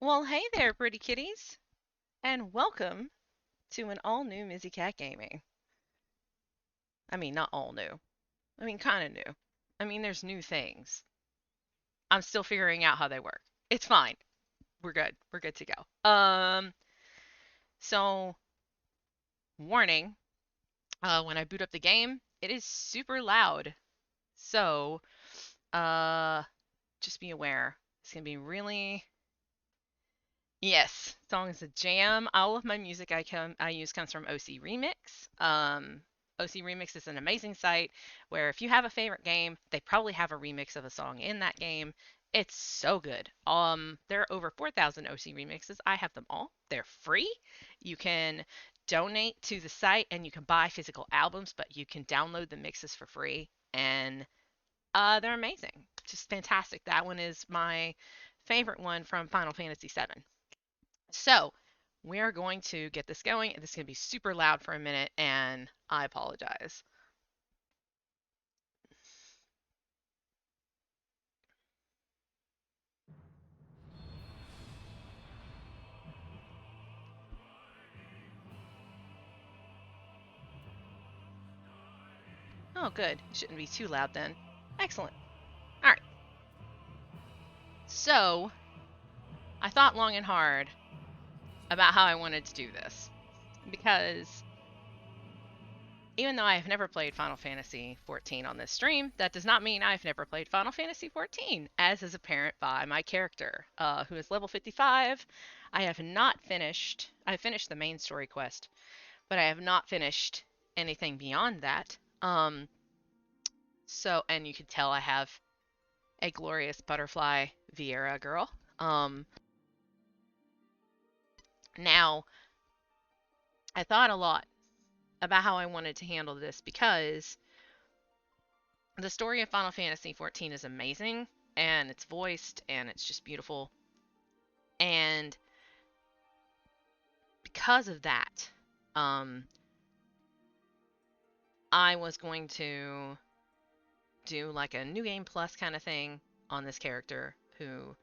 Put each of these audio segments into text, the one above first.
Well, hey there, pretty kitties, and welcome to an all-new Mizzy Cat Gaming. I mean, not all new. I mean, kind of new. I mean, there's new things. I'm still figuring out how they work. It's fine. We're good. We're good to go. So warning, when I boot up the game, it is super loud. So, uh, just be aware. It's gonna be really. Yes, song is a jam. All of my music I use comes from OC Remix. OC Remix is an amazing site where if you have a favorite game, they probably have a remix of a song in that game. It's so good. There are over 4,000 OC remixes. I have them all. They're free. You can donate to the site and you can buy physical albums, but you can download the mixes for free and they're amazing. Just fantastic. That one is my favorite one from Final Fantasy VII. So, we are going to get this going. This is going to be super loud for a minute, and I apologize. Oh, good. It shouldn't be too loud then. Excellent. All right. So, I thought long and hard about how I wanted to do this because even though I have never played Final Fantasy XIV on this stream, that does not mean I've never played Final Fantasy XIV, as is apparent by my character, who is level 55. I have not finished. I finished the main story quest, but I have not finished anything beyond that. And you can tell I have a glorious butterfly Vieira girl. Now, I thought a lot about how I wanted to handle this because the story of Final Fantasy XIV is amazing and it's voiced and it's just beautiful. And because of that, I was going to do like a new game plus kind of thing on this character who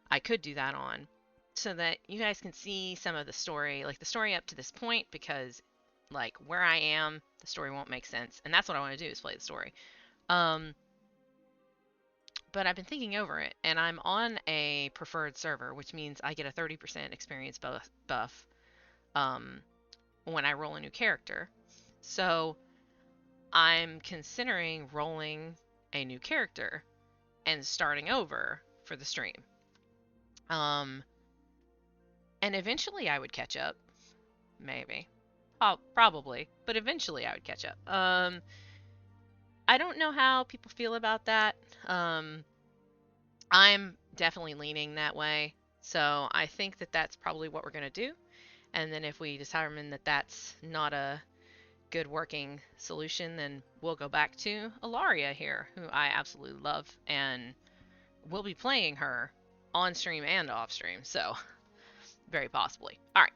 I could do that on so that you guys can see some of the story, like the story up to this point, because like where I am, the story won't make sense. And that's what I want to do is play the story. Um, but I've been thinking over it and I'm on a preferred server, which means I get a 30% experience buff when I roll a new character. So I'm considering rolling a new character and starting over for the stream. And eventually I would catch up. Maybe. Probably. But eventually I would catch up. I don't know how people feel about that. I'm definitely leaning that way. So I think that that's probably what we're going to do. And then if we determine that that's not a good working solution, then we'll go back to Ilaria here, who I absolutely love. And we'll be playing her on stream and off stream. So very possibly. All right.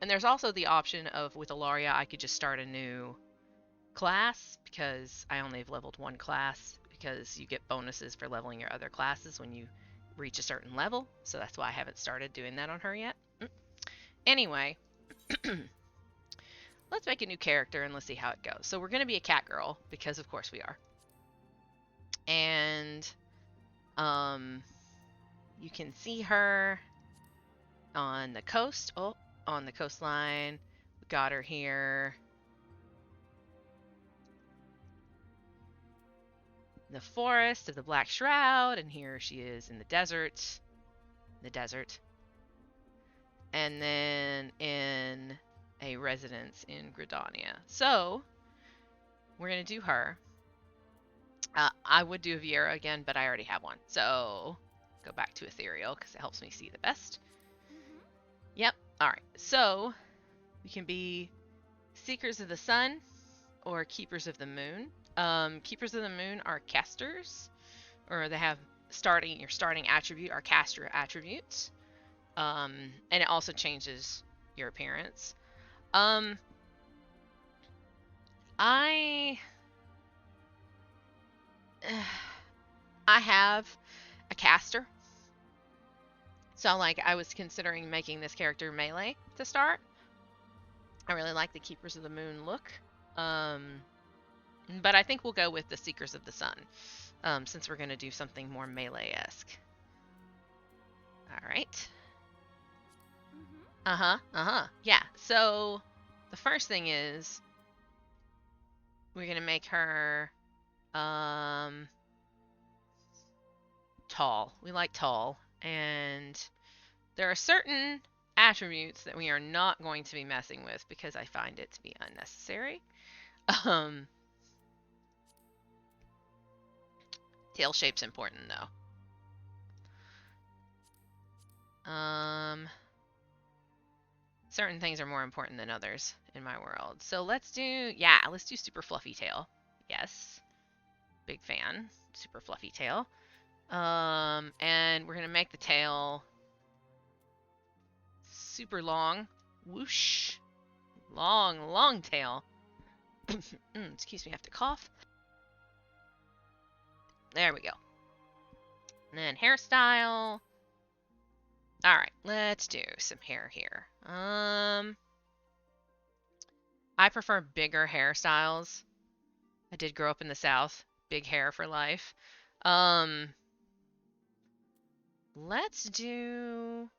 And there's also the option of with Ilaria, I could just start a new class because I only have leveled one class because you get bonuses for leveling your other classes when you reach a certain level. So that's why I haven't started doing that on her yet. Anyway, let's make a new character and let's see how it goes. So we're going to be a cat girl because of course we are. And you can see her on the coast. Oh, on the coastline. We got her here. The forest of the Black Shroud, and here she is in the desert. And then in a residence in Gridania. So, we're going to do her. I would do a Vieira again, but I already have one. So, go back to Ethereal because it helps me see the best. Yep. All right. So, we can be Seekers of the Sun or Keepers of the Moon. Keepers of the Moon are casters, or they have your starting attribute are caster attributes. And it also changes your appearance. I I have a caster So, like, I was considering making this character melee to start. I really like the Keepers of the Moon look. But I think we'll go with the Seekers of the Sun, since we're going to do something more melee-esque. All right. Yeah, so the first thing is we're going to make her tall. We like tall. And there are certain attributes that we are not going to be messing with because I find it to be unnecessary. Tail shape's important though. Certain things are more important than others in my world. So let's do super fluffy tail. Yes. Big fan. Super fluffy tail. And we're gonna make the tail super long. Whoosh. Long tail. Excuse me, I have to cough. There we go. And then hairstyle. Alright, let's do some hair here. I prefer bigger hairstyles. I did grow up in the South. Big hair for life. Let's do...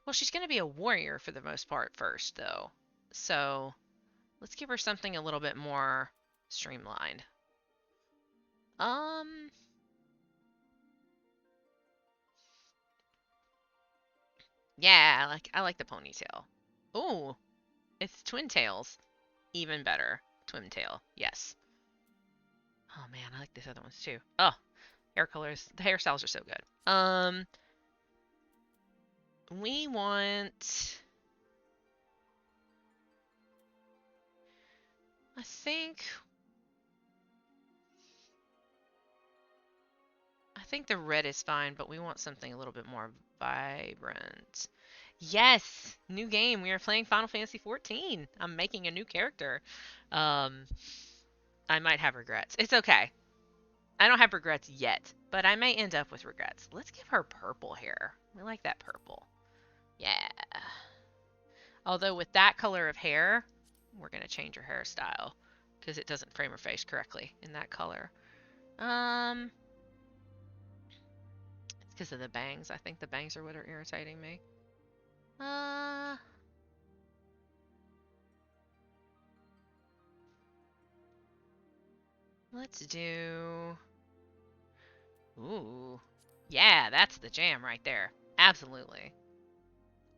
Well, she's going to be a warrior for the most part first, though. So, let's give her something a little bit more streamlined. Yeah, I like the ponytail. Ooh, it's twin tails. Even better. Twin tail, yes. Oh man, I like these other ones too. Oh, hair colors. The hairstyles are so good. We want... I think the red is fine, but we want something a little bit more vibrant. Yes! New game. We are playing Final Fantasy XIV. I'm making a new character. I might have regrets. It's okay. I don't have regrets yet, but I may end up with regrets. Let's give her purple hair. We like that purple. Yeah. Although with that color of hair, we're going to change her hairstyle because it doesn't frame her face correctly in that color. It's because of the bangs. I think the bangs are what are irritating me. Let's do... Ooh. Yeah, that's the jam right there. Absolutely.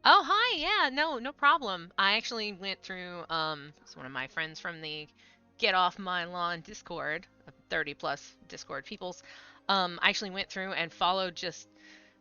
Oh, hi. Yeah, no problem. I actually went through, it's one of my friends from the Get Off My Lawn Discord, 30 plus Discord peoples. I actually went through and followed just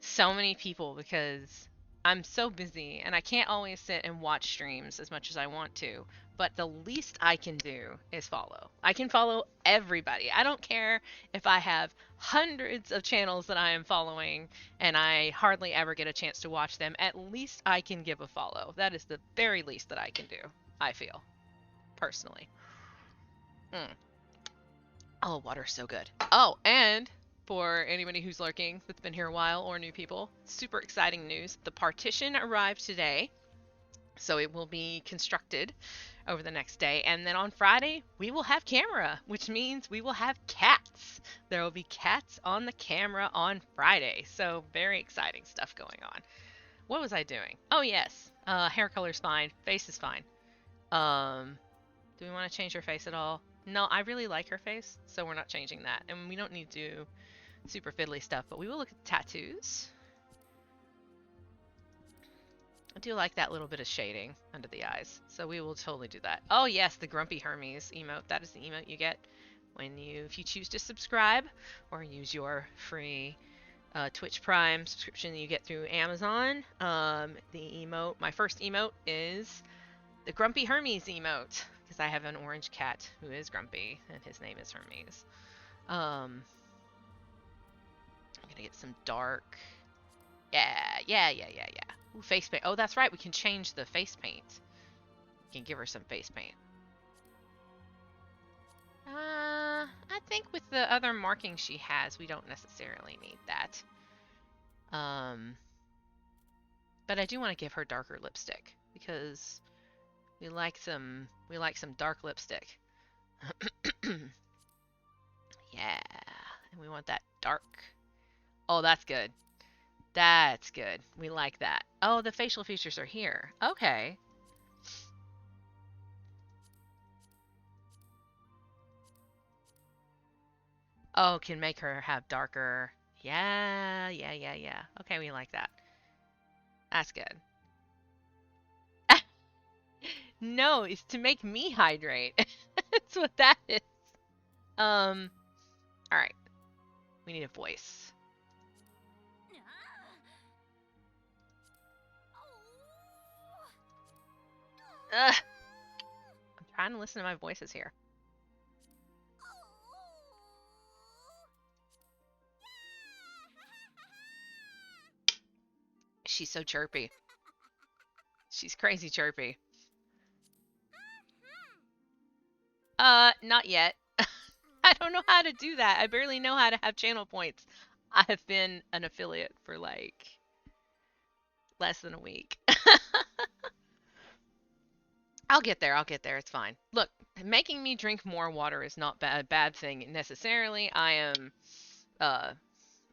so many people because I'm so busy and I can't always sit and watch streams as much as I want to. But the least I can do is follow. I can follow everybody. I don't care if I have hundreds of channels that I am following and I hardly ever get a chance to watch them. At least I can give a follow. That is the very least that I can do, I feel, personally. Oh, water's so good. Oh, and for anybody who's lurking that's been here a while or new people, super exciting news. The partition arrived today, so it will be constructed over the next day. And then on Friday, we will have camera, which means we will have cats. There will be cats on the camera on Friday. So very exciting stuff going on. What was I doing? Oh, yes. Hair color's fine. Face is fine. Do we want to change her face at all? No, I really like her face, so we're not changing that. And we don't need to do super fiddly stuff, but we will look at the tattoos. I do like that little bit of shading under the eyes, so we will totally do that. Oh yes, the Grumpy Hermes emote. That is the emote you get if you choose to subscribe or use your free Twitch Prime subscription that you get through Amazon. The emote, my first emote is the Grumpy Hermes emote, because I have an orange cat who is grumpy, and his name is Hermes. I'm gonna get some dark... Yeah. Ooh, face paint. Oh, that's right, we can change the face paint. We can give her some face paint. I think with the other markings she has, we don't necessarily need that. But I do want to give her darker lipstick because we like some dark lipstick. Yeah. And we want that dark. Oh, that's good. That's good. We like that. Oh, the facial features are here. Okay. Oh, can make her have darker. Yeah, yeah, yeah, yeah. Okay, we like that. That's good. No, it's to make me hydrate. That's what that is. All right. We need a voice. Ugh. I'm trying to listen to my voices here. She's so chirpy. She's crazy chirpy. Not yet. I don't know how to do that. I barely know how to have channel points. I have been an affiliate for like less than a week. I'll get there. I'll get there. It's fine. Look, making me drink more water is not a bad thing necessarily. I am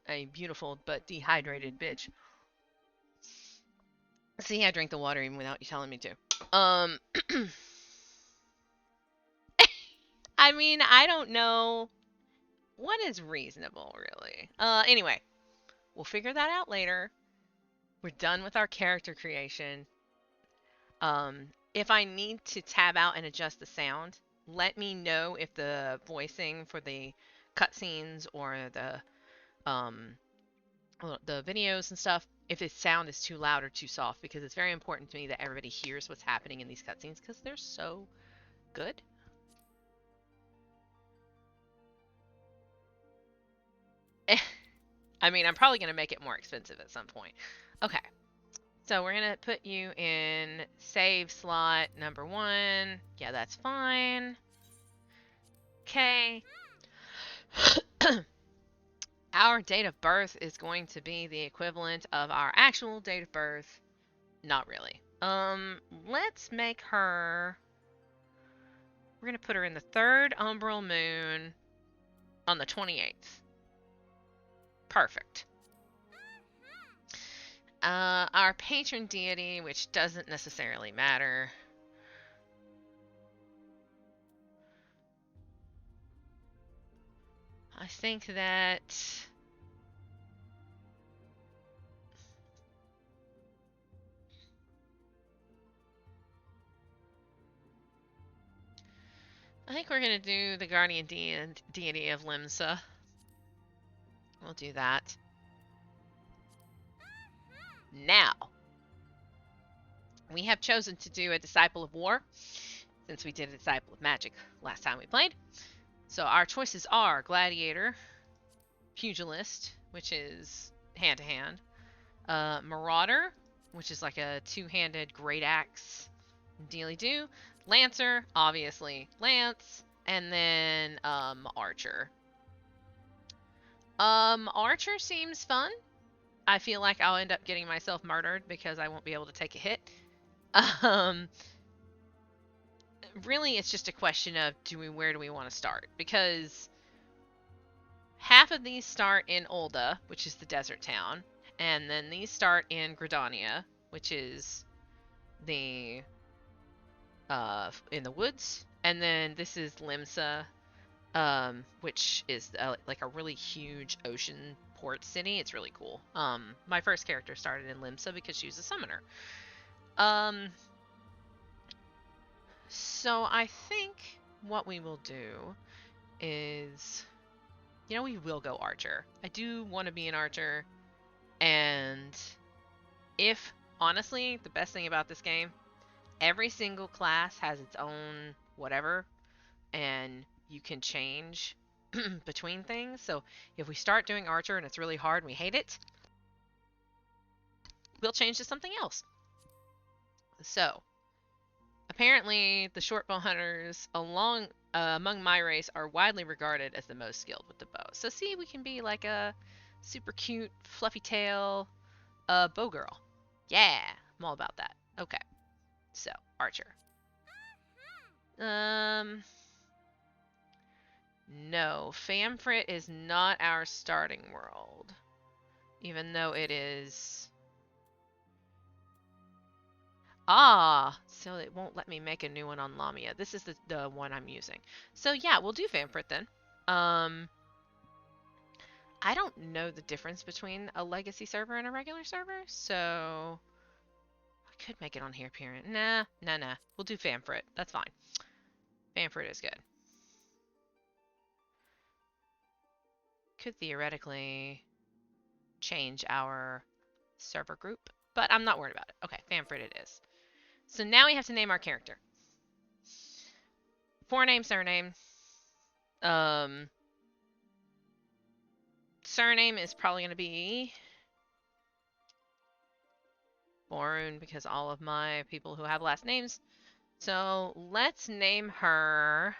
a beautiful but dehydrated bitch. See, I drink the water even without you telling me to. I mean, I don't know what is reasonable, really. Anyway, we'll figure that out later. We're done with our character creation. If I need to tab out and adjust the sound, let me know if the voicing for the cutscenes or the videos and stuff, if the sound is too loud or too soft, because it's very important to me that everybody hears what's happening in these cutscenes because they're so good. I mean, I'm probably going to make it more expensive at some point. Okay. So we're going to put you in save slot number 1. Yeah, that's fine. Okay. Our date of birth is going to be the equivalent of our actual date of birth. Not really. Let's make her... We're going to put her in the 3rd umbral moon on the 28th. Perfect. Our patron deity, which doesn't necessarily matter. I think that... I think we're going to do the guardian deity of Limsa. We'll do that. Now, we have chosen to do a Disciple of War, since we did a Disciple of Magic last time we played. So our choices are Gladiator, Pugilist, which is hand-to-hand, Marauder, which is like a two-handed great axe dealy-do, Lancer, obviously Lance, and then Archer. Archer seems fun. I feel like I'll end up getting myself murdered because I won't be able to take a hit. Really, it's just a question of where do we want to start? Because half of these start in Ulda, which is the desert town, and then these start in Gridania, which is the in the woods, and then this is Limsa, which is like a really huge ocean port city. It's really cool. My first character started in Limsa because she was a summoner. So I think what we will do is, we will go Archer. I do want to be an Archer, and honestly, the best thing about this game, every single class has its own whatever, and you can change between things. So if we start doing Archer and it's really hard and we hate it, we'll change to something else. So apparently the shortbow hunters among my race are widely regarded as the most skilled with the bow. So see, we can be like a super cute, fluffy tail bow girl. Yeah, I'm all about that. Okay, so Archer. No, Famfrit is not our starting world, even though it is. Ah, so it won't let me make a new one on Lamia. This is the one I'm using. So yeah, we'll do Famfrit then. I don't know the difference between a legacy server and a regular server, so I could make it on here, parent. Nah. We'll do Famfrit. That's fine. Famfrit is good. Could theoretically change our server group, but I'm not worried about it. Okay, Famfrit it is. So now we have to name our character. Forename, surname. Surname is probably going to be Borun because all of my people who have last names. So let's name her.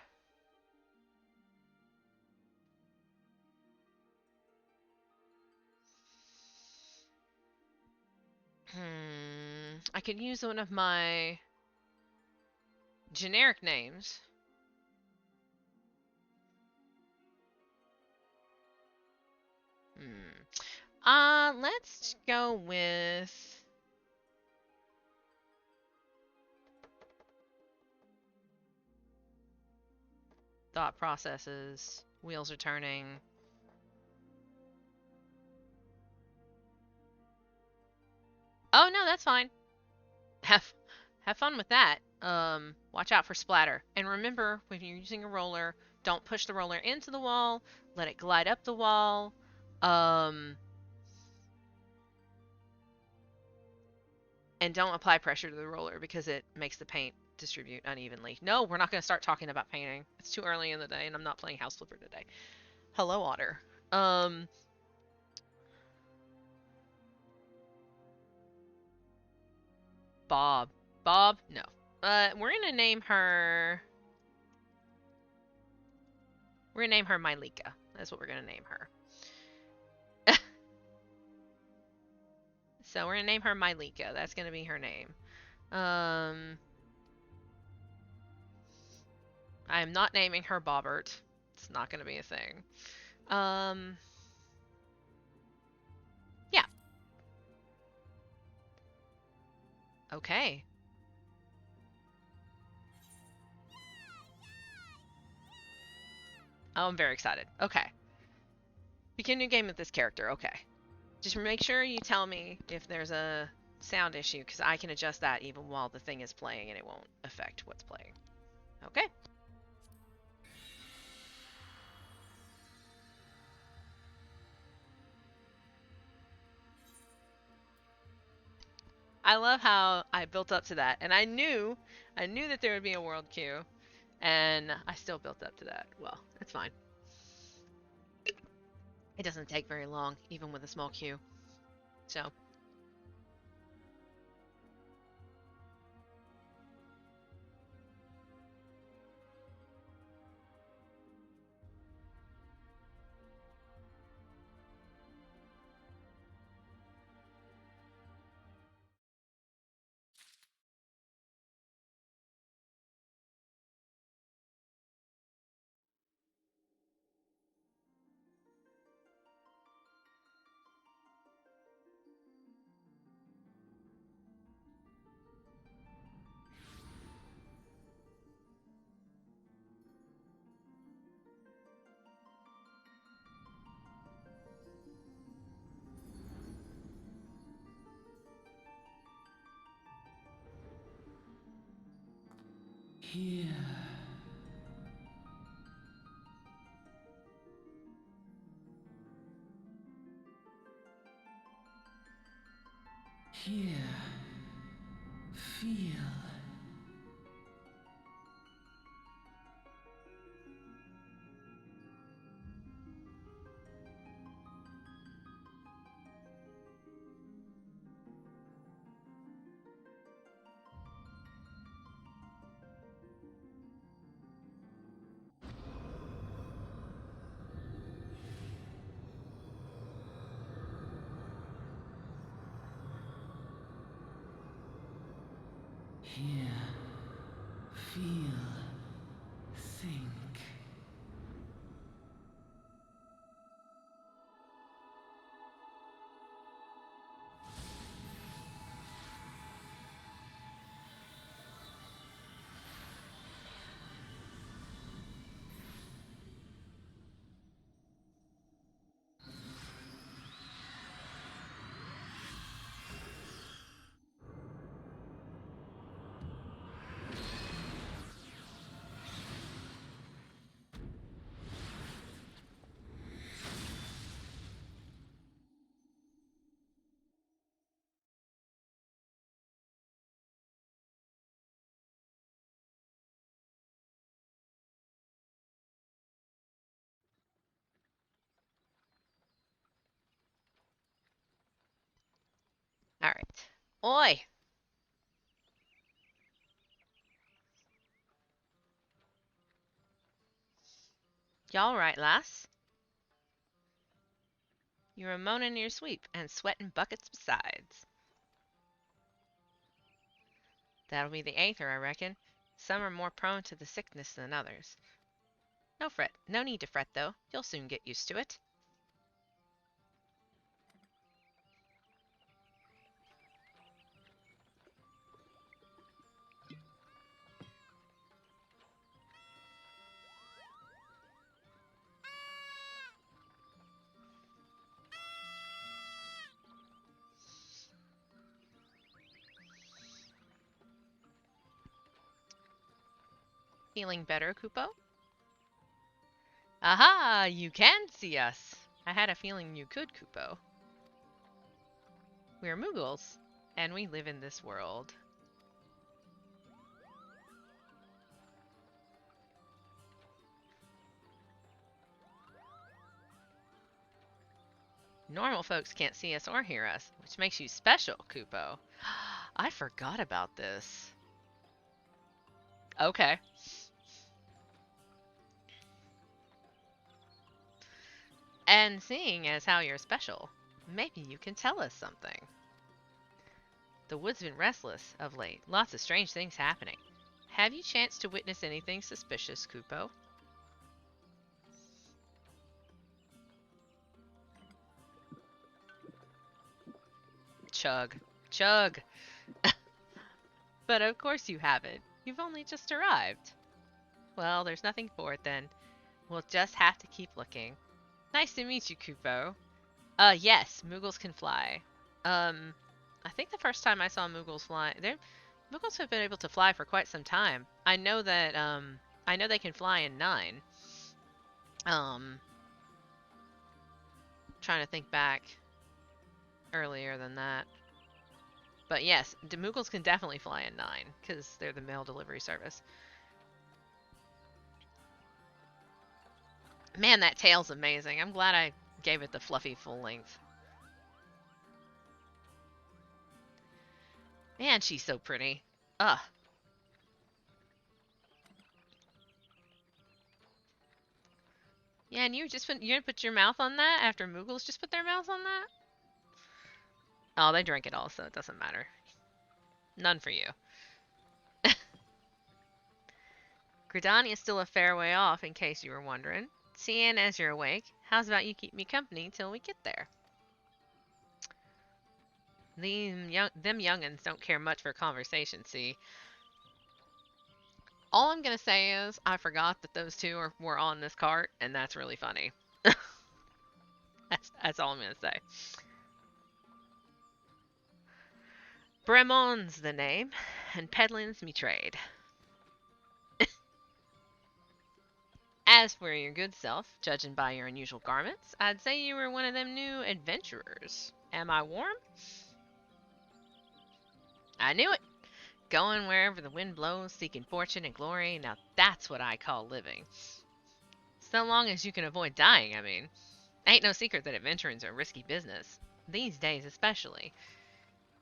I could use one of my generic names. Let's go with thought processes. Wheels are turning. Oh no, that's fine. Have fun with that. Watch out for splatter. And remember, when you're using a roller, don't push the roller into the wall. Let it glide up the wall. And don't apply pressure to the roller because it makes the paint distribute unevenly. No, we're not going to start talking about painting. It's too early in the day, and I'm not playing House Flipper today. Hello, Otter. Bob. Bob? No. We're going to name her... We're going to name her Mylika. That's what we're going to name her. So we're going to name her Mylika. That's going to be her name. I am not naming her Bobbert. It's not going to be a thing. Yeah. Okay. Oh, I'm very excited. Okay. Begin your game with this character. Okay. Just make sure you tell me if there's a sound issue, because I can adjust that even while the thing is playing and it won't affect what's playing. Okay. I love how I built up to that, and I knew that there would be a world queue, and I still built up to that. Well, it's fine. It doesn't take very long, even with a small queue. So. Here. Here. Feel. Here. Feel. Think. All right. Oi! Y'all right, lass? You're moaning in your sweep and sweating buckets besides. That'll be the aether, I reckon. Some are more prone to the sickness than others. No fret. No need to fret, though. You'll soon get used to it. Feeling better, Kupo? Aha! You can see us! I had a feeling you could, Kupo. We're Moogles, and we live in this world. Normal folks can't see us or hear us, which makes you special, Kupo. I forgot about this. Okay. And seeing as how you're special, maybe you can tell us something. The wood's been restless of late. Lots of strange things happening. Have you chanced to witness anything suspicious, Kupo? Chug. Chug! But of course you haven't. You've only just arrived. Well, there's nothing for it then. We'll just have to keep looking. Nice to meet you, Kupo. Yes, Moogles can fly. I think the first time I saw Moogles fly, Moogles have been able to fly for quite some time. I know that, I know they can fly in 9. Trying to think back earlier than that. But yes, the Moogles can definitely fly in 9, because they're the mail delivery service. Man, that tail's amazing. I'm glad I gave it the fluffy full length. Man, she's so pretty. Ugh. Yeah, and you're gonna put your mouth on that after Moogles just put their mouths on that? Oh, they drank it all, so it doesn't matter. None for you. Gridani is still a fair way off, in case you were wondering. Seeing as you're awake, how's about you keep me company till we get there? Them young'uns don't care much for conversation, see? All I'm gonna say is, I forgot that those two were on this cart, and that's really funny. That's all I'm gonna say. Bremon's the name, and peddling's me trade. As for your good self, judging by your unusual garments, I'd say you were one of them new adventurers. Am I warm? I knew it! Going wherever the wind blows, seeking fortune and glory, now that's what I call living. So long as you can avoid dying, I mean. Ain't no secret that adventuring's a risky business. These days especially.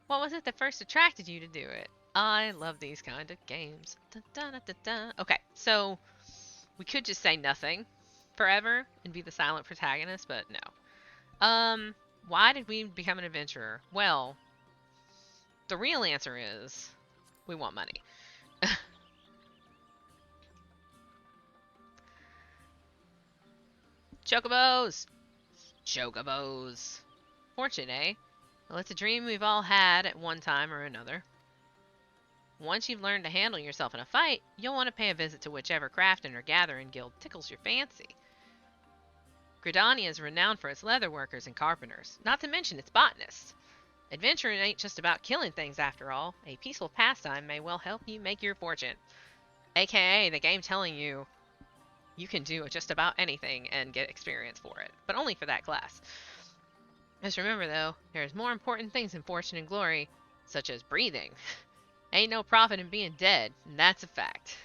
What was it that first attracted you to do it? I love these kind of games. Dun, dun, dun, dun, dun. Okay, so we could just say nothing forever and be the silent protagonist, but no. Why did we become an adventurer? Well, the real answer is We want money. Chocobos! Chocobos! Fortune, eh? Well, it's a dream we've all had at one time or another. Once you've learned to handle yourself in a fight, you'll want to pay a visit to whichever crafting or gathering guild tickles your fancy. Gridania is renowned for its leather workers and carpenters, not to mention its botanists. Adventuring ain't just about killing things after all. A peaceful pastime may well help you make your fortune. AKA the game telling you you can do just about anything and get experience for it, but only for that class. Just remember though, there's more important things in fortune and glory, such as breathing. Ain't no profit in being dead, and that's a fact.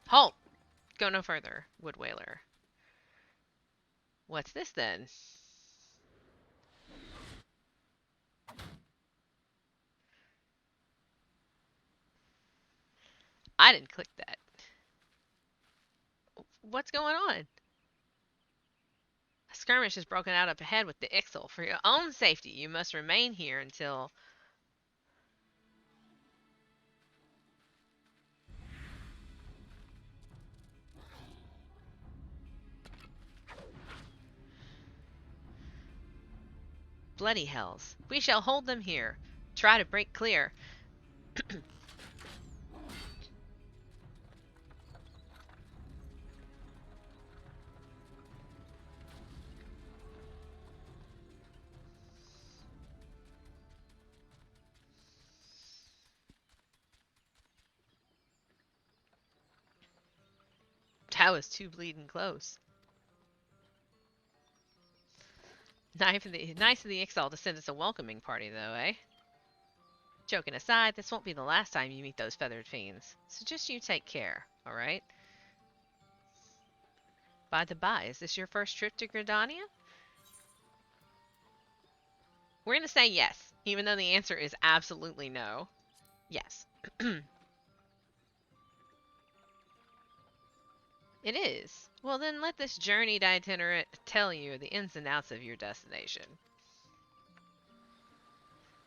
Halt! Go no further, Wood Wailer. What's this then? I didn't click that. What's going on? A skirmish has broken out up ahead with the Ixal. For your own safety, you must remain here until... Bloody hells. We shall hold them here. Try to break clear. That was too bleeding close. Nice of the Ixal to send us a welcoming party, though, eh? Joking aside, this won't be the last time you meet those feathered fiends, so just you take care, alright? By the by, is this your first trip to Gridania? We're gonna say yes, even though the answer is absolutely no. Yes. It is. Well, then let this journeyed itinerant tell you the ins and outs of your destination.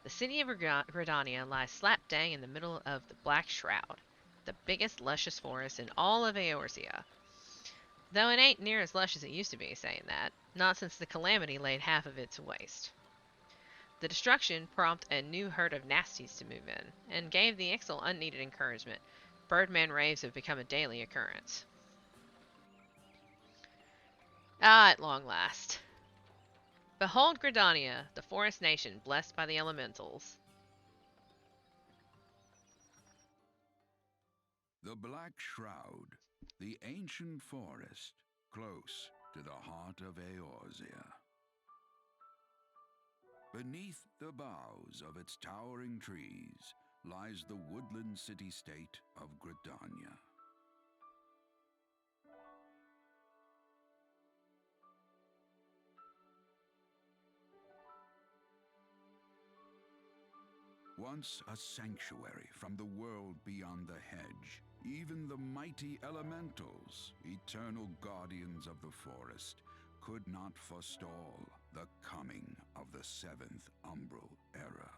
The city of Gridania lies slap dang in the middle of the Black Shroud, the biggest luscious forest in all of Eorzea. Though it ain't near as lush as it used to be, saying that, not since the Calamity laid half of it to waste. The destruction prompted a new herd of nasties to move in, and gave the Ixal unneeded encouragement. Birdman raves have become a daily occurrence. Ah, at long last. Behold Gridania, the forest nation blessed by the elementals. The Black Shroud, the ancient forest, close to the heart of Eorzea. Beneath the boughs of its towering trees lies the woodland city-state of Gridania. Once a sanctuary from the world beyond the hedge, even the mighty elementals, eternal guardians of the forest, could not forestall the coming of the seventh umbral era.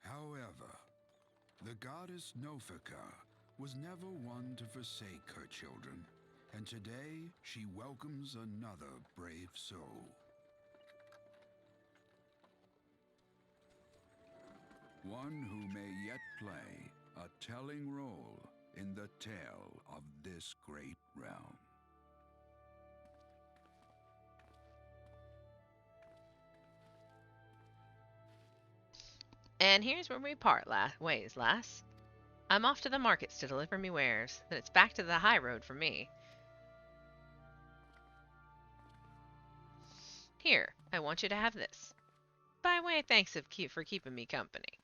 However, the goddess Nofika was never one to forsake her children, and today she welcomes another brave soul. One who may yet play a telling role in the tale of this great realm. And here's where we part ways, lass. I'm off to the markets to deliver me wares, then it's back to the high road for me. Here, I want you to have this. By way of thanks for keeping me company.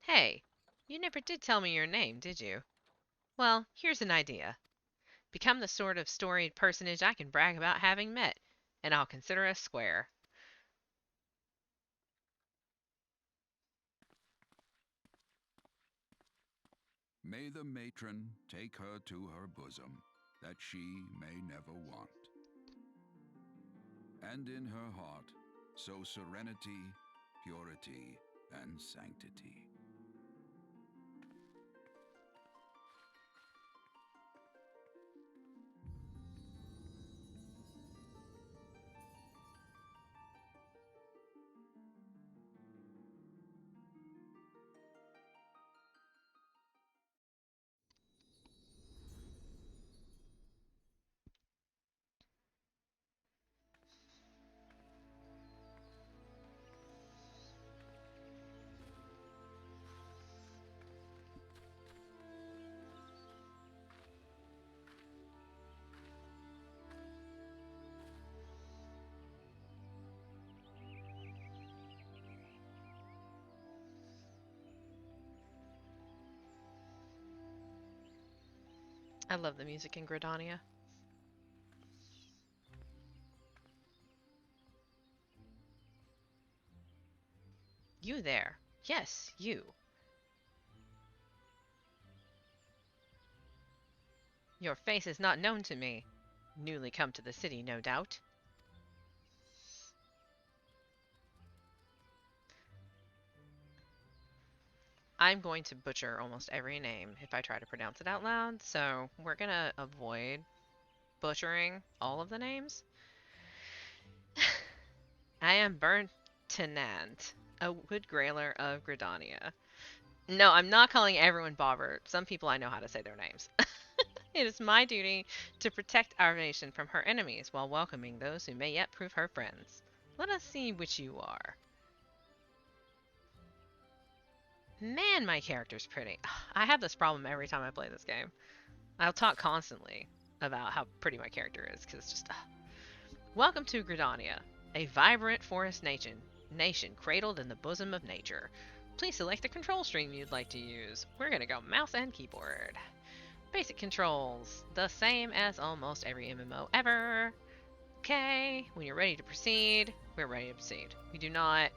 Hey, you never did tell me your name, did you? Well, here's an idea. Become the sort of storied personage I can brag about having met, and I'll consider us square. May the matron take her to her bosom, that she may never want. And in her heart, sow serenity, purity, and sanctity. I love the music in Gridania. You there. Yes, you. Your face is not known to me. Newly come to the city, no doubt. I'm going to butcher almost every name if I try to pronounce it out loud, so we're gonna avoid butchering all of the names. I am Berntinant, a wood grailer of Gridania. No, I'm not calling everyone Bobbert. Some people I know how to say their names. It is my duty to protect our nation from her enemies while welcoming those who may yet prove her friends. Let us see which you are. Man, my character's pretty. I have this problem every time I play this game. I'll talk constantly about how pretty my character is, because it's just... Welcome to Gridania, a vibrant forest nation cradled in the bosom of nature. Please select the control stream you'd like to use. We're gonna go mouse and keyboard. Basic controls, the same as almost every MMO ever. Okay, when you're ready to proceed, we're ready to proceed. We do not...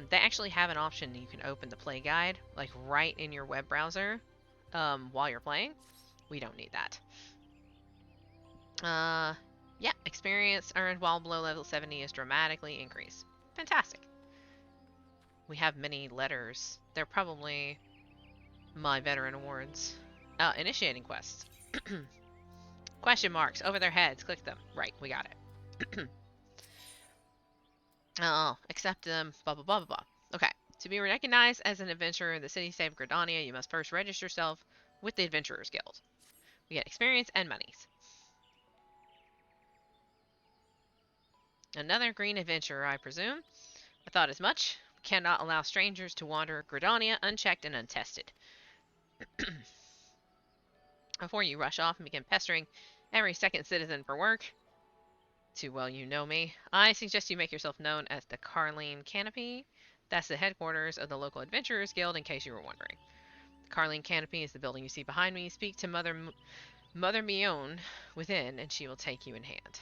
they actually have an option that you can open the play guide, like right in your web browser, while you're playing. We don't need that. Yeah, experience earned while below level 70 is dramatically increased. Fantastic. We have many letters. They're probably my veteran awards. Initiating quests. Question marks over their heads. Click them. Right, we got it. Oh, accept them. Blah, blah, blah, blah, blah. Okay. To be recognized as an adventurer in the city-state of Gridania, you must first register yourself with the Adventurers Guild. We get experience and monies. Another green adventurer, I presume. I thought as much. We cannot allow strangers to wander Gridania unchecked and untested. Before you rush off and begin pestering every second citizen for work, too well you know me, I suggest you make yourself known as the Carline Canopy. That's the headquarters of the local Adventurers Guild, in case you were wondering. The Carline Canopy is the building you see behind me. Speak to Mother Mione within, and she will take you in hand.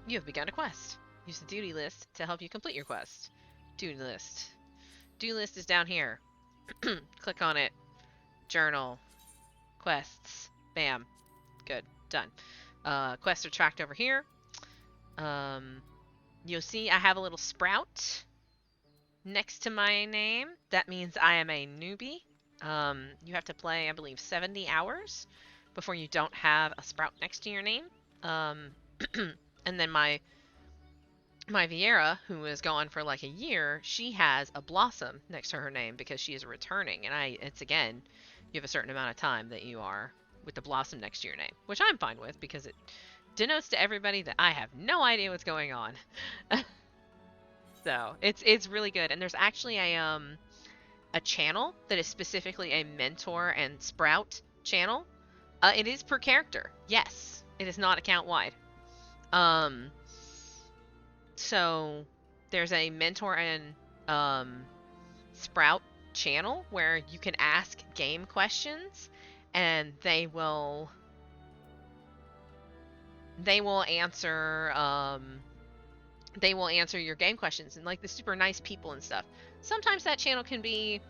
You have begun a quest. Use the duty list to help you complete your quest. Duty list. Duty list is down here. Click on it. Journal. Quests. Bam. Good. Done. Quests are tracked over here. You'll see I have a little sprout next to my name. That means I am a newbie. You have to play, I believe, 70 hours before you don't have a sprout next to your name. And then my Viera, who is gone for like a year, she has a blossom next to her name because she is returning. And it's again, you have a certain amount of time that you are with the blossom next to your name, which I'm fine with because it denotes to everybody that I have no idea what's going on. So it's really good. And there's actually a channel that is specifically a mentor and sprout channel. It is per character. Yes, it is not account wide. So there's a mentor and sprout channel where you can ask game questions and they will answer your game questions, and like the super nice people and stuff. Sometimes that channel can be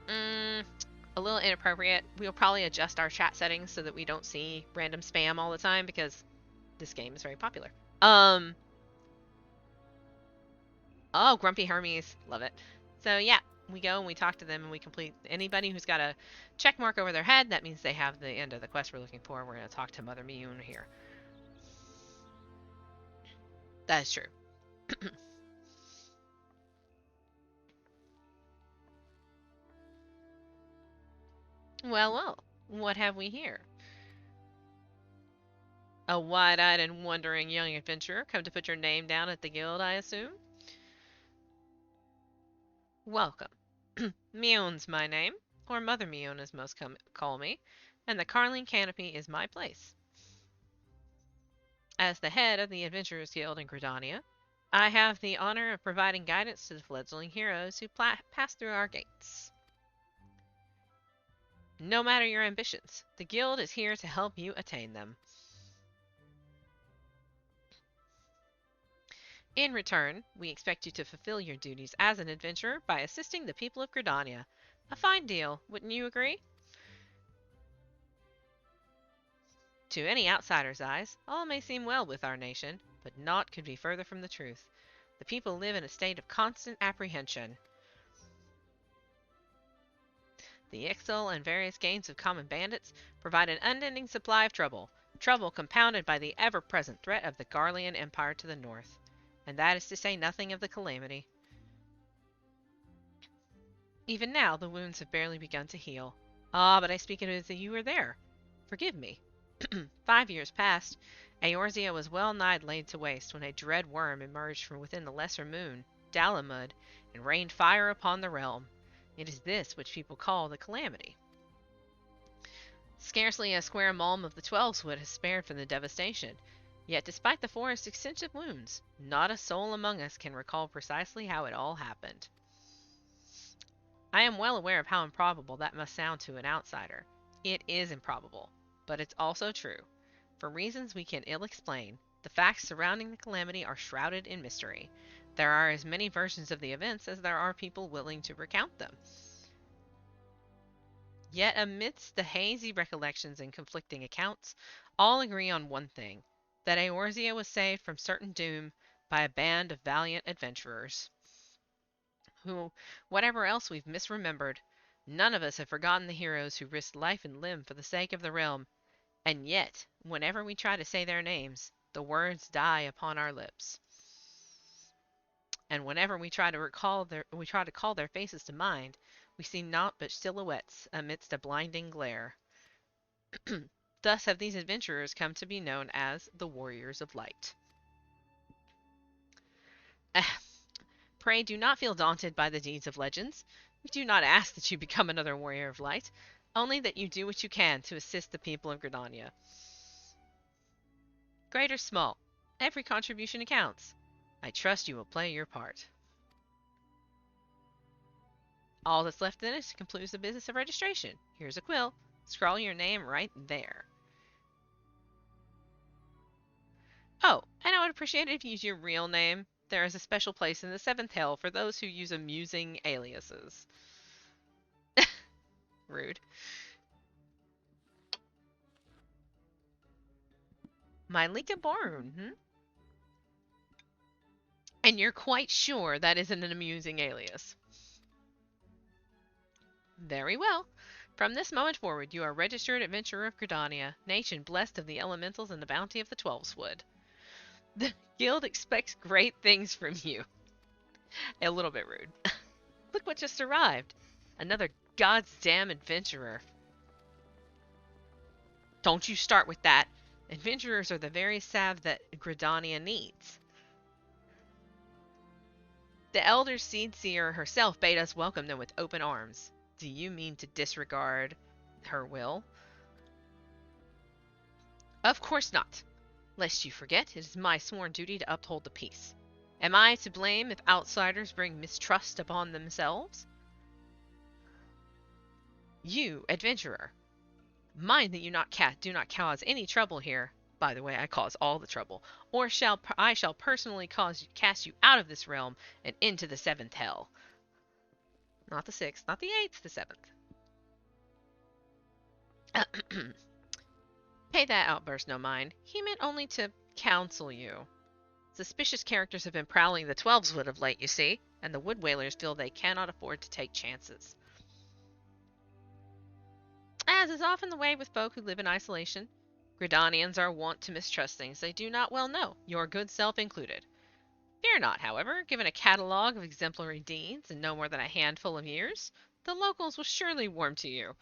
a little inappropriate. We'll probably adjust our chat settings so that we don't see random spam all the time because this game is very popular. Oh, Grumpy Hermes. Love it. So yeah, we go and we talk to them and we complete anybody who's got a check mark over their head. That means they have the end of the quest we're looking for. We're going to talk to Mother Miyun here. That is true. Well, well, what have we here? A wide-eyed and wondering young adventurer come to put your name down at the guild, I assume? Welcome. Mion's my name, or Mother Mion as most call me, and the Carling Canopy is my place. As the head of the Adventurers Guild in Gridania, I have the honor of providing guidance to the fledgling heroes who pass through our gates. No matter your ambitions, the guild is here to help you attain them. In return, we expect you to fulfill your duties as an adventurer by assisting the people of Gridania. A fine deal, wouldn't you agree? To any outsider's eyes, all may seem well with our nation, but naught could be further from the truth. The people live in a state of constant apprehension. The Ixal and various gangs of common bandits provide an unending supply of trouble, trouble compounded by the ever-present threat of the Garlean Empire to the north. And that is to say nothing of the calamity. Even now, the wounds have barely begun to heal. Ah, but I speak of it as if you were there. Forgive me. 5 years past, Eorzea was well nigh laid to waste when a dread worm emerged from within the lesser moon, Dalamud, and rained fire upon the realm. It is this which people call the calamity. Scarcely a square malm of the Twelveswood has spared from the devastation. Yet despite the forest's extensive wounds, not a soul among us can recall precisely how it all happened. I am well aware of how improbable that must sound to an outsider. It is improbable, but it's also true. For reasons we can ill explain, the facts surrounding the calamity are shrouded in mystery. There are as many versions of the events as there are people willing to recount them. Yet amidst the hazy recollections and conflicting accounts, all agree on one thing, that Eorzea was saved from certain doom by a band of valiant adventurers, who, whatever else we've misremembered, none of us have forgotten the heroes who risked life and limb for the sake of the realm, and yet, whenever we try to say their names, the words die upon our lips. And whenever we try to call their faces to mind, we see naught but silhouettes amidst a blinding glare. Thus have these adventurers come to be known as the Warriors of Light. Pray do not feel daunted by the deeds of legends. We do not ask that you become another Warrior of Light, only that you do what you can to assist the people of Gridania. Great or small, every contribution counts. I trust you will play your part. All that's left then is to conclude the business of registration. Here's a quill. Scrawl your name right there. Oh, and I would appreciate it if you use your real name. There is a special place in the 7th Hell for those who use amusing aliases. Rude. Mylika Borun, And you're quite sure that isn't an amusing alias? Very well. From this moment forward, you are registered adventurer of Gridania, nation blessed of the elementals and the bounty of the Twelveswood. The guild expects great things from you. A little bit rude. Look what just arrived. Another goddamn adventurer. Don't you start with that. Adventurers are the very salve that Gridania needs. The elder seed seer herself bade us welcome them with open arms. Do you mean to disregard her will? Of course not. Lest you forget, it is my sworn duty to uphold the peace. Am I to blame if outsiders bring mistrust upon themselves? You, adventurer, mind that you do not cause any trouble here. By the way, I cause all the trouble. Or I shall personally cast you out of this realm and into the 7th Hell. Not the 6th, not the 8th, the 7th. Pay that outburst no mind. He meant only to counsel you. Suspicious characters have been prowling the 12s of late, you see, and the Wood Whalers feel they cannot afford to take chances. As is often the way with folk who live in isolation, Gridanians are wont to mistrust things they do not well know, your good self included. Fear not, however, given a catalogue of exemplary deeds and no more than a handful of years, the locals will surely warm to you.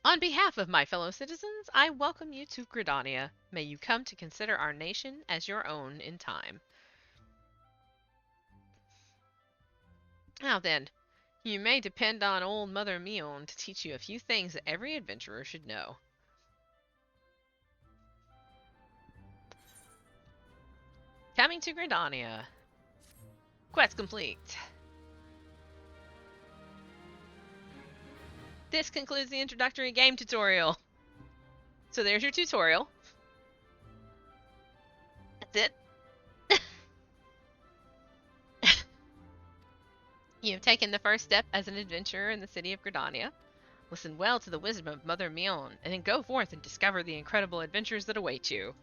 On behalf of my fellow citizens, I welcome you to Gridania. May you come to consider our nation as your own in time. Now then, you may depend on old Mother Mion to teach you a few things that every adventurer should know. Coming to Gridania. Quest complete. This concludes the introductory game tutorial. So there's your tutorial. That's it. You have taken the first step as an adventurer in the city of Gridania. Listen well to the wisdom of Mother Mion, and then go forth and discover the incredible adventures that await you.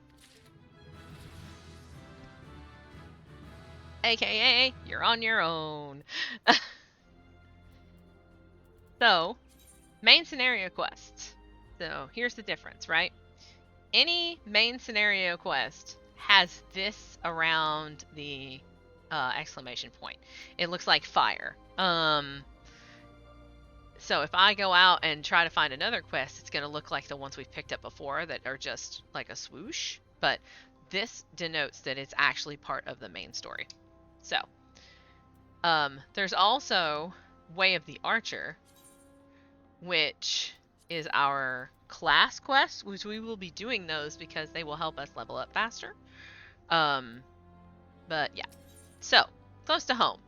AKA, you're on your own. So, main scenario quests. So, here's the difference, right? Any main scenario quest has this around the exclamation point. It looks like fire. So if I go out and try to find another quest, it's going to look like the ones we've picked up before that are just like a swoosh. But this denotes that it's actually part of the main story. So, there's also Way of the Archer, which is our class quest, which we will be doing those because they will help us level up faster. But yeah. So, close to home.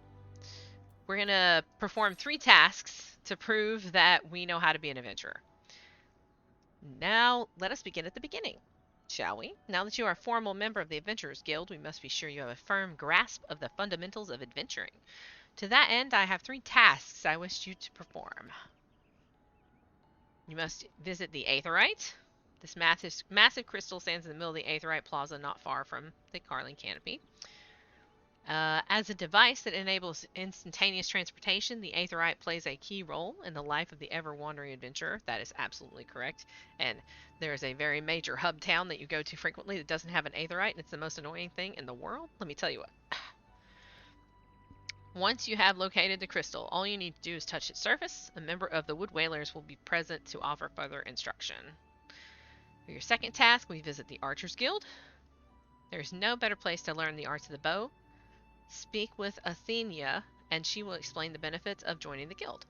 We're going to perform 3 tasks to prove that we know how to be an adventurer. Now, let us begin at the beginning, shall we? Now that you are a formal member of the Adventurers Guild, we must be sure you have a firm grasp of the fundamentals of adventuring. To that end, I have 3 tasks I wish you to perform. You must visit the Aetheryte. This massive crystal stands in the middle of the Aetheryte Plaza, not far from the Carling Canopy. As a device that enables instantaneous transportation, the Aetheryte plays a key role in the life of the ever-wandering adventurer. That is absolutely correct. And there is a very major hub town that you go to frequently that doesn't have an Aetheryte, and it's the most annoying thing in the world. Let me tell you what. Once you have located the crystal, all you need to do is touch its surface. A member of the Wood Whalers will be present to offer further instruction. For your second task, we visit the Archers Guild. There's no better place to learn the arts of the bow. Speak with Athenia, and she will explain the benefits of joining the guild.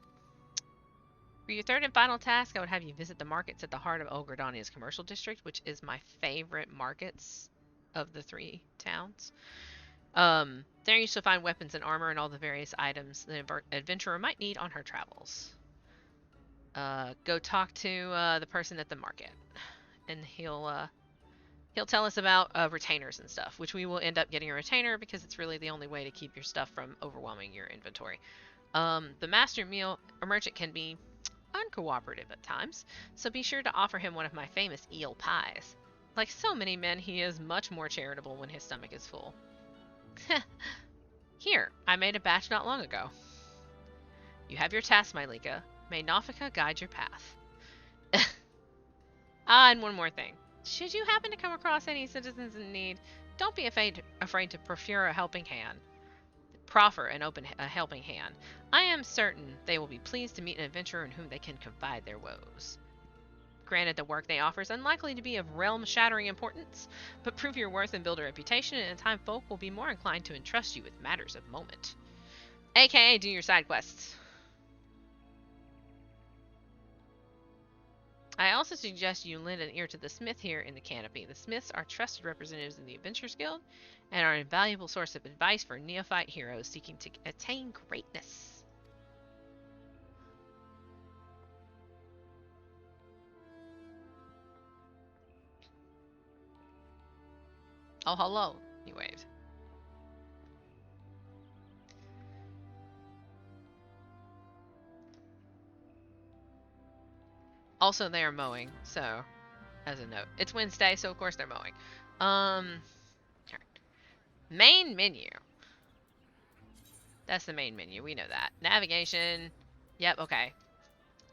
For your third and final task, I would have you visit the markets at the heart of Old Gridania's commercial district, which is my favorite markets of the 3 towns. There you shall find weapons and armor and all the various items the adventurer might need on her travels. Go talk to the person at the market, and he'll tell us about retainers and stuff, which we will end up getting a retainer because it's really the only way to keep your stuff from overwhelming your inventory. The master merchant can be uncooperative at times, so be sure to offer him one of my famous eel pies. Like so many men, he is much more charitable when his stomach is full. Here, I made a batch not long ago. You have your task, my Lika. May Nafika guide your path. And one more thing. Should you happen to come across any citizens in need, don't be afraid to proffer a helping hand. A helping hand. I am certain they will be pleased to meet an adventurer in whom they can confide their woes. Granted, the work they offer is unlikely to be of realm-shattering importance, but prove your worth and build a reputation, and in time folk will be more inclined to entrust you with matters of moment. AKA do your side quests. I also suggest you lend an ear to the smith here in the canopy. The smiths are trusted representatives in the Adventurers Guild and are an invaluable source of advice for neophyte heroes seeking to attain greatness. Oh, hello, he waved. Also, they are mowing, so as a note. It's Wednesday, so of course they're mowing. Alright. Main menu. That's the main menu. We know that. Navigation. Yep, okay.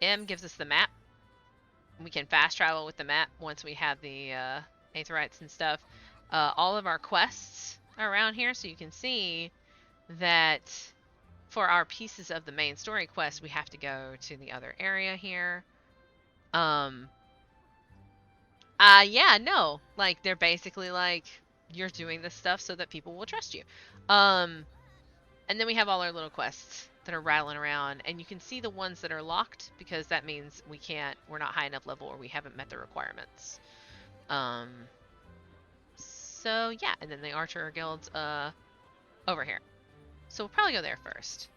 M gives us the map. We can fast travel with the map once we have the Aetherites and stuff. All of our quests are around here, so you can see that for our pieces of the main story quest, we have to go to the other area here. Yeah, no. Like, they're basically like, you're doing this stuff so that people will trust you. And then we have all our little quests that are rattling around, and you can see the ones that are locked because that means we're not high enough level or we haven't met the requirements. So yeah, and then the Archer Guild's over here. So we'll probably go there first.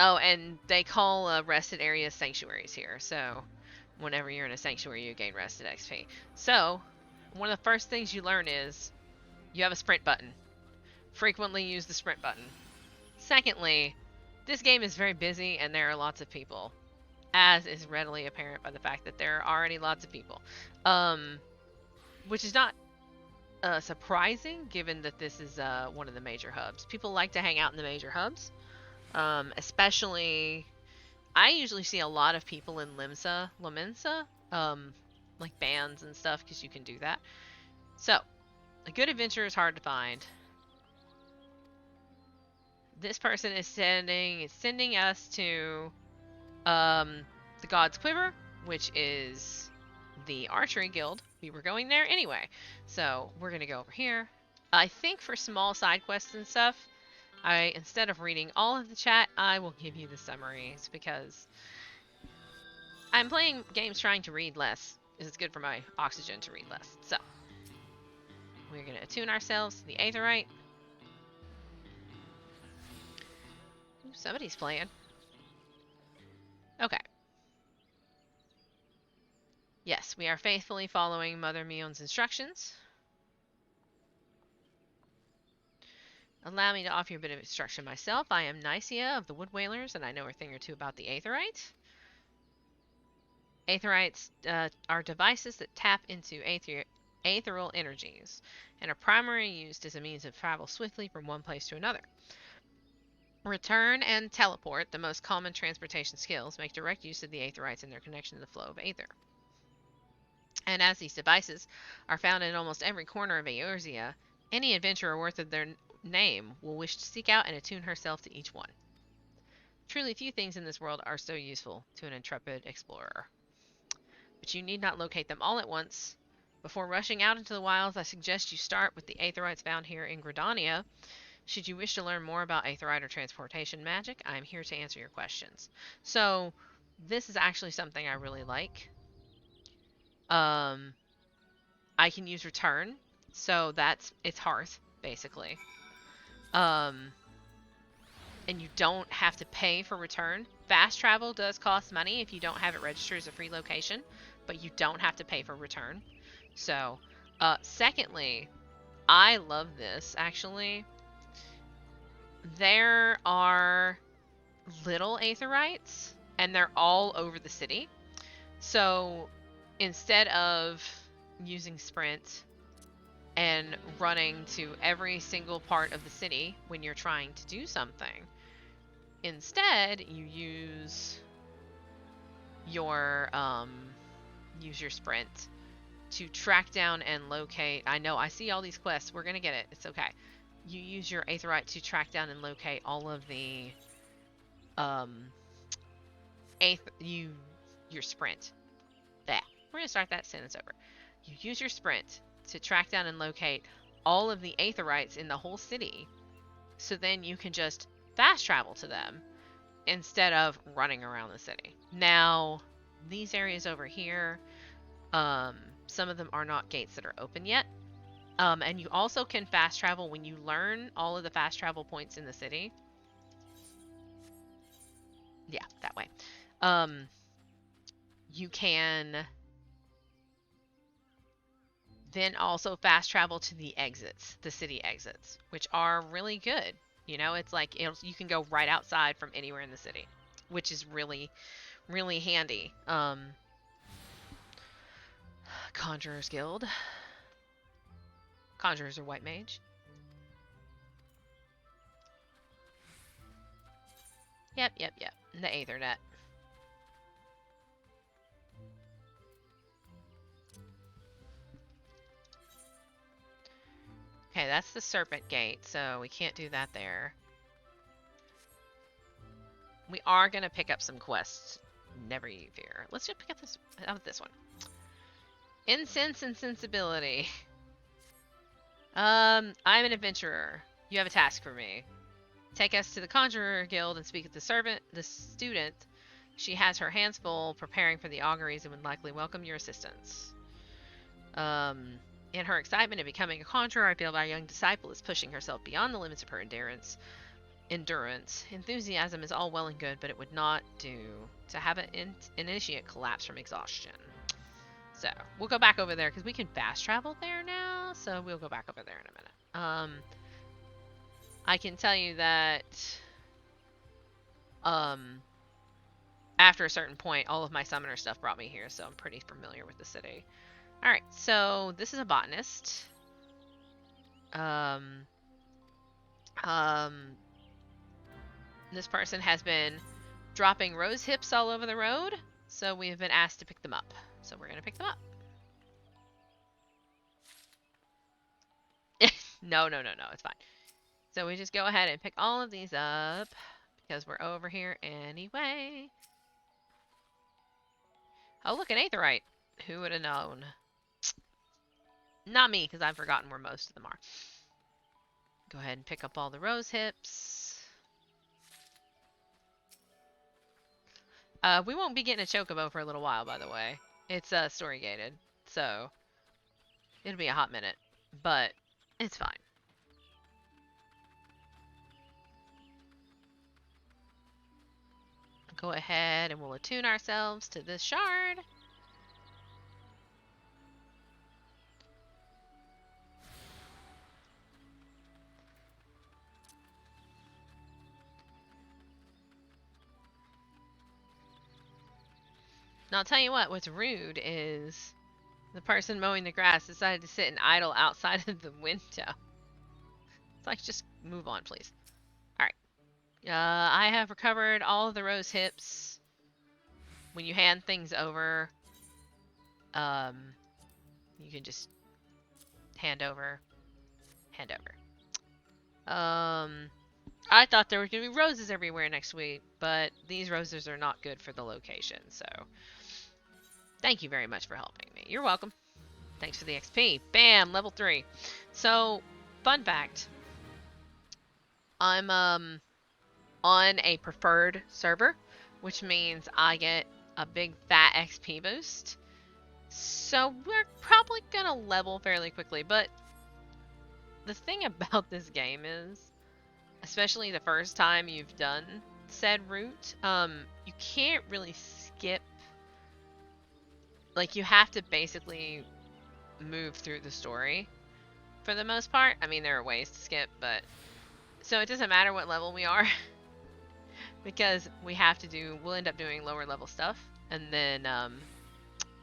Oh, and they call rested areas sanctuaries here. So whenever you're in a sanctuary, you gain rested XP. So one of the first things you learn is you have a sprint button. Frequently use the sprint button. Secondly, this game is very busy and there are lots of people, as is readily apparent by the fact that there are already lots of people. Which is not surprising given that this is one of the major hubs. People like to hang out in the major hubs. Especially, I usually see a lot of people in Limsa, like bands and stuff, because you can do that. So, a good adventure is hard to find. This person is sending us to the God's Quiver, which is the archery guild. We were going there anyway, so we're gonna go over here. I think for small side quests and stuff, instead of reading all of the chat, I will give you the summaries because I'm playing games trying to read less, because it's good for my oxygen to read less. So we're gonna attune ourselves to the Aetherite. Ooh, somebody's playing. Okay. Yes, we are faithfully following Mother Mion's instructions. Allow me to offer you a bit of instruction myself. I am Nicia of the Wood Whalers, and I know a thing or two about the Aetherite. Aetherites are devices that tap into aetheral energies, and are primarily used as a means of travel swiftly from one place to another. Return and teleport, the most common transportation skills, make direct use of the Aetherites and their connection to the flow of aether. And as these devices are found in almost every corner of Eorzea, any adventurer worth of their name will wish to seek out and attune herself to each one. Truly few things in this world are so useful to an intrepid explorer. But you need not locate them all at once. Before rushing out into the wilds, I suggest you start with the Aetherites found here in Gridania. Should you wish to learn more about Aetherite or transportation magic, I am here to answer your questions. So, this is actually something I really like. I can use return, so it's Hearth, basically. And you don't have to pay for return. Fast travel does cost money if you don't have it registered as a free location, but you don't have to pay for return. So, secondly, I love this, actually. There are little Aetherites, and they're all over the city. So, instead of using sprint and running to every single part of the city when you're trying to do something, instead you use your sprint to track down and locate. I know, I see all these quests. We're gonna get it. It's okay. You use your Aetherite to track down and locate all of the your sprint. There. We're gonna start that sentence over. You use your sprint to track down and locate all of the Aetherites in the whole city, so then you can just fast travel to them instead of running around the city. Now, these areas over here, some of them are not gates that are open yet. And you also can fast travel when you learn all of the fast travel points in the city. Yeah, that way. You can then also fast travel to the exits, the city exits, which are really good. You know, it's like you can go right outside from anywhere in the city. which is really, really handy. Conjurer's Guild. Conjurers are white mage. Yep. The Aethernet. Okay, that's the Serpent Gate, so we can't do that there. We are going to pick up some quests. Never you fear. Let's just pick up this one. Incense and Sensibility. I'm an adventurer. You have a task for me. Take us to the Conjurer Guild and speak with the student. She has her hands full preparing for the auguries and would likely welcome your assistance. In her excitement of becoming a conjurer, I feel our young disciple is pushing herself beyond the limits of her endurance. Enthusiasm is all well and good, but it would not do to have an initiate collapse from exhaustion. So, we'll go back over there because we can fast travel there now. So, we'll go back over there in a minute. I can tell you that after a certain point, all of my summoner stuff brought me here, so I'm pretty familiar with the city. Alright, so this is a botanist. This person has been dropping rose hips all over the road, so we have been asked to pick them up. So we're going to pick them up. No, it's fine. So we just go ahead and pick all of these up because we're over here anyway. Oh, look, an aetherite. Who would have known? Not me, because I've forgotten where most of them are. Go ahead and pick up all the rose hips. We won't be getting a chocobo for a little while, by the way. It's story gated, so it'll be a hot minute, but it's fine. Go ahead and we'll attune ourselves to this shard. Now, I'll tell you what's rude is the person mowing the grass decided to sit and idle outside of the window. It's like, just move on, please. Alright. I have recovered all of the rose hips. When you hand things over, you can just hand over. I thought there were going to be roses everywhere next week, but these roses are not good for the location, so thank you very much for helping me. You're welcome. Thanks for the XP. Bam, level 3. So, fun fact. I'm on a preferred server, which means I get a big fat XP boost. So, we're probably going to level fairly quickly, but the thing about this game is, especially the first time you've done said route, you can't really skip. Like, you have to basically move through the story for the most part. I mean, there are ways to skip, but so it doesn't matter what level we are because we'll end up doing lower level stuff, and then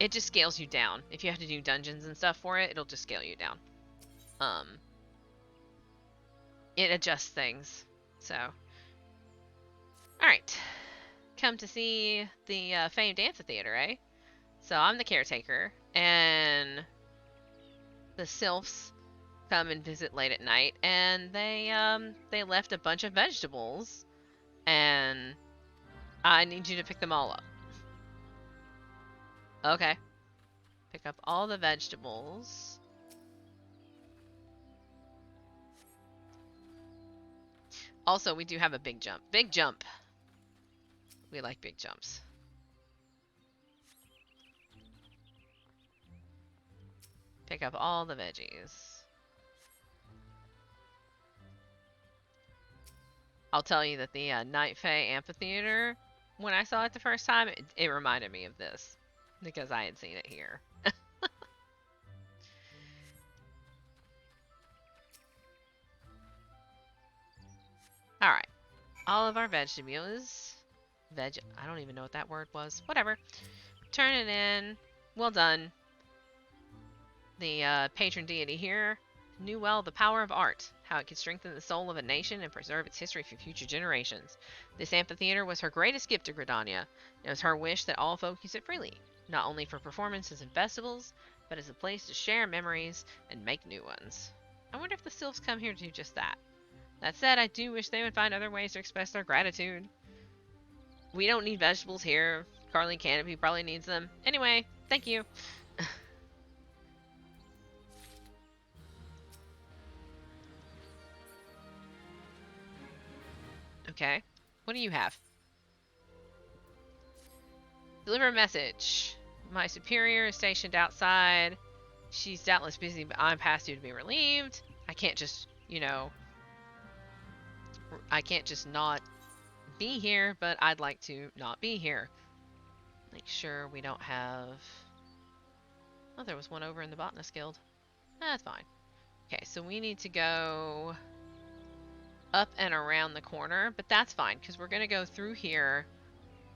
it just scales you down. If you have to do dungeons and stuff for it, it'll just scale you down. It adjusts things. So, alright. Come to see the famed amphitheater, eh? So I'm the caretaker, and the sylphs come and visit late at night, and they left a bunch of vegetables, and I need you to pick them all up. Okay. Pick up all the vegetables. Also, we do have a big jump. Big jump. We like big jumps. Pick up all the veggies. I'll tell you that the Night Fae Amphitheater, when I saw it the first time, it reminded me of this. Because I had seen it here. Alright. All of our vegetables. I don't even know what that word was. Whatever. Turn it in. Well done. The patron deity here knew well the power of art, how it could strengthen the soul of a nation and preserve its history for future generations. This amphitheater was her greatest gift to Gridania. It was her wish that all folk use it freely, not only for performances and festivals, but as a place to share memories and make new ones. I wonder if the sylphs come here to do just that. That said, I do wish they would find other ways to express their gratitude. We don't need vegetables here. Carly Canopy probably needs them. Anyway, thank you. Okay. What do you have? Deliver a message. My superior is stationed outside. She's doubtless busy, but I'm past due to be relieved. I can't just, I can't just not be here, but I'd like to not be here. Make sure we don't have... Oh, there was one over in the Botanist Guild. That's fine. Okay, so we need to go up and around the corner, but that's fine, because we're going to go through here.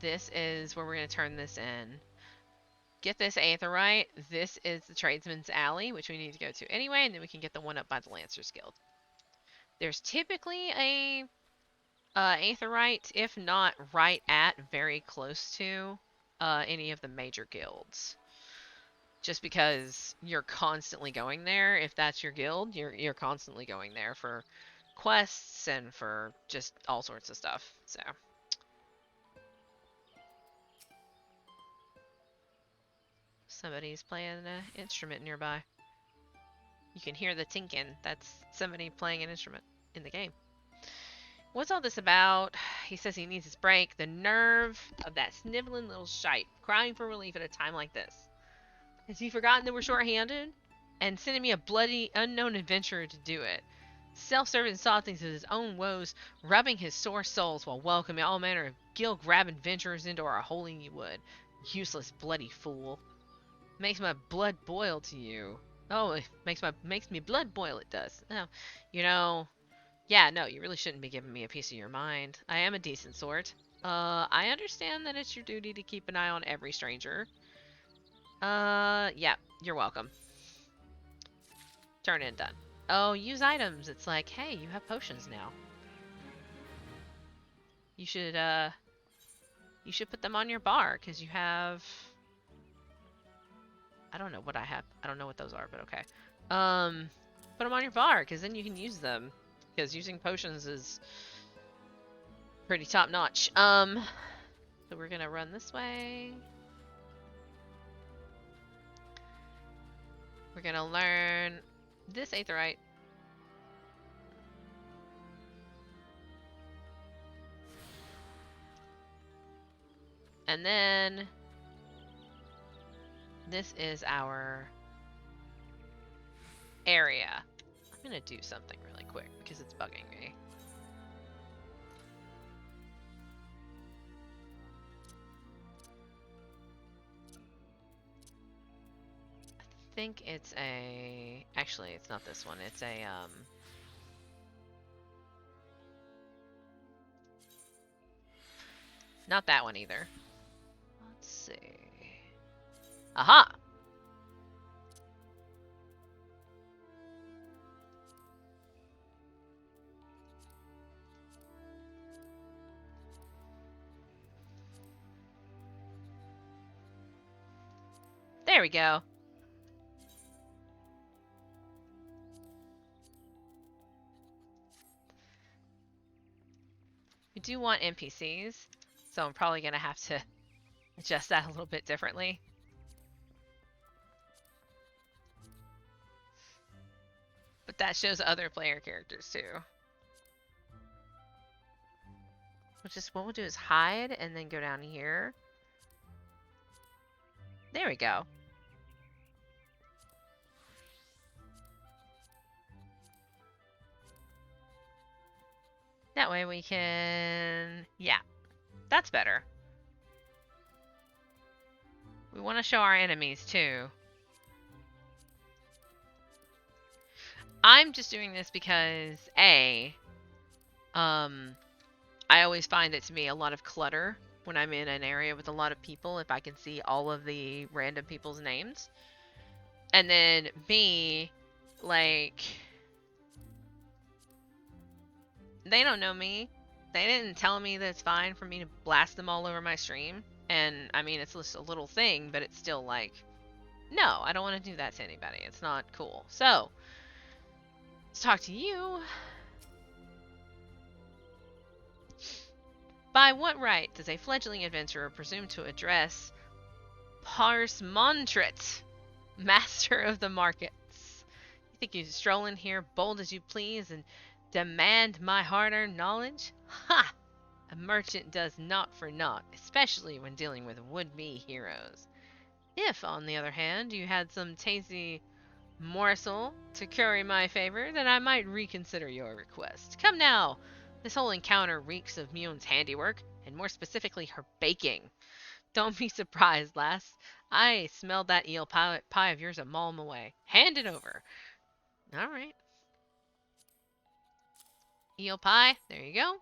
This is where we're going to turn this in. Get this aetheryte. This is the Tradesman's Alley, which we need to go to anyway, and then we can get the one up by the Lancers Guild. There's typically a aetheryte, if not right at, very close to any of the major guilds. Just because you're constantly going there. If that's your guild, you're constantly going there for quests and for just all sorts of stuff. So somebody's playing an instrument nearby. You can hear the tinkin'. That's somebody playing an instrument in the game. What's all this about? He says he needs his break. The nerve of that sniveling little shite, crying for relief at a time like this. Has he forgotten that we're short-handed? And sending me a bloody, unknown adventurer to do it. Self-serving softings of his own woes, rubbing his sore souls while welcoming all manner of gill-grabbing adventurers into our holy wood. Useless, bloody fool. Makes my blood boil to you. Oh, it makes me blood boil, it does. Oh, yeah, no, you really shouldn't be giving me a piece of your mind. I am a decent sort. I understand that it's your duty to keep an eye on every stranger. Yeah, you're welcome. Turn in, done. Oh, use items. It's like, hey, you have potions now. You should put them on your bar, because you have... I don't know what I have. I don't know what those are, but okay. Put them on your bar, because then you can use them. Because using potions is pretty top-notch. So we're gonna run this way. We're gonna learn this aetheryte. And then this is our area. I'm gonna do something really quick because it's bugging me. I think it's a... Actually, it's not this one. It's a, not that one either. Let's see. Aha! There we go. We do want NPCs, so I'm probably going to have to adjust that a little bit differently. But that shows other player characters too. What we'll do is hide and then go down here. There we go. That way we can... Yeah, that's better. We want to show our enemies too. I'm just doing this because, I always find it to be a lot of clutter when I'm in an area with a lot of people if I can see all of the random people's names. And then B, like, they don't know me. They didn't tell me that it's fine for me to blast them all over my stream. And I mean, it's just a little thing, but it's still like, no, I don't want to do that to anybody. It's not cool. So, let's talk to you. By what right does a fledgling adventurer presume to address Parsmontrit, master of the markets? You think you stroll in here bold as you please and demand my hard-earned knowledge? Ha! A merchant does naught for naught, especially when dealing with would-be heroes. If, on the other hand, you had some tasty morsel to curry my favor, then I might reconsider your request. Come now! This whole encounter reeks of Mune's handiwork, and more specifically her baking. Don't be surprised, lass. I smelled that eel pie of yours a mile away. Hand it over. All right. Eel pie. There you go.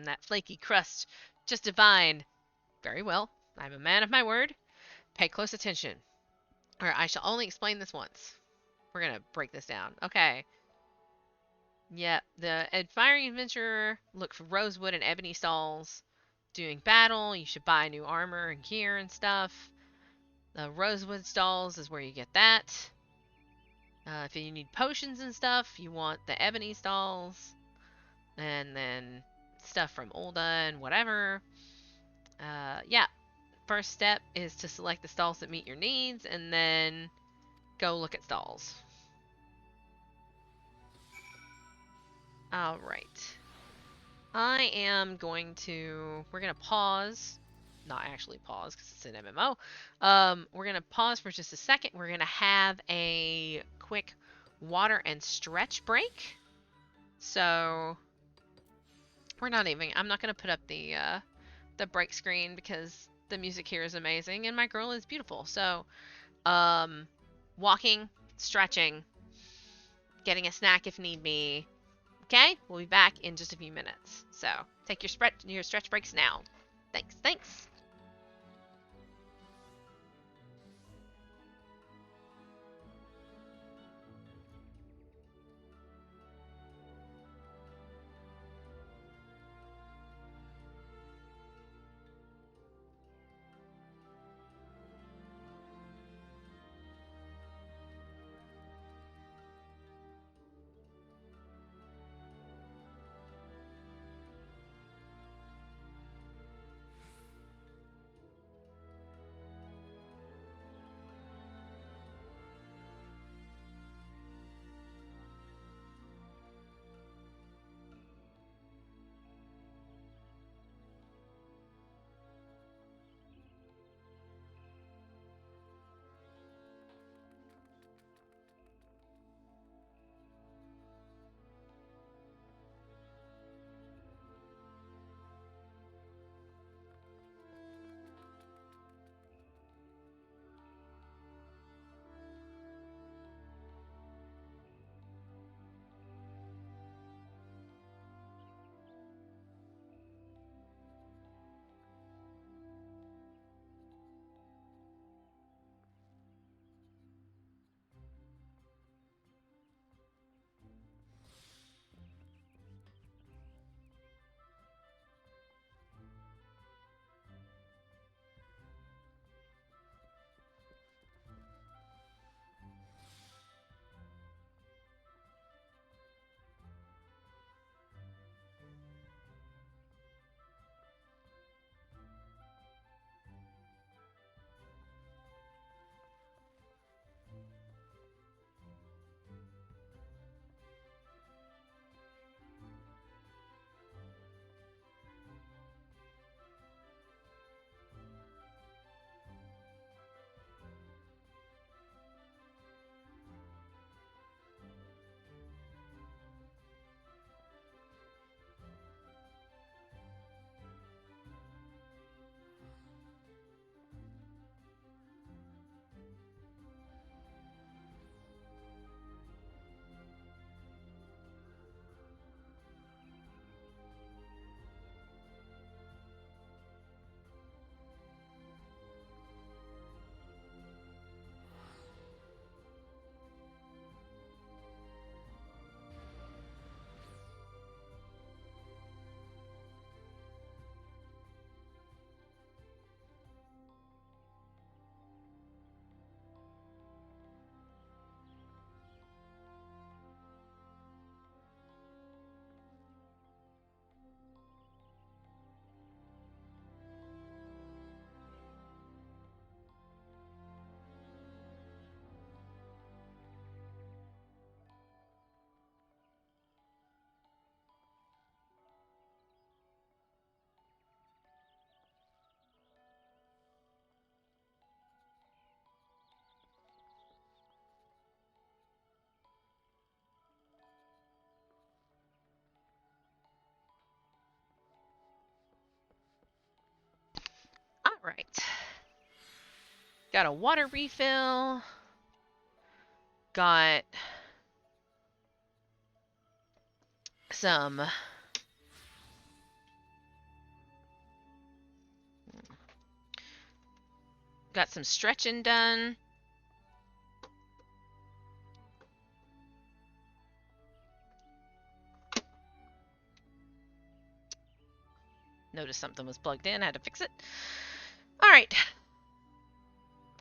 That flaky crust. Just divine. Very well. I'm a man of my word. Pay close attention, or I shall only explain this once. We're going to break this down. Okay. Yep. The admiring adventurer look for rosewood and ebony stalls. Doing battle, you should buy new armor and gear and stuff. The rosewood stalls is where you get that. If you need potions and stuff, you want the ebony stalls. And then stuff from Ulda and whatever. Yeah. First step is to select the stalls that meet your needs, and then go look at stalls. Alright. I am going to... We're going to pause. Not actually pause, because it's an MMO. We're going to pause for just a second. We're going to have a quick water and stretch break. So... I'm not going to put up the break screen because the music here is amazing and my girl is beautiful. So, walking, stretching, getting a snack if need be. Okay, we'll be back in just a few minutes. So, take your stretch breaks now. Thanks. Right. Got a water refill. Got some stretching done. Noticed something was plugged in. I had to fix it. All right.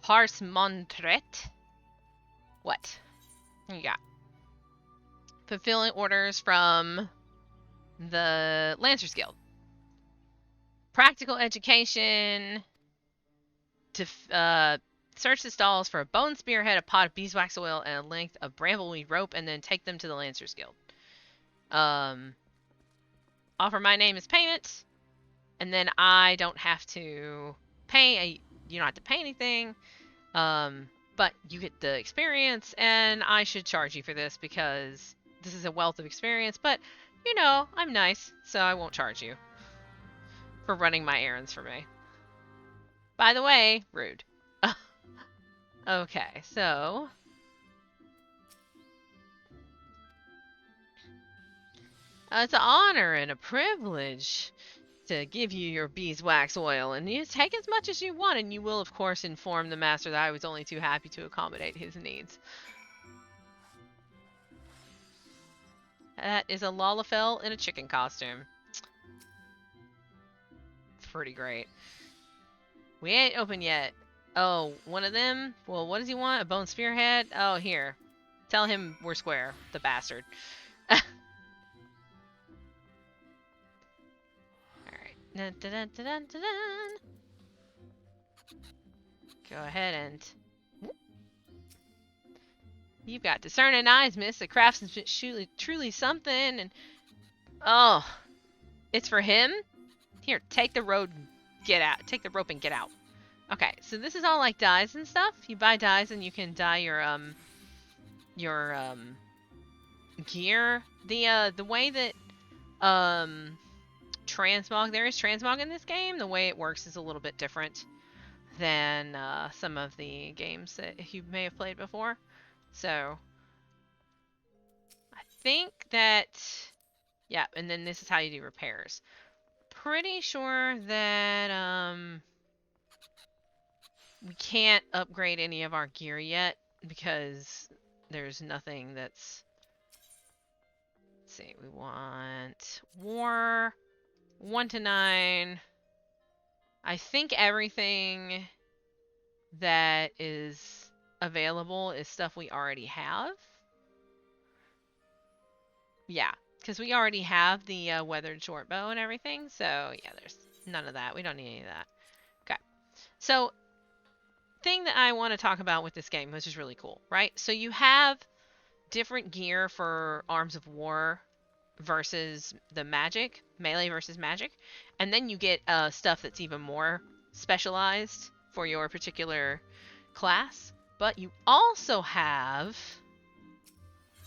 Parse Montret. What? You got? Fulfilling orders from the Lancers Guild. Practical education. To search the stalls for a bone spearhead, a pot of beeswax oil, and a length of brambleweed rope, and then take them to the Lancers Guild. Offer my name as payment, and then I don't have to pay. You don't have to pay anything. But you get the experience, and I should charge you for this because this is a wealth of experience. But, you know, I'm nice, so I won't charge you for running my errands for me. By the way, rude. Okay, so... it's an honor and a privilege to give you your beeswax oil, and you take as much as you want, and you will, of course, inform the master that I was only too happy to accommodate his needs. That is a Lalafell in a chicken costume. It's pretty great. We ain't open yet. Oh, one of them? Well, what does he want? A bone spearhead? Oh, here. Tell him we're square, the bastard. Dun, dun, dun, dun, dun, dun. Go ahead and... You've got discerning eyes, miss. The craftsmanship truly something, and... Oh. It's for him? Here, take the road and get out. Take the rope and get out. Okay, so this is all like dyes and stuff. You buy dyes and you can dye your gear. The way that, transmog, there is transmog in this game. The way it works is a little bit different than some of the games that you may have played before. So I think that, yeah, and then this is how you do repairs. Pretty sure that we can't upgrade any of our gear yet because there's nothing that's... Let's see, we want war 1 to 9. I think everything that is available is stuff we already have. Yeah, because we already have the weathered short bow and everything. So yeah, there's none of that. We don't need any of that. Okay. So thing that I want to talk about with this game, which is really cool, right? So you have different gear for Arms of War versus the magic, melee versus magic, and then you get stuff that's even more specialized for your particular class. But you also have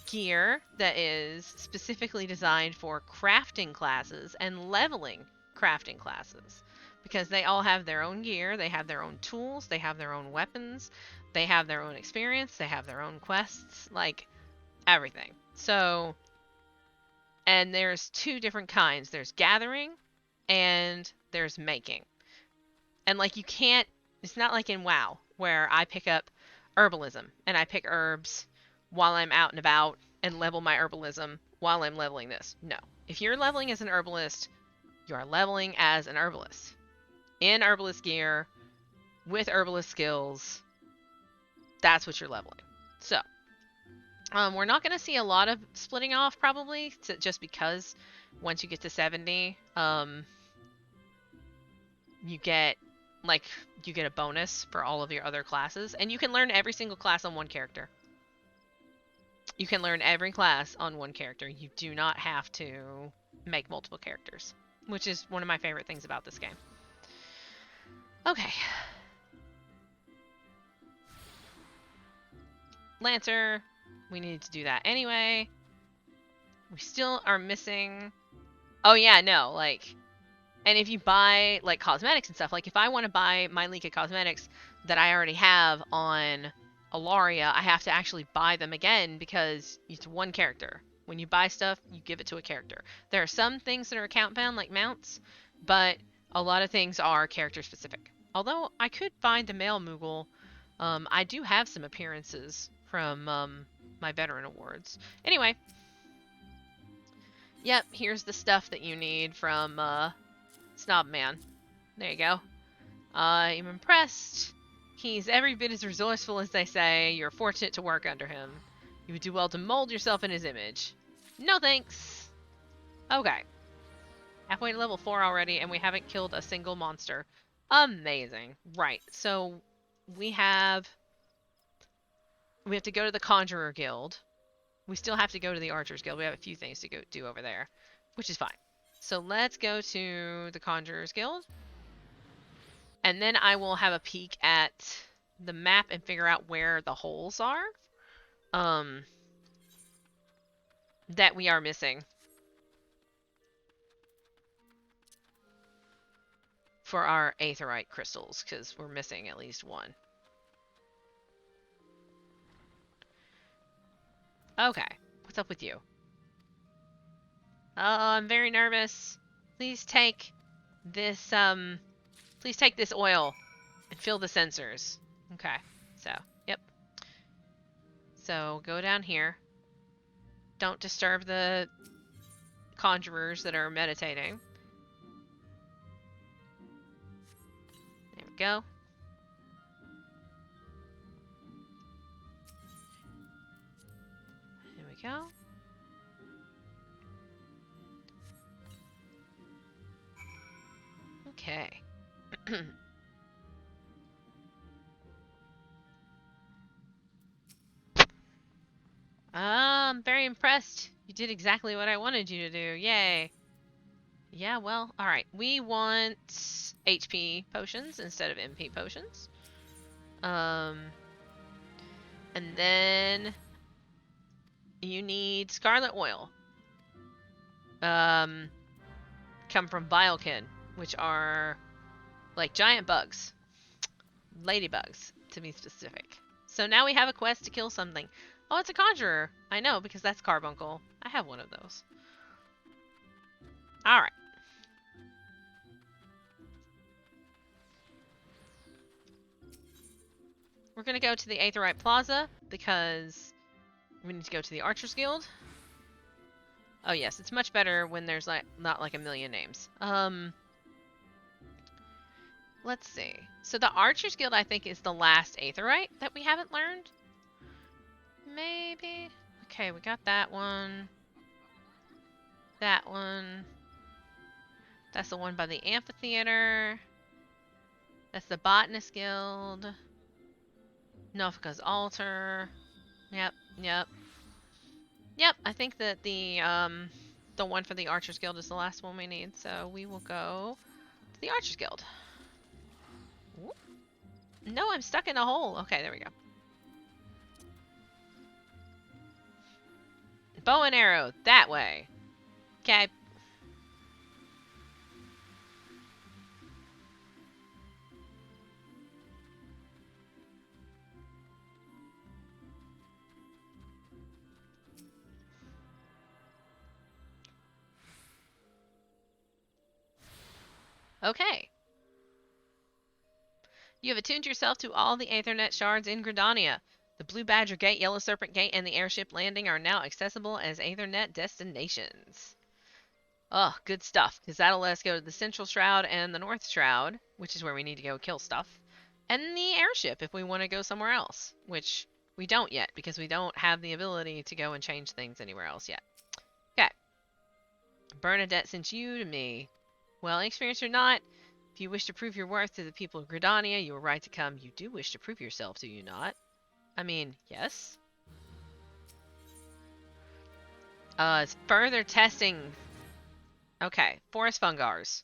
gear that is specifically designed for crafting classes and leveling crafting classes, because they all have their own gear, they have their own tools, they have their own weapons, they have their own experience, they have their own quests, like everything. So, and there's 2 different kinds. There's gathering and there's making. And like you can't, it's not like in WoW where I pick up herbalism and I pick herbs while I'm out and about and level my herbalism while I'm leveling this. No. If you're leveling as an herbalist, you are leveling as an herbalist. In herbalist gear, with herbalist skills, that's what you're leveling. So, we're not going to see a lot of splitting off probably, just because once you get to 70, you get a bonus for all of your other classes, and you can learn every single class on one character. You can learn every class on one character. You do not have to make multiple characters, which is one of my favorite things about this game. Okay. Lancer. We need to do that anyway. We still are missing... Oh yeah, no, like... And if you buy like cosmetics and stuff, like if I want to buy my Lika cosmetics that I already have on Alaria, I have to actually buy them again because it's one character. When you buy stuff, you give it to a character. There are some things that are account bound, like mounts, but a lot of things are character specific. Although I could find the male Moogle. I do have some appearances from my veteran awards. Anyway, yep, here's the stuff that you need from Snob Man. There you go. I'm impressed. He's every bit as resourceful as they say. You're fortunate to work under him. You would do well to mold yourself in his image. No thanks. Okay. Halfway to level 4 already, and we haven't killed a single monster. Amazing. Right, so we have to go to the Conjurer Guild. We still have to go to the Archers Guild. We have a few things to go do over there, which is fine. So let's go to the Conjurers Guild. And then I will have a peek at the map and figure out where the holes are that we are missing for our aetheryte crystals, because we're missing at least one. Okay, what's up with you? Oh, I'm very nervous. Please take this oil and fill the sensors. Okay, so, yep. So, go down here. Don't disturb the conjurers that are meditating. There we go. There we go. Okay. I'm very impressed. You did exactly what I wanted you to do. Yay. Yeah, well, alright. We want HP potions instead of MP potions. And then you need scarlet oil. Come from Bilekin, which are like giant bugs. Ladybugs, to be specific. So now we have a quest to kill something. Oh, it's a conjurer. I know, because that's Carbuncle. I have one of those. Alright. We're going to go to the Aetheryte Plaza, because we need to go to the Archers Guild. Oh yes, it's much better when there's like not like a million names. Let's see. So the Archers Guild, I think, is the last Aetheryte that we haven't learned. Maybe. Okay, we got that one. That one. That's the one by the amphitheater. That's the Botanist Guild. Nofka's Altar. Yep, yep. Yep, I think that the one for the Archers Guild is the last one we need, so we will go to the Archers Guild. Whoop. No, I'm stuck in a hole. Okay, there we go. Bow and arrow, that way. Okay. Okay. You have attuned yourself to all the Aethernet shards in Gridania. The Blue Badger Gate, Yellow Serpent Gate, and the Airship Landing are now accessible as Aethernet destinations. Oh, good stuff, because that'll let us go to the Central Shroud and the North Shroud, which is where we need to go kill stuff, and the airship if we want to go somewhere else, which we don't yet, because we don't have the ability to go and change things anywhere else yet. Okay. Bernadette sent you to me. Well, experienced or not, if you wish to prove your worth to the people of Gridania, you are right to come. You do wish to prove yourself, do you not? I mean, yes. It's further testing. Okay, forest fungars.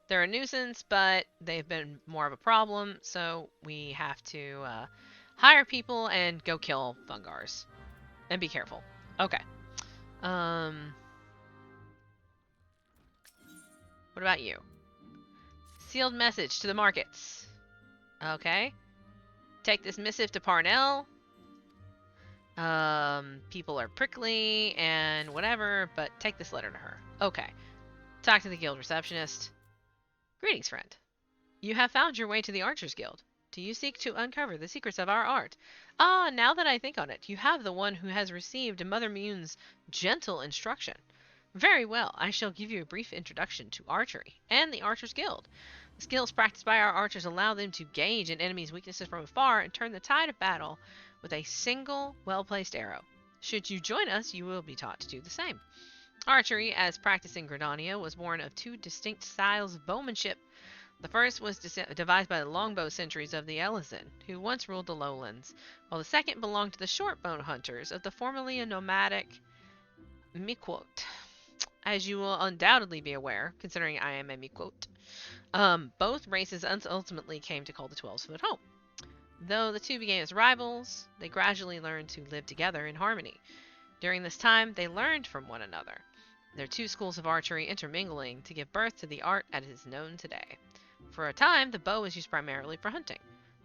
They're a nuisance, but they've been more of a problem, so we have to hire people and go kill fungars. And be careful. Okay. What about you? Sealed message to the markets. Okay. Take this missive to Parnell. People are prickly and whatever, but take this letter to her. Okay. Talk to the guild receptionist. Greetings, friend. You have found your way to the Archers Guild. Do you seek to uncover the secrets of our art? Ah, now that I think on it, you have the one who has received Mother Mune's gentle instruction. Very well, I shall give you a brief introduction to archery and the Archers Guild. The skills practiced by our archers allow them to gauge an enemy's weaknesses from afar and turn the tide of battle with a single, well-placed arrow. Should you join us, you will be taught to do the same. Archery, as practiced in Gridania, was born of two distinct styles of bowmanship. The first was devised by the longbow sentries of the Elizin, who once ruled the lowlands, while the second belonged to the shortbow hunters of the formerly nomadic Miquot. As you will undoubtedly be aware, considering I am a Miquot, both races ultimately came to call the 12s foot home. Though the two began as rivals, they gradually learned to live together in harmony. During this time, they learned from one another, their two schools of archery intermingling to give birth to the art as it is known today. For a time, the bow was used primarily for hunting,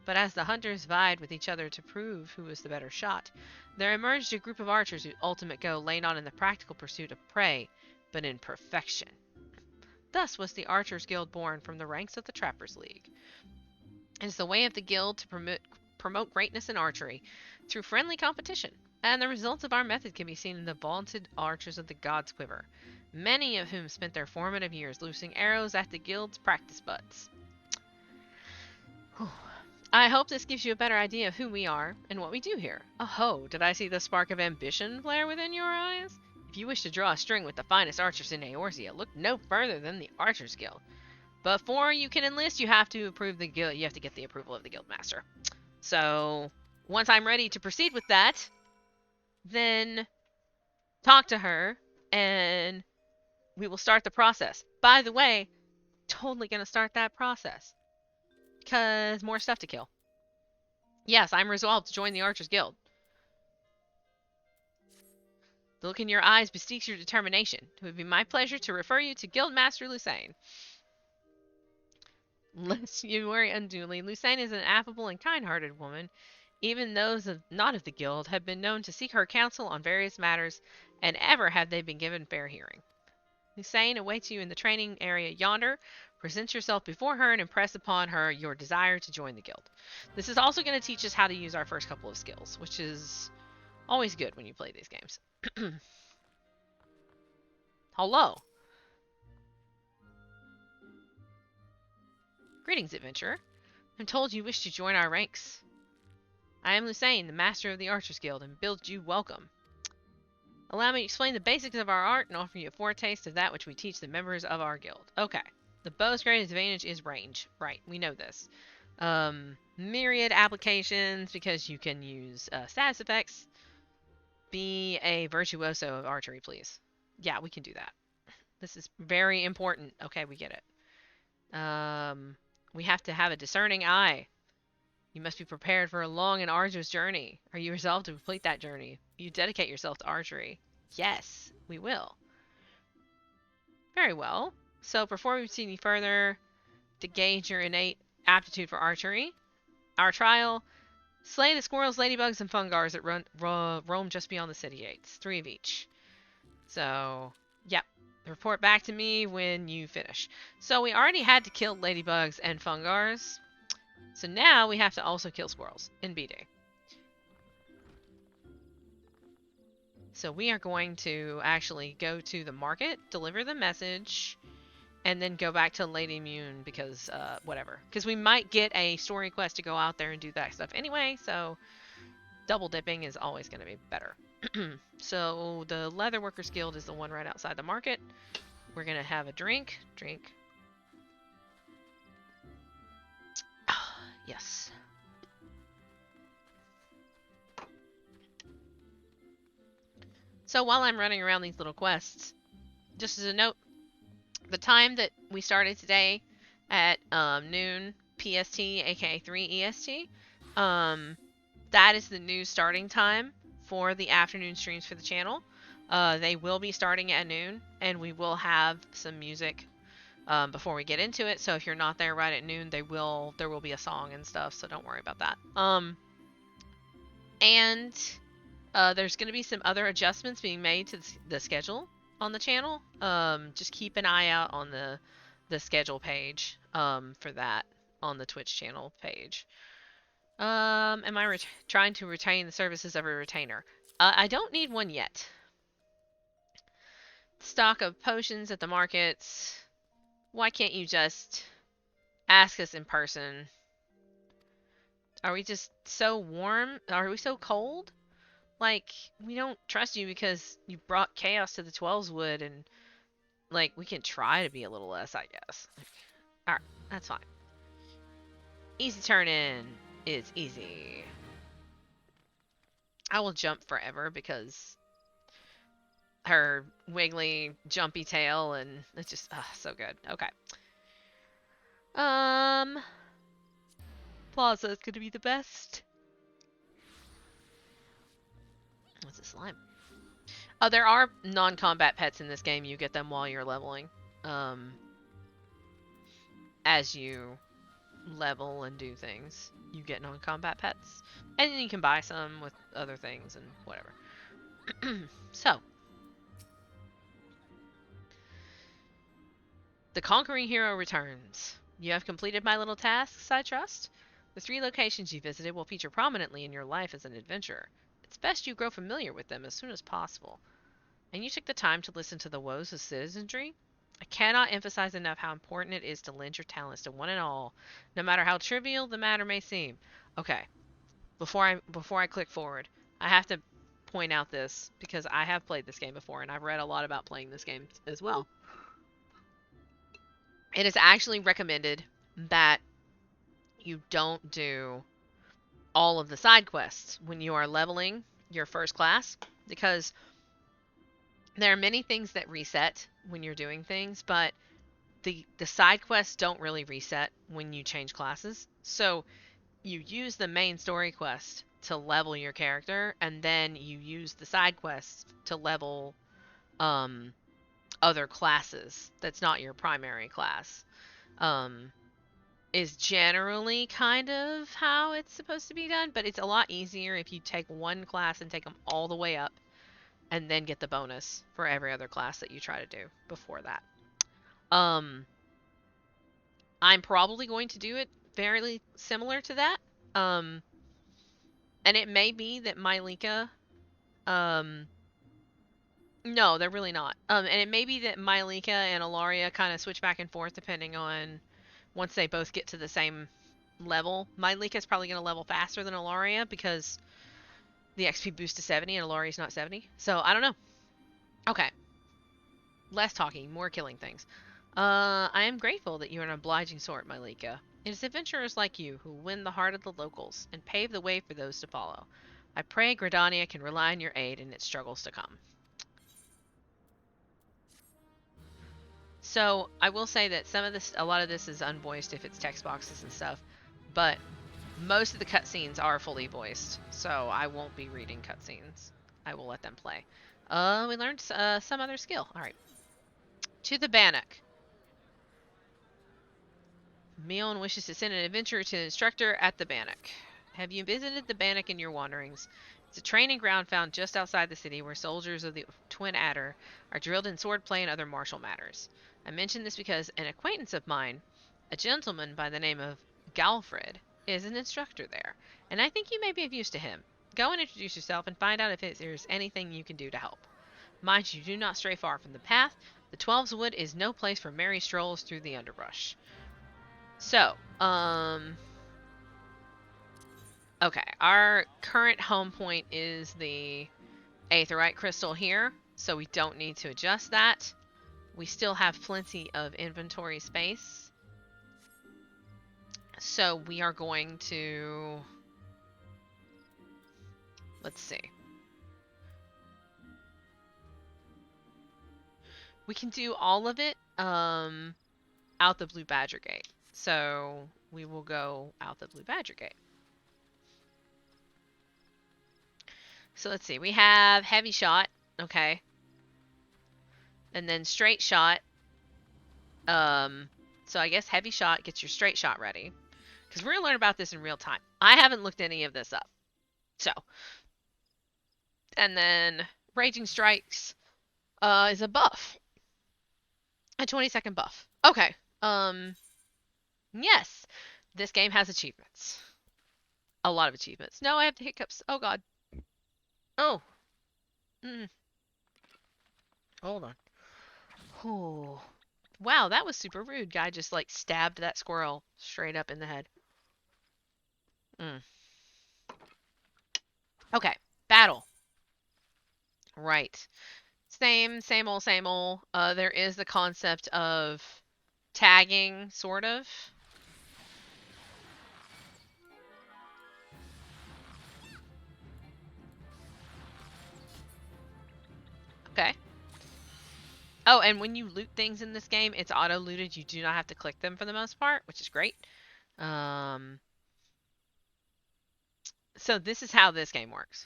but as the hunters vied with each other to prove who was the better shot, there emerged a group of archers whose ultimate goal lay not in the practical pursuit of prey, but in perfection. Thus was the Archers Guild born from the ranks of the Trappers League. It is the way of the guild to promote greatness in archery through friendly competition, and the results of our method can be seen in the vaunted archers of the God's Quiver, many of whom spent their formative years loosing arrows at the guild's practice butts. Whew. I hope this gives you a better idea of who we are and what we do here. Oh, did I see the spark of ambition flare within your eyes? If you wish to draw a string with the finest archers in Eorzea, look no further than the Archers Guild. Before you can enlist, you have to approve the guild. You have to get the approval of the guild master. So once I'm ready to proceed with that, then talk to her and we will start the process. By the way, totally gonna start that process because more stuff to kill. Yes, I'm resolved to join the Archers Guild. The look in your eyes bespeaks your determination. It would be my pleasure to refer you to Guildmaster Lucane. Lest you worry unduly, Lucane is an affable and kind-hearted woman. Even those not of the guild have been known to seek her counsel on various matters, and ever have they been given fair hearing. Lucane awaits you in the training area yonder. Present yourself before her and impress upon her your desire to join the guild. This is also going to teach us how to use our first couple of skills, which is always good when you play these games. Hello. Greetings, adventurer. I'm told you wish to join our ranks. I am Lucane, the master of the Archers Guild, and bid you welcome. Allow me to explain the basics of our art and offer you a foretaste of that which we teach the members of our guild. Okay. The bow's greatest advantage is range. Right, we know this. Myriad applications because you can use status effects. Be a virtuoso of archery, please. Yeah, we can do that. This is very important. Okay, we get it. We have to have a discerning eye. You must be prepared for a long and arduous journey. Are you resolved to complete that journey? You dedicate yourself to archery. Yes, we will. Very well. So before we proceed any further, to gauge your innate aptitude for archery, our trial: slay the squirrels, ladybugs, and fungars that roam just beyond the city gates. 3 of each. So, yep. Report back to me when you finish. So we already had to kill ladybugs and fungars. So now we have to also kill squirrels in BD. So we are going to actually go to the market, deliver the message, and then go back to Lady Mune because, whatever. Because we might get a story quest to go out there and do that stuff anyway, so double dipping is always going to be better. So the Leatherworkers Guild is the one right outside the market. We're going to have a drink. Drink. Yes. So while I'm running around these little quests, just as a note, the time that we started today at noon PST, aka 3 EST, that is the new starting time for the afternoon streams for the channel. They will be starting at noon, and we will have some music before we get into it. So if you're not there right at noon, there will be a song and stuff. So don't worry about that. And there's going to be some other adjustments being made to the schedule on the channel. Just keep an eye out on the schedule page for that on the Twitch channel page. Am I trying to retain the services of a retainer? I don't need one yet. Stock of potions at the markets. Why can't you just ask us in person? Are we just so warm? Are we so cold? Like, we don't trust you because you brought chaos to the 12's wood, and, like, we can try to be a little less, I guess. Alright, that's fine. Easy turn in is easy. I will jump forever because her wiggly, jumpy tail, and it's just, so good. Okay. Plaza is gonna be the best. What's a slime? Oh, there are non-combat pets in this game. You get them while you're leveling. As you level and do things, you get non-combat pets. And then you can buy some with other things and whatever. So. The conquering hero returns. You have completed my little tasks, I trust? The 3 locations you visited will feature prominently in your life as an adventurer. It's best you grow familiar with them as soon as possible. And you took the time to listen to the woes of citizenry? I cannot emphasize enough how important it is to lend your talents to one and all, no matter how trivial the matter may seem. Okay, before I click forward, I have to point out this because I have played this game before and I've read a lot about playing this game as well. It is actually recommended that you don't do all of the side quests when you are leveling your first class, because there are many things that reset when you're doing things, but the side quests don't really reset when you change classes. So you use the main story quest to level your character, and then you use the side quests to level other classes that's not your primary class. Is generally kind of how it's supposed to be done, but it's a lot easier if you take one class and take them all the way up and then get the bonus for every other class that you try to do before that. I'm probably going to do it fairly similar to that. And it may be that Mylika, no, they're really not. And it may be that Mylika and Ilaria kind of switch back and forth depending on once they both get to the same level. Mylika is probably going to level faster than Ilaria because the XP boost to 70 and Ilaria's not 70. So, I don't know. Okay. Less talking, more killing things. I am grateful that you're an obliging sort, Mylika. It is adventurers like you who win the heart of the locals and pave the way for those to follow. I pray Gridania can rely on your aid in its struggles to come. So, I will say that a lot of this is unvoiced if it's text boxes and stuff, but most of the cutscenes are fully voiced, so I won't be reading cutscenes. I will let them play. We learned some other skill. Alright. To the Bannock. Mion wishes to send an adventurer to an instructor at the Bannock. Have you visited the Bannock in your wanderings? It's a training ground found just outside the city where soldiers of the Twin Adder are drilled in swordplay and other martial matters. I mention this because an acquaintance of mine, a gentleman by the name of Galfred, is an instructor there, and I think you may be of use to him. Go and introduce yourself and find out if there's anything you can do to help. Mind you, do not stray far from the path. The 12's Wood is no place for merry strolls through the underbrush. So, okay, our current home point is the Aetheryte crystal here, so we don't need to adjust that. We still have plenty of inventory space. So we are going to... Let's see. We can do all of it out the Blue Badger Gate. So we will go out the Blue Badger Gate. So let's see. We have Heavy Shot. Okay. And then Straight Shot. So I guess heavy shot gets your straight shot ready. Because we're going to learn about this in real time. I haven't looked any of this up. So. And then Raging Strikes is a buff. A 20-second buff. Okay. Yes. This game has achievements. A lot of achievements. No, I have the hiccups. Oh, God. Oh. Hold on. Oh. Wow, that was super rude. Guy just like stabbed that squirrel straight up in the head. Okay. Battle. Right. Same old, same old. There is the concept of tagging, sort of. Okay. Oh, and when you loot things in this game, it's auto-looted. You do not have to click them for the most part, which is great. So this is how this game works.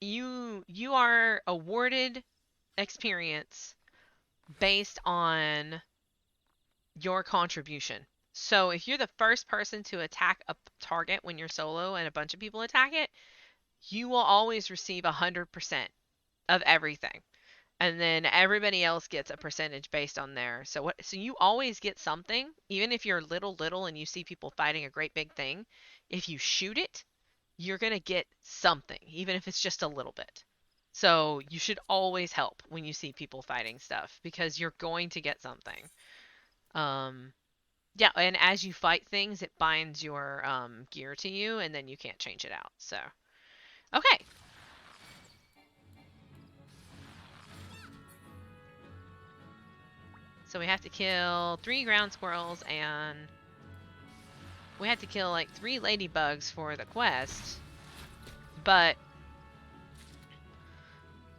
You are awarded experience based on your contribution. So if you're the first person to attack a target when you're solo and a bunch of people attack it, you will always receive 100% of everything. And then everybody else gets a percentage based on there. So you always get something, even if you're little and you see people fighting a great big thing. If you shoot it, you're going to get something, even if it's just a little bit. So you should always help when you see people fighting stuff because you're going to get something. Yeah, and as you fight things, it binds your gear to you, and then you can't change it out. So, okay. So we have to kill 3 ground squirrels, and we have to kill like 3 ladybugs for the quest. But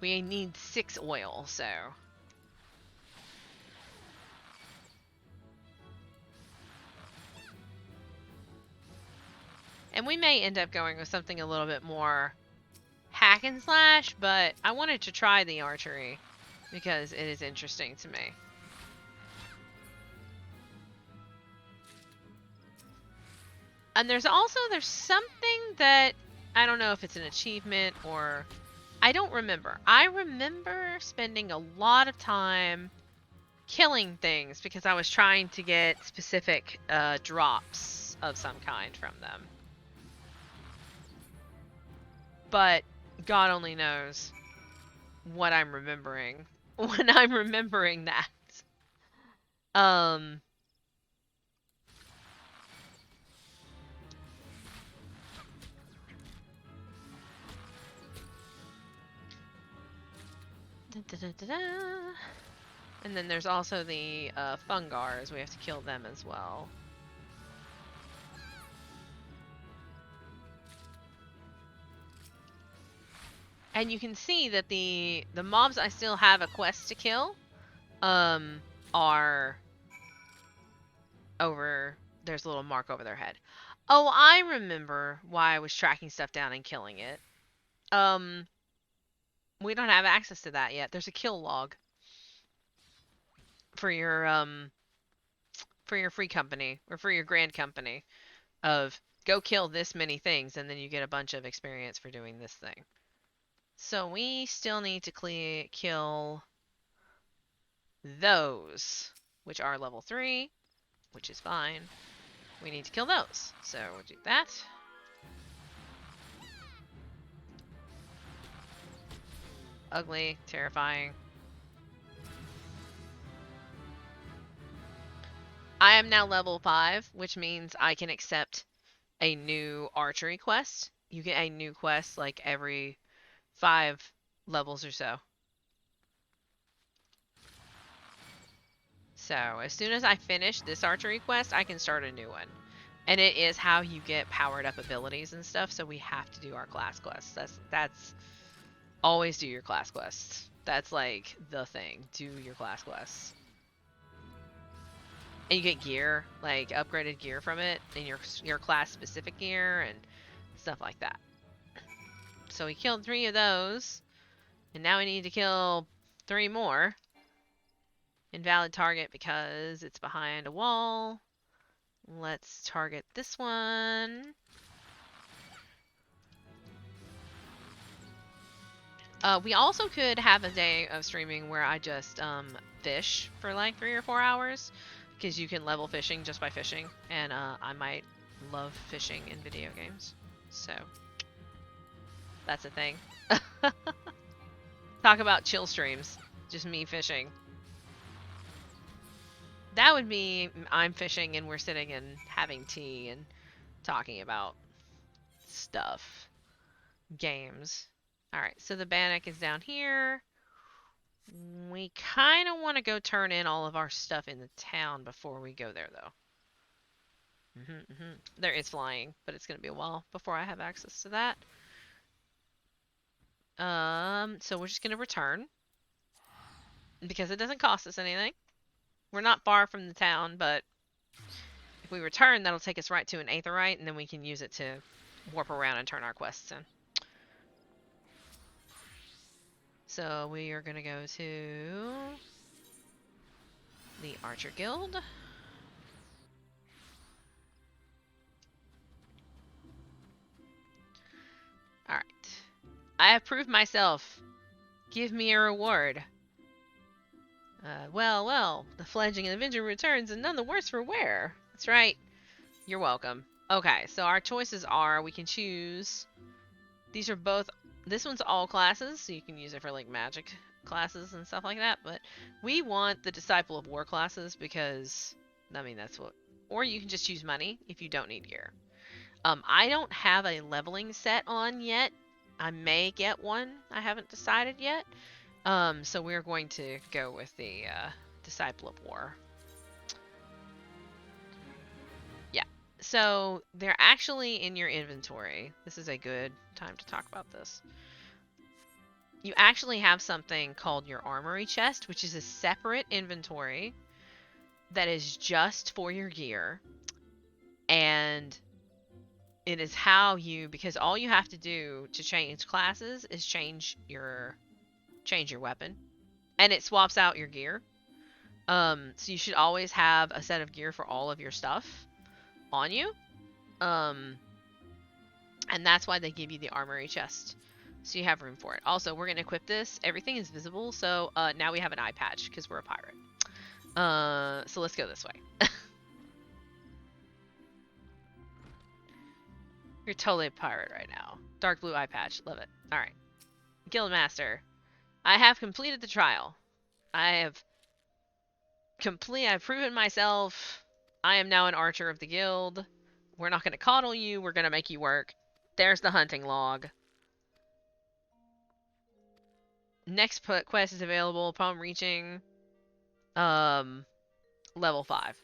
we need 6 oil, so. And we may end up going with something a little bit more hack and slash, but I wanted to try the archery because it is interesting to me. And there's something that I don't know if it's an achievement or I don't remember. I remember spending a lot of time killing things because I was trying to get specific drops of some kind from them. But God only knows what I'm remembering when I'm remembering that. And then there's also the fungars. We have to kill them as well. And you can see that the mobs I still have a quest to kill are over. There's a little mark over their head. Oh, I remember why I was tracking stuff down and killing it. We don't have access to that yet. There's a kill log for your free company or for your grand company of go kill this many things and then you get a bunch of experience for doing this thing. So we still need to kill those, which are level 3, which is fine. We need to kill those. So we'll do that. Ugly, terrifying. I am now level 5, which means I can accept a new archery quest. You get a new quest like every 5 levels or so. So as soon as I finish this archery quest, I can start a new one. And it is how you get powered up abilities and stuff, so we have to do our class quests. That's always do your class quests. That's like the thing. Do your class quests. And you get gear, like upgraded gear from it, and your class specific gear and stuff like that. So we killed 3 of those, and now we need to kill 3 more. Invalid target because it's behind a wall. Let's target this one. We also could have a day of streaming where I just fish for like 3 or 4 hours, because you can level fishing just by fishing, and I might love fishing in video games, so that's a thing. Talk about chill streams, just me fishing. That would be I'm fishing and we're sitting and having tea and talking about stuff, games. All right, so the Bannock is down here. We kind of want to go turn in all of our stuff in the town before we go there, though. There is flying, but it's going to be a while before I have access to that. So we're just going to return because it doesn't cost us anything. We're not far from the town, but if we return, that'll take us right to an Aetheryte, and then we can use it to warp around and turn our quests in. So we are going to go to the Archer Guild. Alright. I have proved myself. Give me a reward. Well, the fledgling Avenger returns and none the worse for wear. That's right. You're welcome. Okay, so our choices are, we can choose, these are both, this one's all classes, so you can use it for like magic classes and stuff like that, but we want the Disciple of War classes because, I mean, that's what, or you can just choose money if you don't need gear. I don't have a leveling set on yet. I may get one. I haven't decided yet. So we're going to go with the Disciple of War. Yeah. So they're actually in your inventory. This is a good time to talk about this. You actually have something called your armory chest, which is a separate inventory that is just for your gear. And it is how you, because all you have to do to change classes is change your weapon, and it swaps out your gear. So you should always have a set of gear for all of your stuff on you. And that's why they give you the armory chest, so you have room for it. Also, we're gonna equip this. Everything is visible, so now we have an eye patch because we're a pirate. So let's go this way. You're totally a pirate right now. Dark blue eye patch. Love it. Alright. Guildmaster. I have completed the trial. I've proven myself. I am now an archer of the guild. We're not going to coddle you. We're going to make you work. There's the hunting log. Next quest is available upon reaching level 5.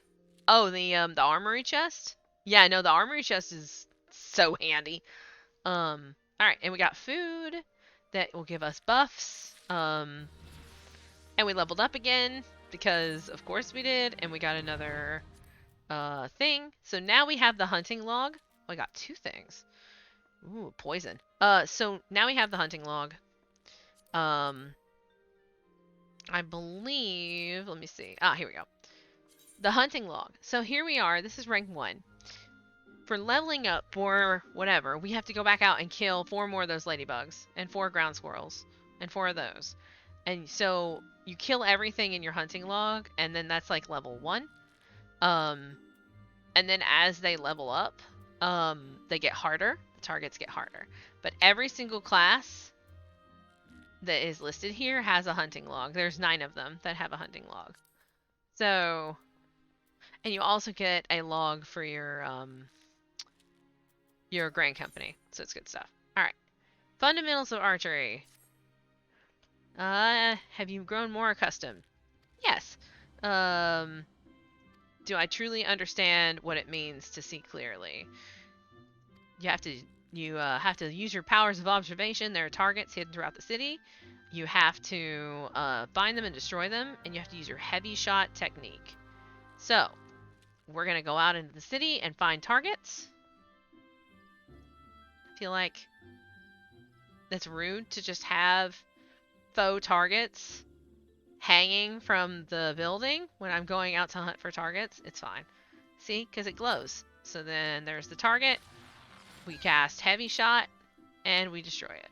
Oh, the armory chest? Yeah, no, the armory chest is so handy. Alright, and we got food that will give us buffs. And we leveled up again because of course we did, and we got another thing. So now we have the hunting log. Oh, I got 2 things. Ooh, poison. So now we have the hunting log. I believe, let me see. Ah, here we go. The hunting log. So here we are. This is rank 1. For leveling up for whatever, we have to go back out and kill 4 more of those ladybugs and 4 ground squirrels and 4 of those. And so you kill everything in your hunting log, and then that's like level 1. And then as they level up, they get harder. The targets get harder. But every single class that is listed here has a hunting log. There's 9 of them that have a hunting log. So, and you also get a log for your grain company. So it's good stuff. All right. Fundamentals of archery. Have you grown more accustomed? Yes. Do I truly understand what it means to see clearly? You have to use your powers of observation. There are targets hidden throughout the city. You have to find them and destroy them, and you have to use your heavy shot technique. So, we're gonna go out into the city and find targets. I feel like that's rude to just have faux targets hanging from the building when I'm going out to hunt for targets, it's fine. See? Because it glows. So then there's the target. We cast heavy shot, and we destroy it.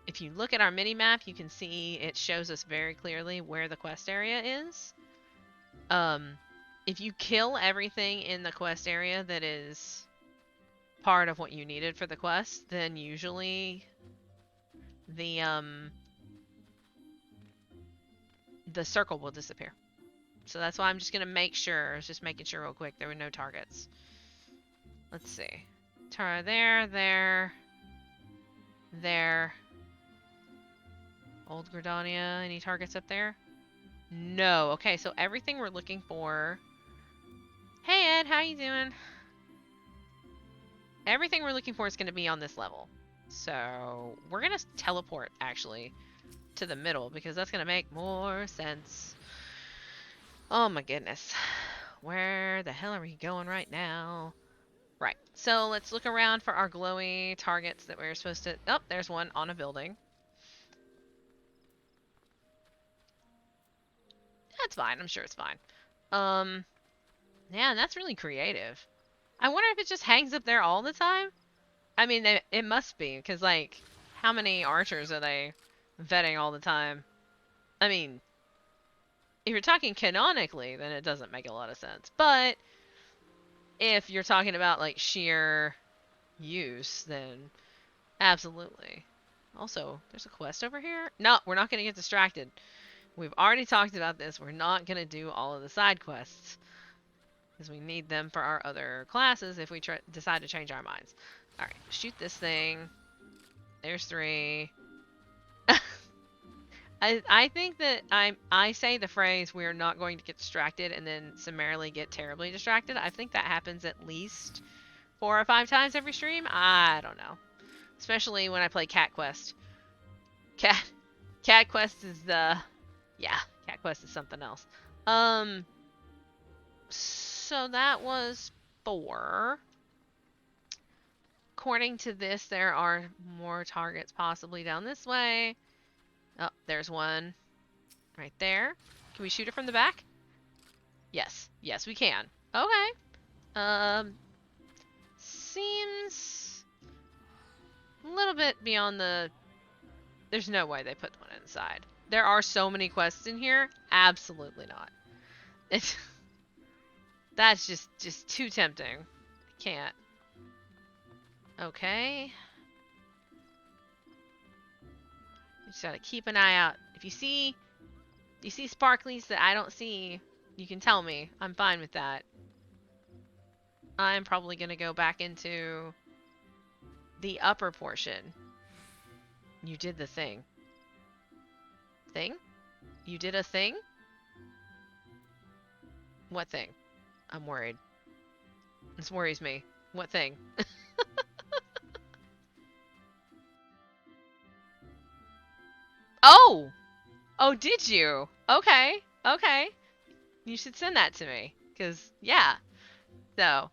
If you look at our mini-map, you can see it shows us very clearly where the quest area is. If you kill everything in the quest area that is part of what you needed for the quest, then usually the circle will disappear. So that's why I'm just gonna make sure. I was just making sure real quick there were no targets. Let's see. Tara there, there. Old Gridania, any targets up there? No. Okay, so everything we're looking for. Hey Ed, how you doing? Everything we're looking for is going to be on this level. So we're going to teleport, actually, to the middle, because that's going to make more sense. Oh my goodness. Where the hell are we going right now? Right. So let's look around for our glowy targets that we're supposed to... Oh, there's one on a building. That's fine. I'm sure it's fine. Yeah, that's really creative. I wonder if it just hangs up there all the time? I mean, it must be, because, like, how many archers are they vetting all the time? I mean, if you're talking canonically, then it doesn't make a lot of sense. But if you're talking about, like, sheer use, then absolutely. Also, there's a quest over here? No, we're not going to get distracted. We've already talked about this. We're not going to do all of the side quests, because we need them for our other classes if we decide to change our minds. Alright, shoot this thing. There's 3. I think that I say the phrase "we're not going to get distracted" and then summarily get terribly distracted. I think that happens at least 4 or 5 times every stream. I don't know. Especially when I play Cat Quest. Cat Quest is the... Yeah, Cat Quest is something else. So that was 4. According to this, there are more targets possibly down this way. Oh, there's one right there. Can we shoot it from the back? Yes. Yes, we can. Okay. Seems a little bit beyond the... There's no way they put one inside. There are so many quests in here. Absolutely not. It's... That's just too tempting. Can't. Okay. You just gotta keep an eye out. If you see sparklies that I don't see, you can tell me. I'm fine with that. I'm probably gonna go back into the upper portion. You did the thing. Thing? You did a thing? What thing? I'm worried. This worries me. What thing? Oh! Oh, did you? Okay. Okay. You should send that to me. Because, yeah. So,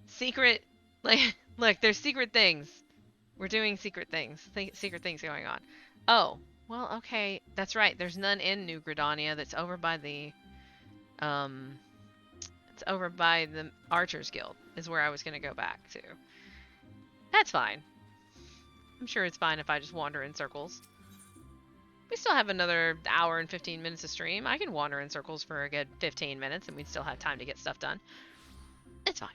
secret, like, look, there's secret things. We're doing secret things. Secret things going on. Oh, well, okay. That's right. There's none in New Gridania. That's over by the, it's over by the Archers Guild is where I was going to go back to. That's fine. I'm sure it's fine if I just wander in circles. We still have another hour and 15 minutes of stream. I can wander in circles for a good 15 minutes and we'd still have time to get stuff done. It's fine.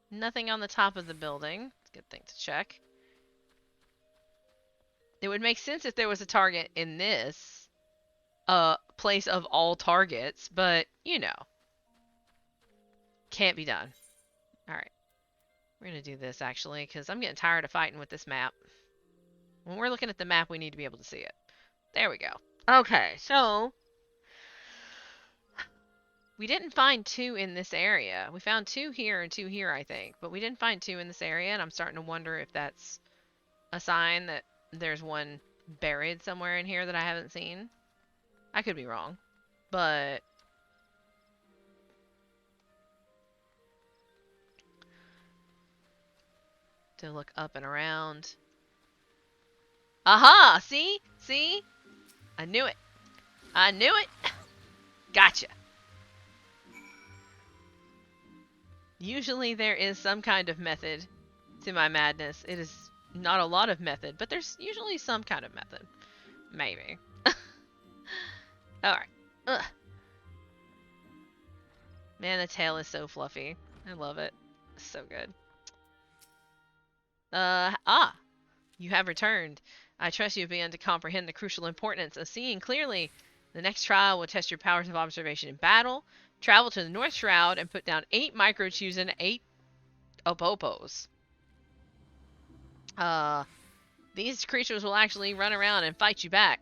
Nothing on the top of the building. It's a good thing to check. It would make sense if there was a target in this place of all targets, but, you know. Can't be done. Alright. We're going to do this, actually, because I'm getting tired of fighting with this map. When we're looking at the map, we need to be able to see it. There we go. Okay, so... We didn't find 2 in this area. We found 2 here and 2 here, I think. But we didn't find 2 in this area, and I'm starting to wonder if that's a sign that there's one buried somewhere in here that I haven't seen. I could be wrong. But... to look up and around. Aha! See? See? I knew it. I knew it! Gotcha. Usually there is some kind of method to my madness. It is not a lot of method, but there's usually some kind of method. Maybe. Alright. Ugh. Man, the tail is so fluffy. I love it. It's so good. You have returned. I trust you have begun to comprehend the crucial importance of seeing clearly. The next trial will test your powers of observation in battle. Travel to the North Shroud and put down 8 microchews and 8 opopos. These creatures will actually run around and fight you back.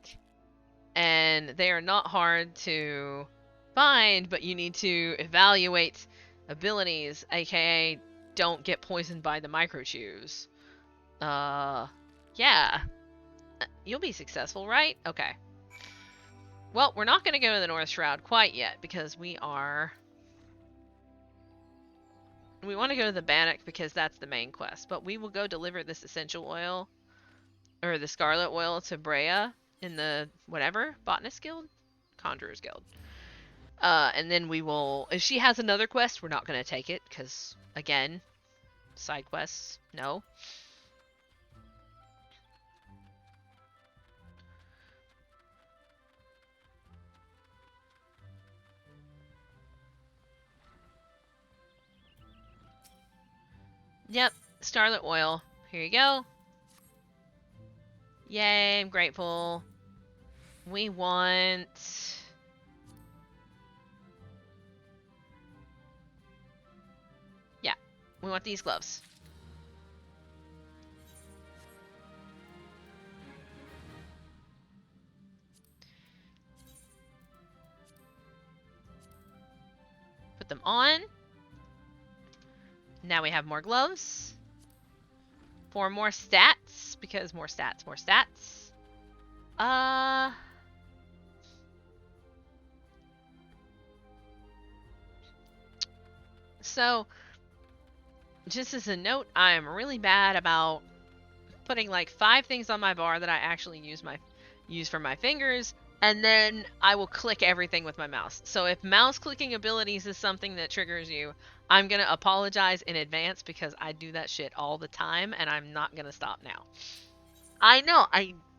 And they are not hard to find, but you need to evaluate abilities, aka don't get poisoned by the microchews. Yeah. You'll be successful, right? Okay. Well, we're not going to go to the North Shroud quite yet, because we want to go to the Bannock because that's the main quest. But we will go deliver this essential oil, or the Scarlet Oil, to Brea in the, whatever, Botanist Guild? Conjurer's Guild. And then we will, if she has another quest, we're not going to take it, because, again, side quests, no. Yep, Starlit Oil. Here you go. Yay, I'm grateful. We want... Yeah, we want these gloves. Put them on. Now we have more gloves. 4 more stats, because more stats, more stats. So, just as a note, I am really bad about putting like 5 things on my bar that I actually use for my fingers, and then I will click everything with my mouse. So if mouse clicking abilities is something that triggers you, I'm gonna apologize in advance because I do that shit all the time, and I'm not gonna stop now. I know,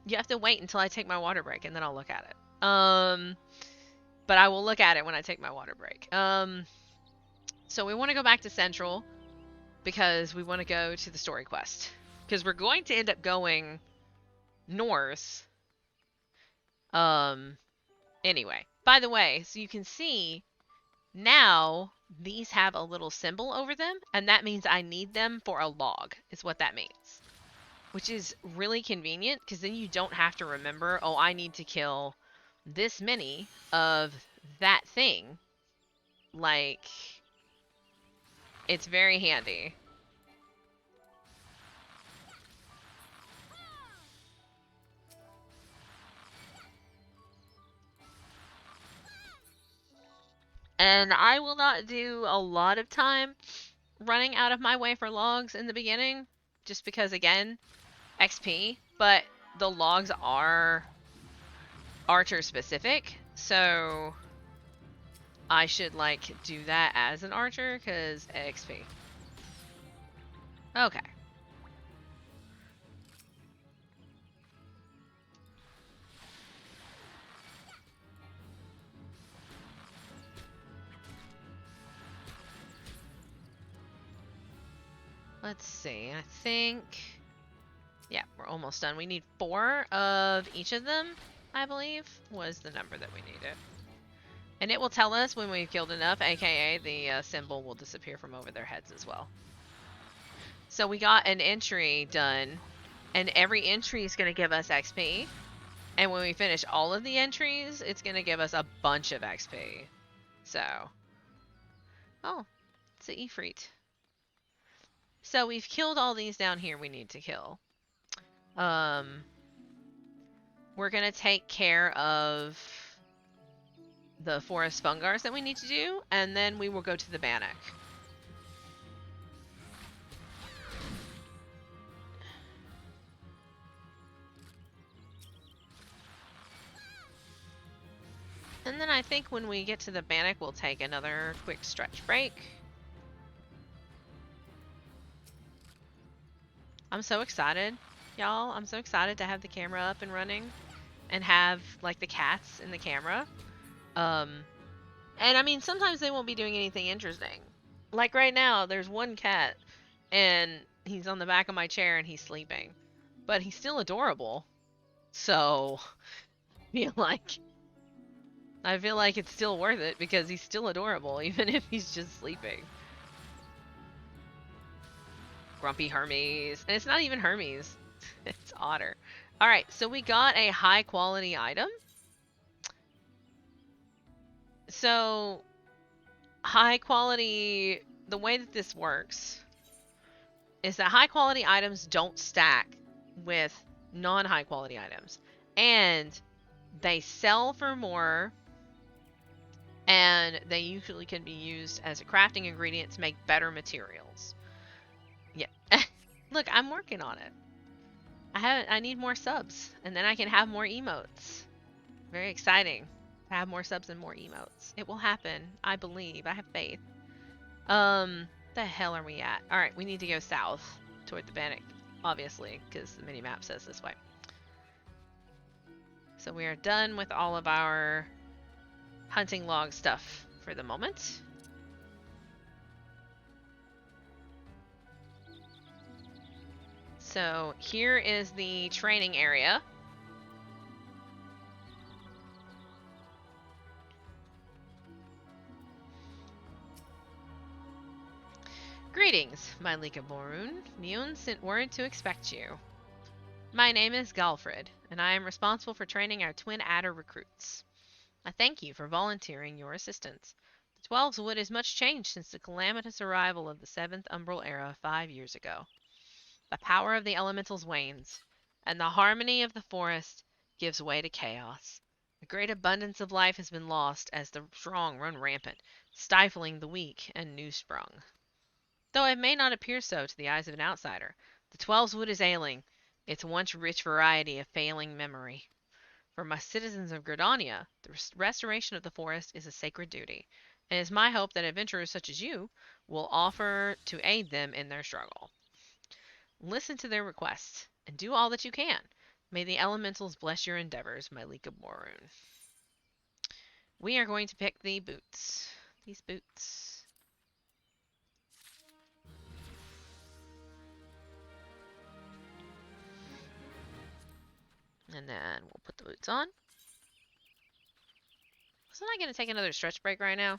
you have to wait until I take my water break, and then I'll look at it. But I will look at it when I take my water break. So we want to go back to Central, because we want to go to the story quest. Because we're going to end up going north. Anyway. By the way, so you can see, now, these have a little symbol over them, and that means I need them for a log, is what that means. Which is really convenient, because then you don't have to remember, oh, I need to kill this many of that thing. Like, it's very handy. And I will not do a lot of time running out of my way for logs in the beginning, just because, again, XP, but the logs are archer specific, so I should like do that as an archer, because XP. Okay. Let's see, I think... Yeah, we're almost done. We need 4 of each of them, I believe, was the number that we needed. And it will tell us when we've killed enough, aka the symbol will disappear from over their heads as well. So we got an entry done, and every entry is going to give us XP. And when we finish all of the entries, it's going to give us a bunch of XP. So... Oh, it's an Ifrit. So we've killed all these down here we need to kill. We're gonna take care of the forest fungars that we need to do, and then we will go to the Bannock. And then I think when we get to the Bannock, we'll take another quick stretch break. I'm so excited, y'all. I'm so excited to have the camera up and running and have, like, the cats in the camera. And I mean, sometimes they won't be doing anything interesting. Like right now, there's one cat, and he's on the back of my chair and he's sleeping. But he's still adorable. So, I feel like it's still worth it because he's still adorable, even if he's just sleeping. Grumpy Hermes. And it's not even Hermes. It's Otter. Alright, so we got a high quality item. So, high quality, the way that this works is that high quality items don't stack with non-high quality items. And they sell for more, and they usually can be used as a crafting ingredient to make better materials. Yeah. Look, I'm working on it. I need more subs, and then I can have more emotes. Very exciting to have more subs and more emotes. It will happen. I believe. I have faith. The hell are we at? Alright, we need to go south toward the Bannock, obviously, because the mini-map says this way. So we are done with all of our hunting log stuff for the moment. So here is the training area. Greetings, my Lika Borun. Mune sent word to expect you. My name is Galfred, and I am responsible for training our twin adder recruits. I thank you for volunteering your assistance. The Twelve's Wood is much changed since the calamitous arrival of the 7th Umbral Era 5 years ago. The power of the elementals wanes, and the harmony of the forest gives way to chaos. A great abundance of life has been lost as the strong run rampant, stifling the weak and new-sprung. Though it may not appear so to the eyes of an outsider, the Twelve's Wood is ailing, its once rich variety of failing memory. For my citizens of Gridania, the restoration of the forest is a sacred duty, and it is my hope that adventurers such as you will offer to aid them in their struggle. Listen to their requests, and do all that you can. May the elementals bless your endeavors, my Lika Borun. We are going to pick the boots. These boots. And then we'll put the boots on. Wasn't I going to take another stretch break right now?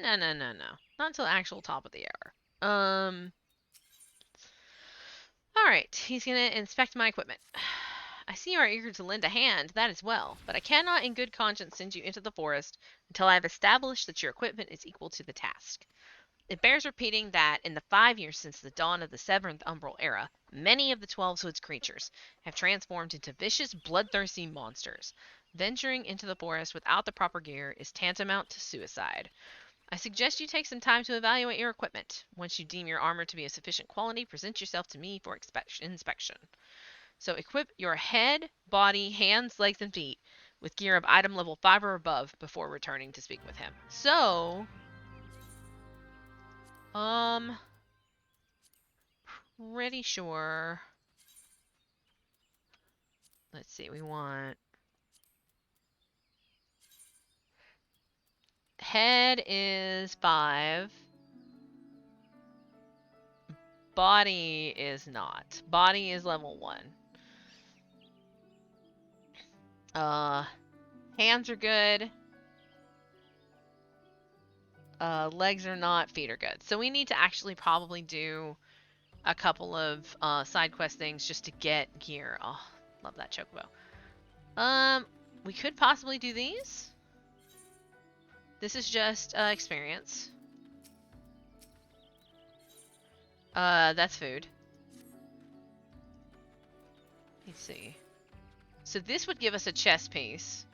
No. Not until actual top of the hour. Alright, he's going to inspect my equipment. I see you are eager to lend a hand, that is well, but I cannot in good conscience send you into the forest until I have established that your equipment is equal to the task. It bears repeating that in the 5 years since the dawn of the 7th Umbral Era, many of the Twelvewood's creatures have transformed into vicious, bloodthirsty monsters. Venturing into the forest without the proper gear is tantamount to suicide. I suggest you take some time to evaluate your equipment. Once you deem your armor to be of sufficient quality, present yourself to me for inspection. So equip your head, body, hands, legs, and feet with gear of item level 5 or above before returning to speak with him. So, pretty sure. Let's see, we want head is 5. Body is not. Body is level 1. Hands are good. Legs are not. Feet are good. So we need to actually probably do a couple of side quest things just to get gear. Oh, love that chocobo. We could possibly do these. This is just experience. That's food. Let's see. So this would give us a chest piece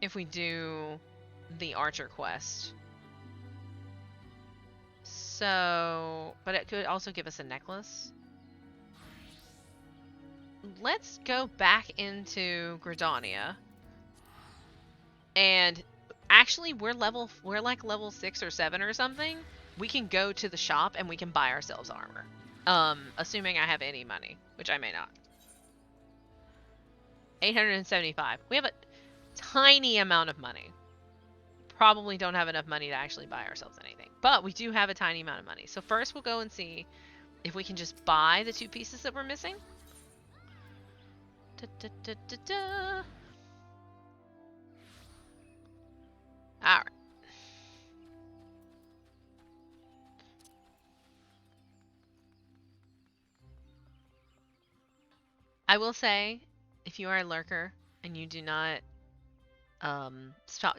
if we do the archer quest. So, but it could also give us a necklace. let's go back into Gridania. And actually, we're like level 6 or 7 or something. We can go to the shop and we can buy ourselves armor. Assuming I have any money, which I may not. 875. We have a tiny amount of money. Probably don't have enough money to actually buy ourselves anything. But we do have a tiny amount of money. So first we'll go and see if we can just buy the 2 pieces that we're missing. Alright. I will say, if you are a lurker and you do not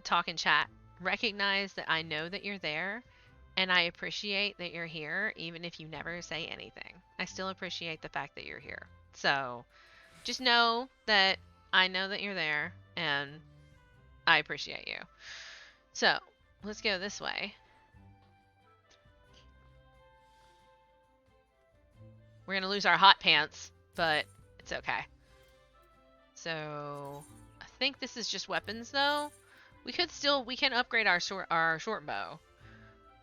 talk in chat, recognize that I know that you're there, and I appreciate that you're here, even if you never say anything. I still appreciate the fact that you're here. So, just know that I know that you're there, and I appreciate you. So, let's go this way. We're gonna lose our hot pants, but it's okay. So, I think this is just weapons, though. We can upgrade our short bow,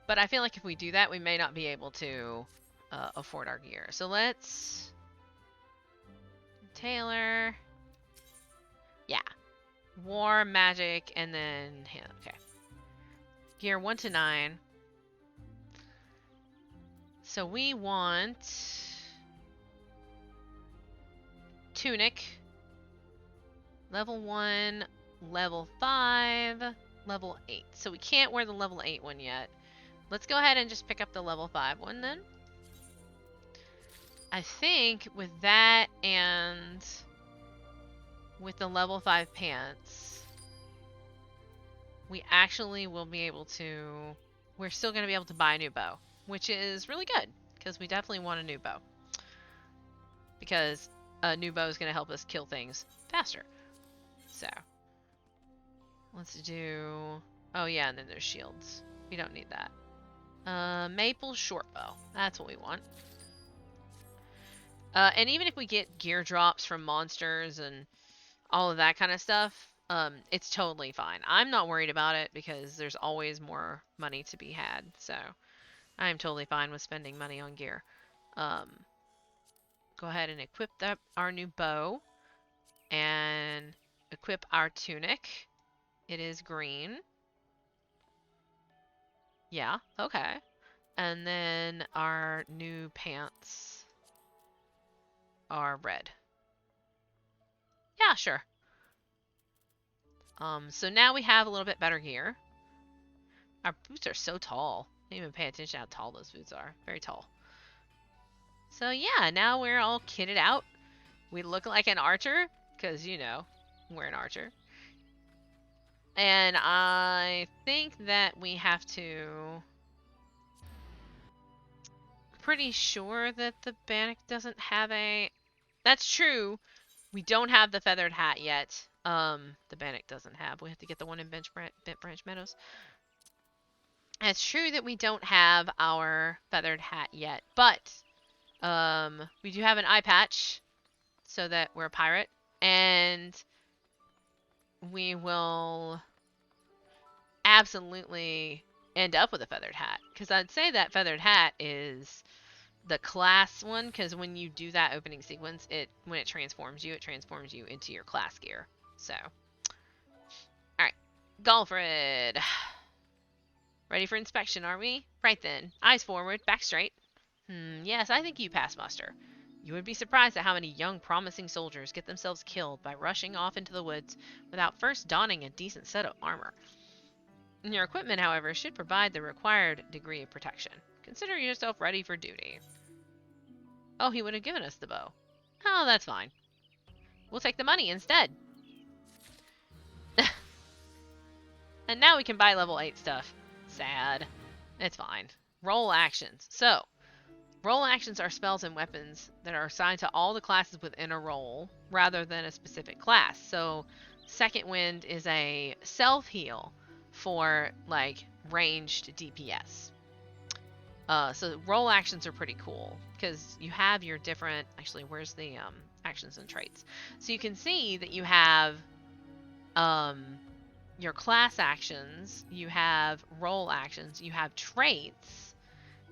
but I feel like if we do that, we may not be able to afford our gear. So let's Taylor, yeah, war, magic, and then okay, gear 1 to 9. So we want tunic, level 1, level 5, level 8. So we can't wear the level 8 one yet. Let's go ahead and just pick up the level 5 one then. I think with that and with the level 5 pants, we actually will be able to... We're still going to be able to buy a new bow, which is really good, because we definitely want a new bow. Because a new bow is going to help us kill things faster. So, let's do... Oh yeah, and then there's shields. We don't need that. Maple short bow. That's what we want. And even if we get gear drops from monsters and all of that kind of stuff, it's totally fine. I'm not worried about it because there's always more money to be had. So I'm totally fine with spending money on gear. Go ahead and equip our new bow and equip our tunic. It is green. Yeah, okay. And then our new pants are red. Yeah, sure. So now we have a little bit better gear. Our boots are so tall. I didn't even pay attention how tall those boots are. Very tall. So yeah, now we're all kitted out. We look like an archer, because, you know, we're an archer. And I think that we have to... Pretty sure that the Bannock doesn't have a... That's true. We don't have the feathered hat yet. The Bannock doesn't have. We have to get the one in Bent Branch Meadows. And it's true that we don't have our feathered hat yet, but we do have an eye patch so that we're a pirate, and we will absolutely end up with a feathered hat, because I'd say that feathered hat is the class one, because when you do that opening sequence, when it transforms you into your class gear. So, alright, Galfred. Ready for inspection, are we? Right then. Eyes forward, back straight. Yes, I think you pass muster. You would be surprised at how many young, promising soldiers get themselves killed by rushing off into the woods without first donning a decent set of armor. Your equipment, however, should provide the required degree of protection. Consider yourself ready for duty. Oh, he would have given us the bow. Oh, that's fine. We'll take the money instead. And now we can buy level 8 stuff. Sad. It's fine. Roll actions. So, roll actions are spells and weapons that are assigned to all the classes within a role, rather than a specific class. So, Second Wind is a self-heal for, like, ranged DPS. So roll actions are pretty cool, because you have your different... Actually, where's the actions and traits. So you can see that you have your class actions, you have role actions, you have traits,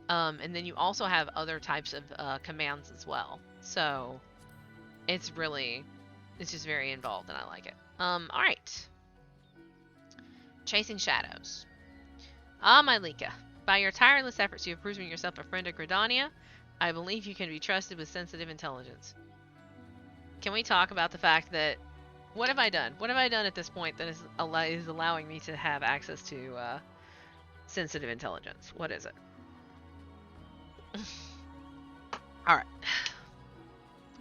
and then you also have other types of commands as well. So it's just very involved, and I like it. All right. Chasing Shadows. Ah, my Lika. By your tireless efforts, you have proven yourself a friend of Gridania. I believe you can be trusted with sensitive intelligence. Can we talk about the fact that... What have I done? What have I done at this point that is allowing me to have access to sensitive intelligence? What is it? Alright.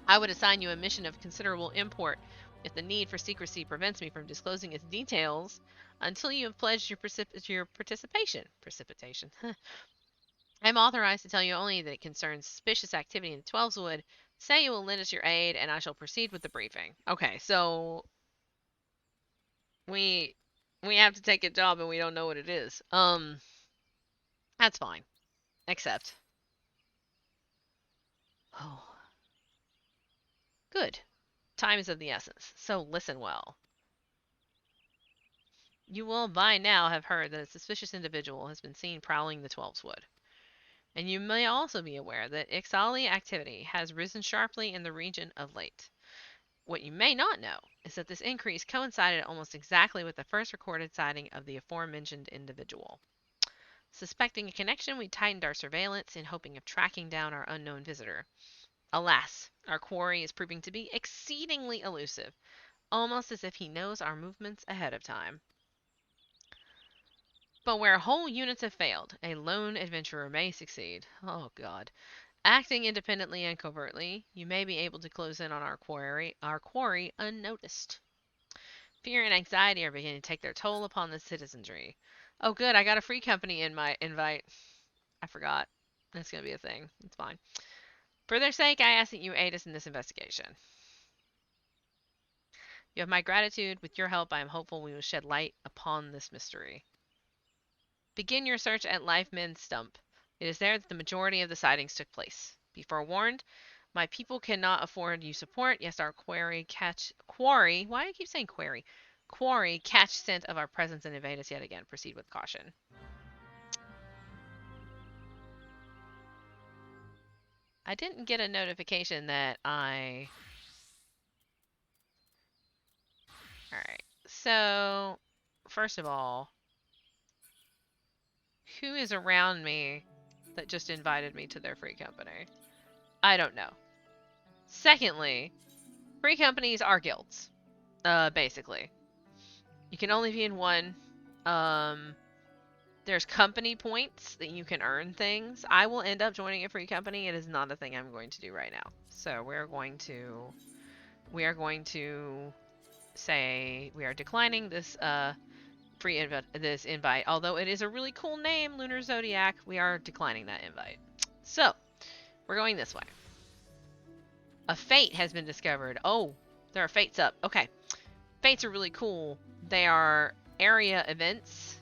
I would assign you a mission of considerable import if the need for secrecy prevents me from disclosing its details until you have pledged your participation. Precipitation. I'm authorized to tell you only that it concerns suspicious activity in the Twelveswood. Say you will lend us your aid, and I shall proceed with the briefing. Okay, so we have to take a job and we don't know what it is. That's fine. Accept. Oh. Good. Time is of the essence, so listen well. You will by now have heard that a suspicious individual has been seen prowling the Twelveswood. And you may also be aware that XIV activity has risen sharply in the region of late. What you may not know is that this increase coincided almost exactly with the first recorded sighting of the aforementioned individual. Suspecting a connection, we tightened our surveillance in hoping of tracking down our unknown visitor. Alas, our quarry is proving to be exceedingly elusive, almost as if he knows our movements ahead of time. But where whole units have failed, a lone adventurer may succeed. Oh God. Acting independently and covertly, you may be able to close in on our quarry unnoticed. Fear and anxiety are beginning to take their toll upon the citizenry. Oh good, I got a free company in my invite. I forgot. That's gonna be a thing. It's fine. For their sake, I ask that you aid us in this investigation. You have my gratitude. With your help, I am hopeful we will shed light upon this mystery. Begin your search at Lifemen's Stump. It is there that the majority of the sightings took place. Be forewarned, my people cannot afford you support. Yes, our quarry, why do I keep saying quarry? Quarry catch scent of our presence and invade us yet again. Proceed with caution. I didn't get a notification that I... Alright, so, first of all, who is around me that just invited me to their free company? I don't know. Secondly, free companies are guilds, basically. You can only be in one. There's company points that you can earn things. I will end up joining a free company. It is not a thing I'm going to do right now. So we are going to say we are declining this this invite. Although it is a really cool name, Lunar Zodiac, we are declining that invite. So we're going this way. A fate has been discovered. Oh, there are fates up. Okay. Fates are really cool. They are area events.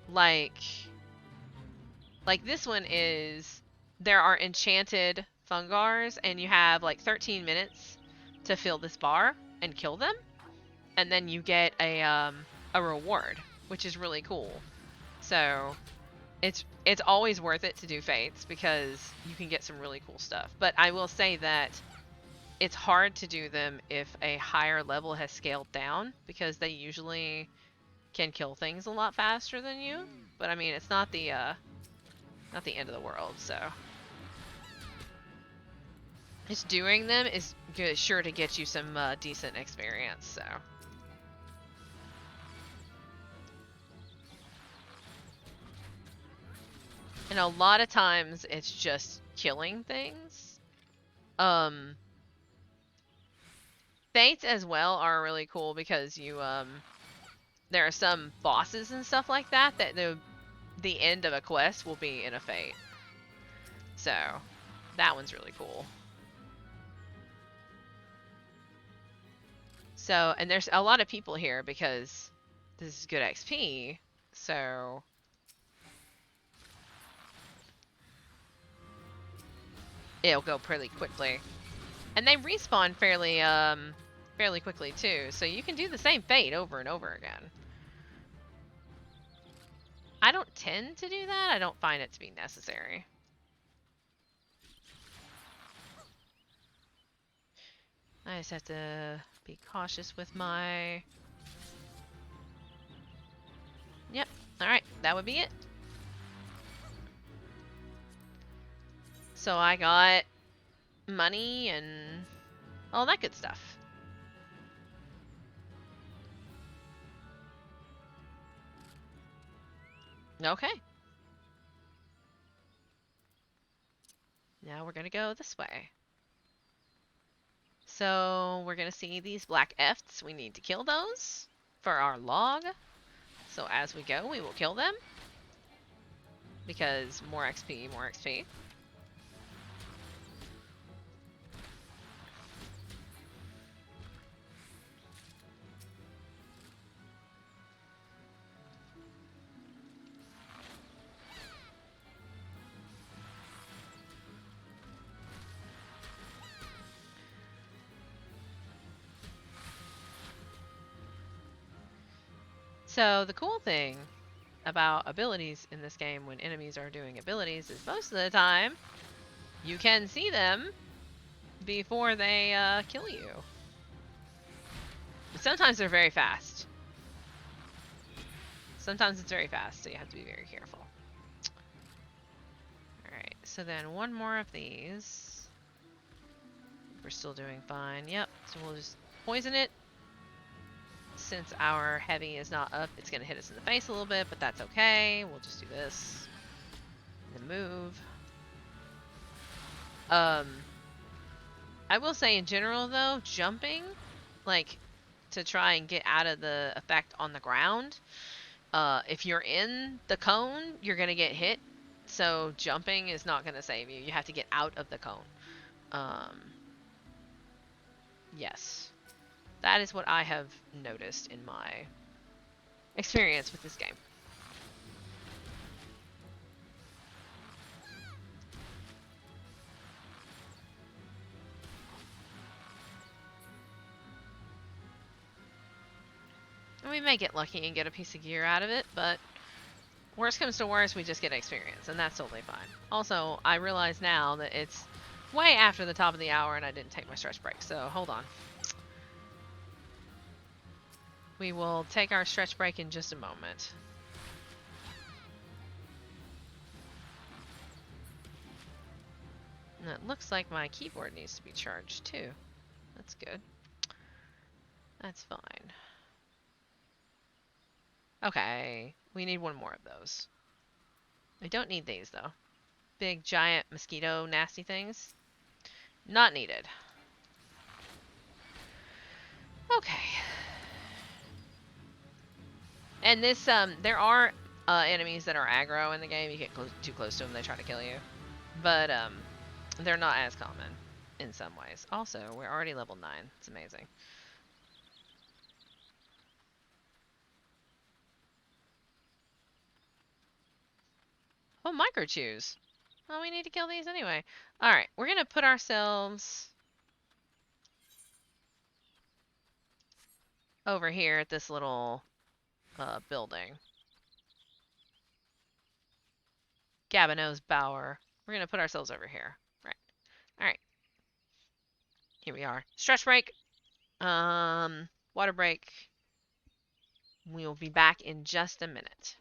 Like this one is, there are enchanted Fungars, and you have like 13 minutes to fill this bar and kill them, and then you get a reward, which is really cool. So it's always worth it to do fates because you can get some really cool stuff. But I will say that it's hard to do them if a higher level has scaled down, because they usually can kill things a lot faster than you. But I mean, it's not the end of the world, so just doing them is sure to get you some decent experience. So and a lot of times it's just killing things. Fates as well are really cool because you there are some bosses and stuff like that the end of a quest will be in a fate. So that one's really cool. So, and there's a lot of people here because this is good XP. So it'll go pretty quickly. And they respawn fairly quickly too, so you can do the same fate over and over again. I don't tend to do that. I don't find it to be necessary. I just have to be cautious with my... Yep. Alright, that would be it. So I got money and all that good stuff. Okay. Now we're gonna go this way. So we're gonna see these black efts. We need to kill those for our log. So as we go, we will kill them. Because more XP, more XP. So the cool thing about abilities in this game when enemies are doing abilities is most of the time you can see them before they kill you. But sometimes they're very fast. Sometimes it's very fast, so you have to be very careful. Alright, so then one more of these. We're still doing fine. Yep, so we'll just poison it. Since our heavy is not up, it's going to hit us in the face a little bit, but that's okay. We'll just do this. And then move. I will say in general though, jumping, like, to try and get out of the effect on the ground, if you're in the cone, you're going to get hit. So jumping is not going to save you. You have to get out of the cone. Yes. That is what I have noticed in my experience with this game. We may get lucky and get a piece of gear out of it, but worst comes to worst, we just get experience, and that's totally fine. Also, I realize now that it's way after the top of the hour and I didn't take my stretch break, so hold on. We will take our stretch break in just a moment. And it looks like my keyboard needs to be charged too. That's good. That's fine. Okay, we need one more of those. We don't need these though. Big, giant, mosquito, nasty things. Not needed. Okay. And this, there are enemies that are aggro in the game. You get too close to them, they try to kill you. But they're not as common in some ways. Also, we're already level 9. It's amazing. Oh, micro chews. Well, we need to kill these anyway. Alright, we're going to put ourselves over here at this little building. Gabino's Bower. We're going to put ourselves over here. Right. Alright. Here we are. Stretch break. Water break. We will be back in just a minute.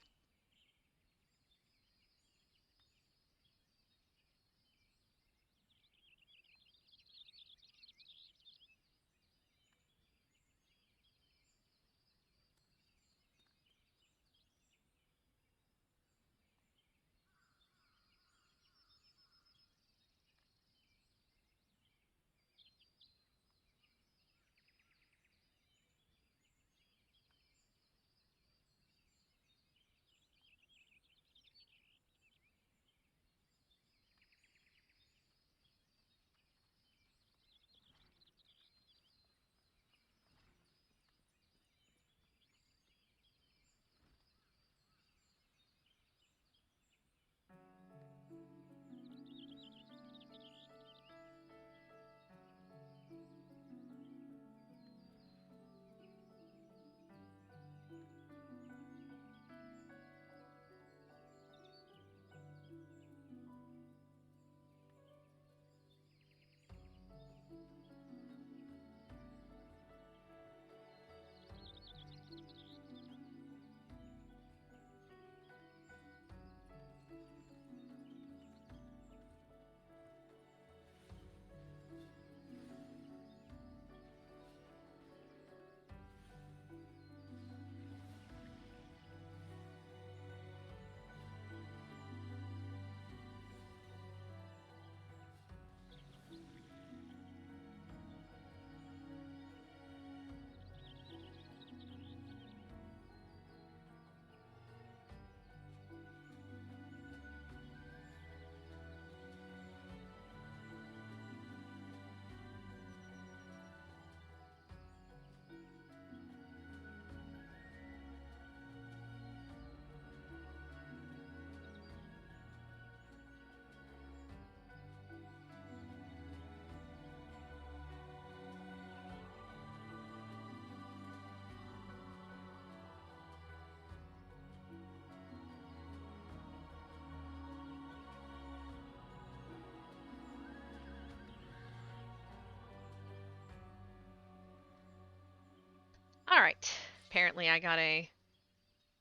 Alright. Apparently I got a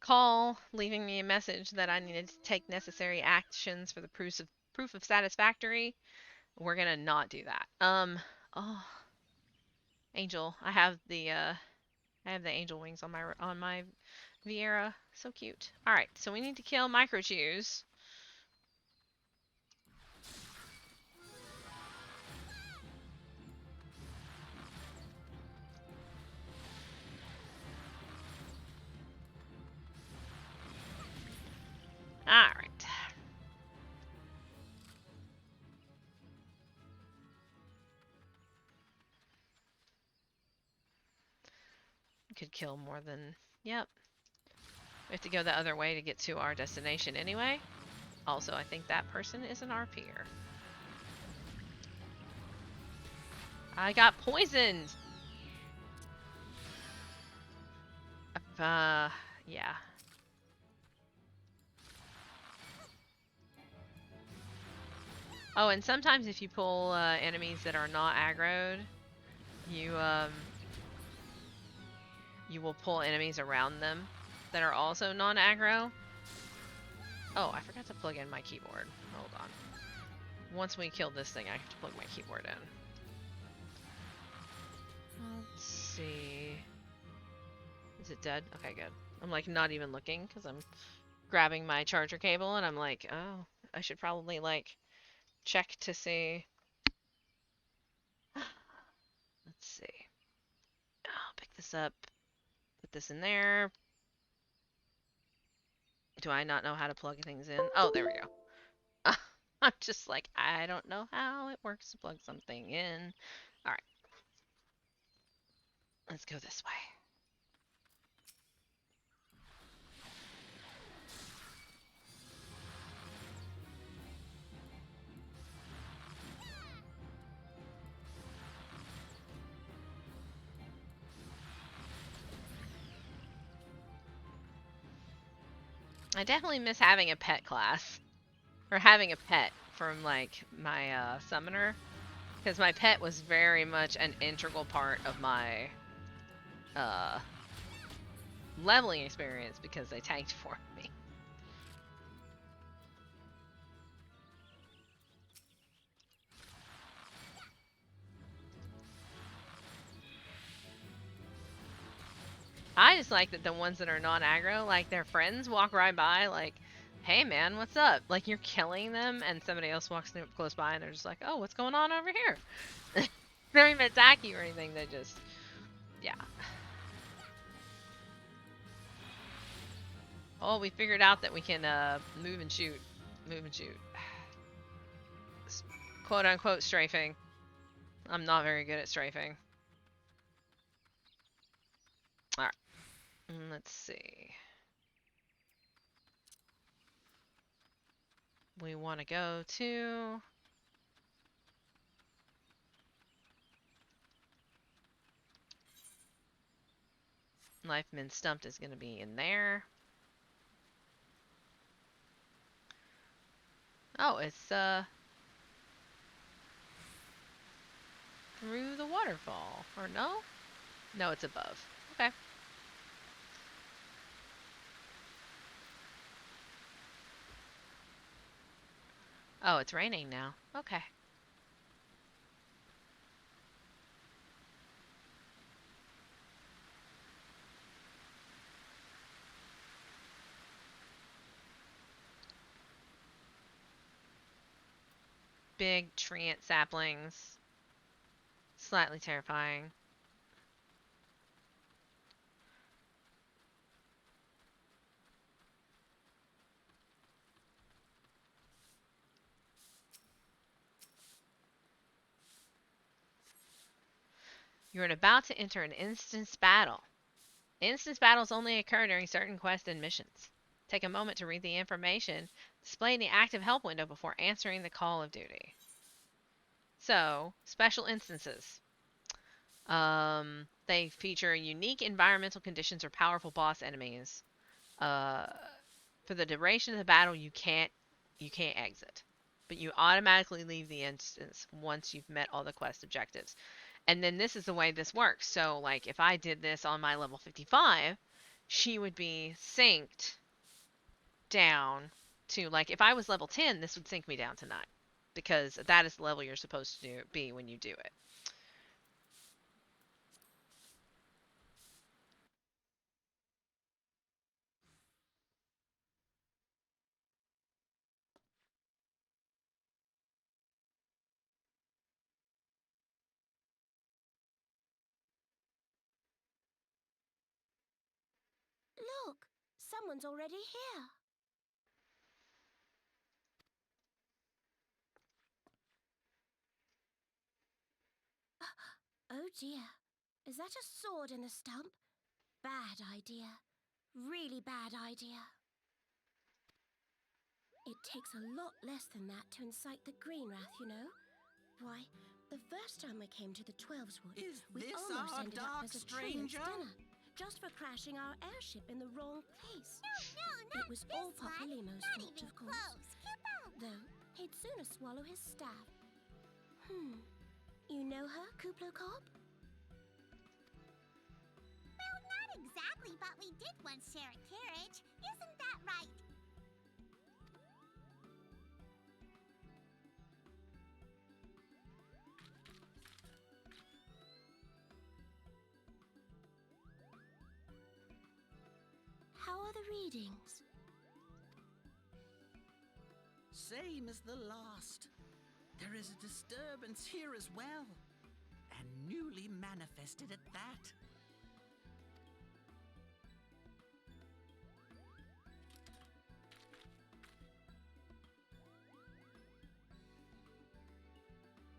call leaving me a message that I needed to take necessary actions for the proof of satisfactory. We're gonna not do that. Oh, Angel, I have the angel wings on my Viera. So cute. All right, so we need to kill Microchews. All right. Could kill more than. Yep. We have to go the other way to get to our destination anyway. Also, I think that person is an RPer. I got poisoned. Yeah. Oh, and sometimes if you pull enemies that are not aggroed, you you will pull enemies around them that are also non-aggro. Oh, I forgot to plug in my keyboard. Hold on. Once we kill this thing, I have to plug my keyboard in. Let's see. Is it dead? Okay, good. I'm like not even looking because I'm grabbing my charger cable and I'm like, oh, I should probably like check to see. Let's see. I'll pick this up, put this in there. Do I not know how to plug things in? Oh, there we go. I'm just like, I don't know how it works to plug something in. All right. Let's go this way. I definitely miss having a pet class. Or having a pet from, like, my summoner. Because my pet was very much an integral part of my leveling experience because they tanked for me. I just like that the ones that are non-aggro, like their friends walk right by, like, hey man, what's up? Like you're killing them and somebody else walks close by and they're just like, oh, what's going on over here? They don't even attack you or anything, they just, yeah. Oh, we figured out that we can move and shoot. Move and shoot. Quote unquote strafing. I'm not very good at strafing. Alright. Let's see. We want to go to... Lifeman Stumped is going to be in there. Oh, it's through the waterfall. Or no? No, it's above. Okay. Oh, it's raining now. Okay. Big treant saplings. Slightly terrifying. You're about to enter an instance battle. Instance battles only occur during certain quests and missions. Take a moment to read the information displayed in the active help window before answering the call of duty. So, special instances. They feature unique environmental conditions or powerful boss enemies. For the duration of the battle, you can't exit, but you automatically leave the instance once you've met all the quest objectives. And then this is the way this works. So, like, if I did this on my level 55, she would be synced down to, like, if I was level 10, this would sync me down to 9 because that is the level you're supposed to be when you do it. Look, someone's already here. Oh dear, is that a sword in a stump? Bad idea. Really bad idea. It takes a lot less than that to incite the green wrath, you know. Why, the first time we came to the 12's Wood, we almost ended up as a tree at dinner, just for crashing our airship in the wrong place. No, it was all Papa Lemo's fault, of course. Though, he'd sooner swallow his staff. You know her, Kuplo Cop? Well, not exactly, but we did once share a carriage. Isn't that right? How are the readings? Same as the last. There is a disturbance here as well, and newly manifested at that.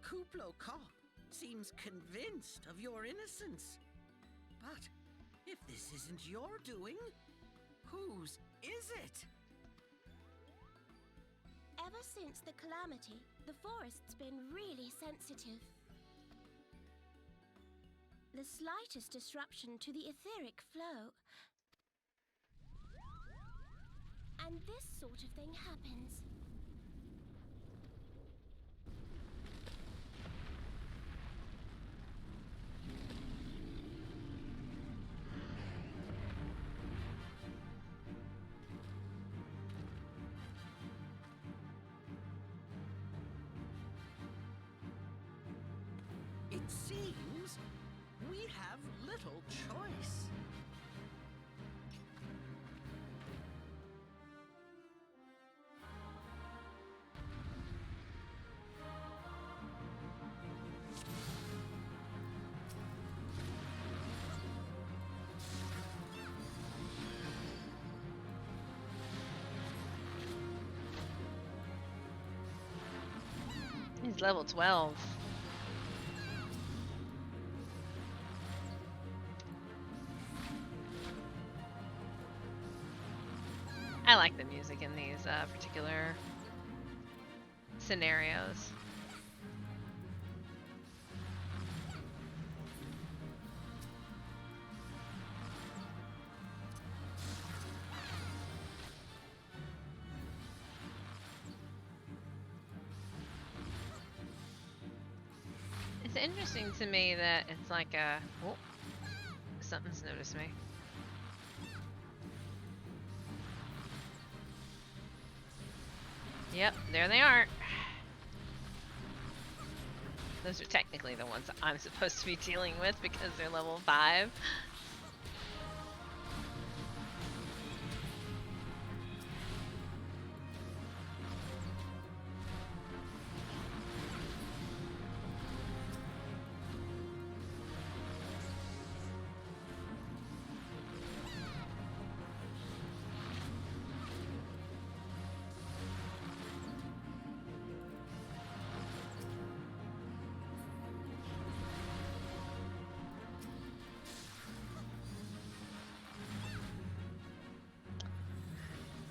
Kuplo Cop seems convinced of your innocence. But if this isn't your doing, whose is it? Ever since the calamity, the forest's been really sensitive. The slightest disruption to the etheric flow, and this sort of thing happens. It seems we have little choice. He's level 12. I like the music in these particular scenarios. It's interesting to me that it's like a... Oh, something's noticed me. Yep, there they are. Those are technically the ones I'm supposed to be dealing with because they're level 5.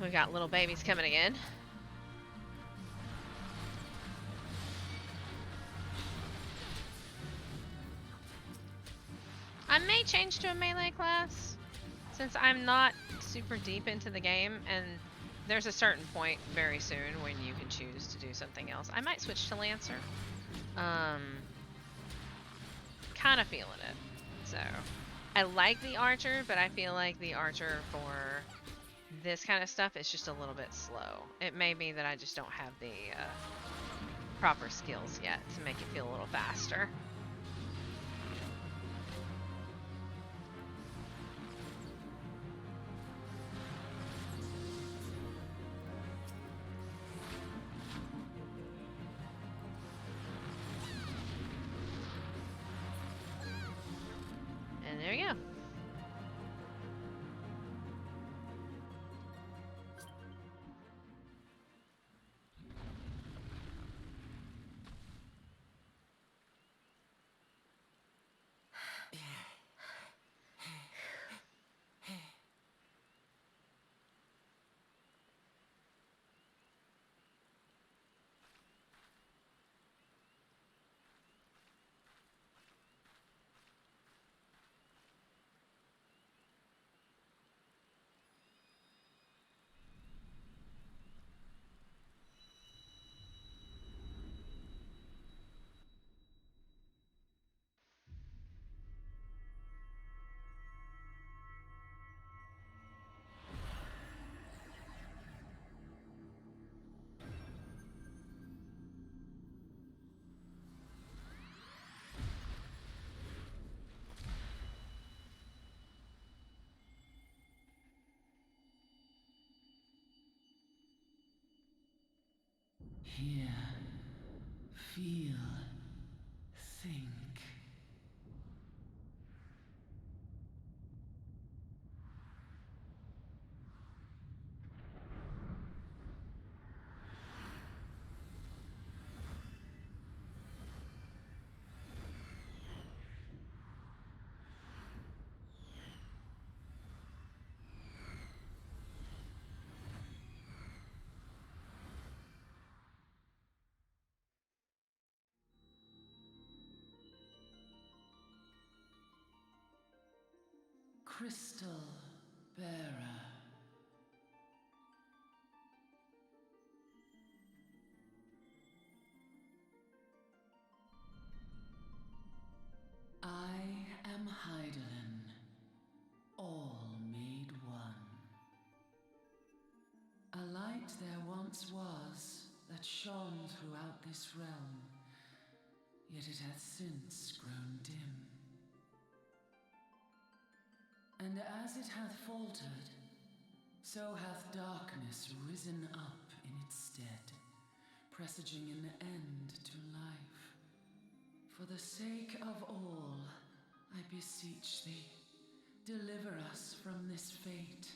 We got little babies coming again. I may change to a melee class since I'm not super deep into the game, and there's a certain point very soon when you can choose to do something else. I might switch to Lancer. kind of feeling it. So I like the archer, but I feel like the archer for this kind of stuff is just a little bit slow. It may be that I just don't have the proper skills yet to make it feel a little faster. And there you go. Hear, feel, think. Crystal bearer. I am Heidelin, all made one. A light there once was that shone throughout this realm, yet it hath since grown dim. And as it hath faltered, so hath darkness risen up in its stead, presaging an end to life. For the sake of all, I beseech thee, deliver us from this fate.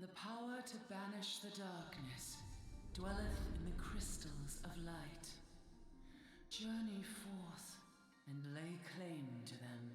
The power to banish the darkness dwelleth in the crystals of light. Journey forth and lay claim to them.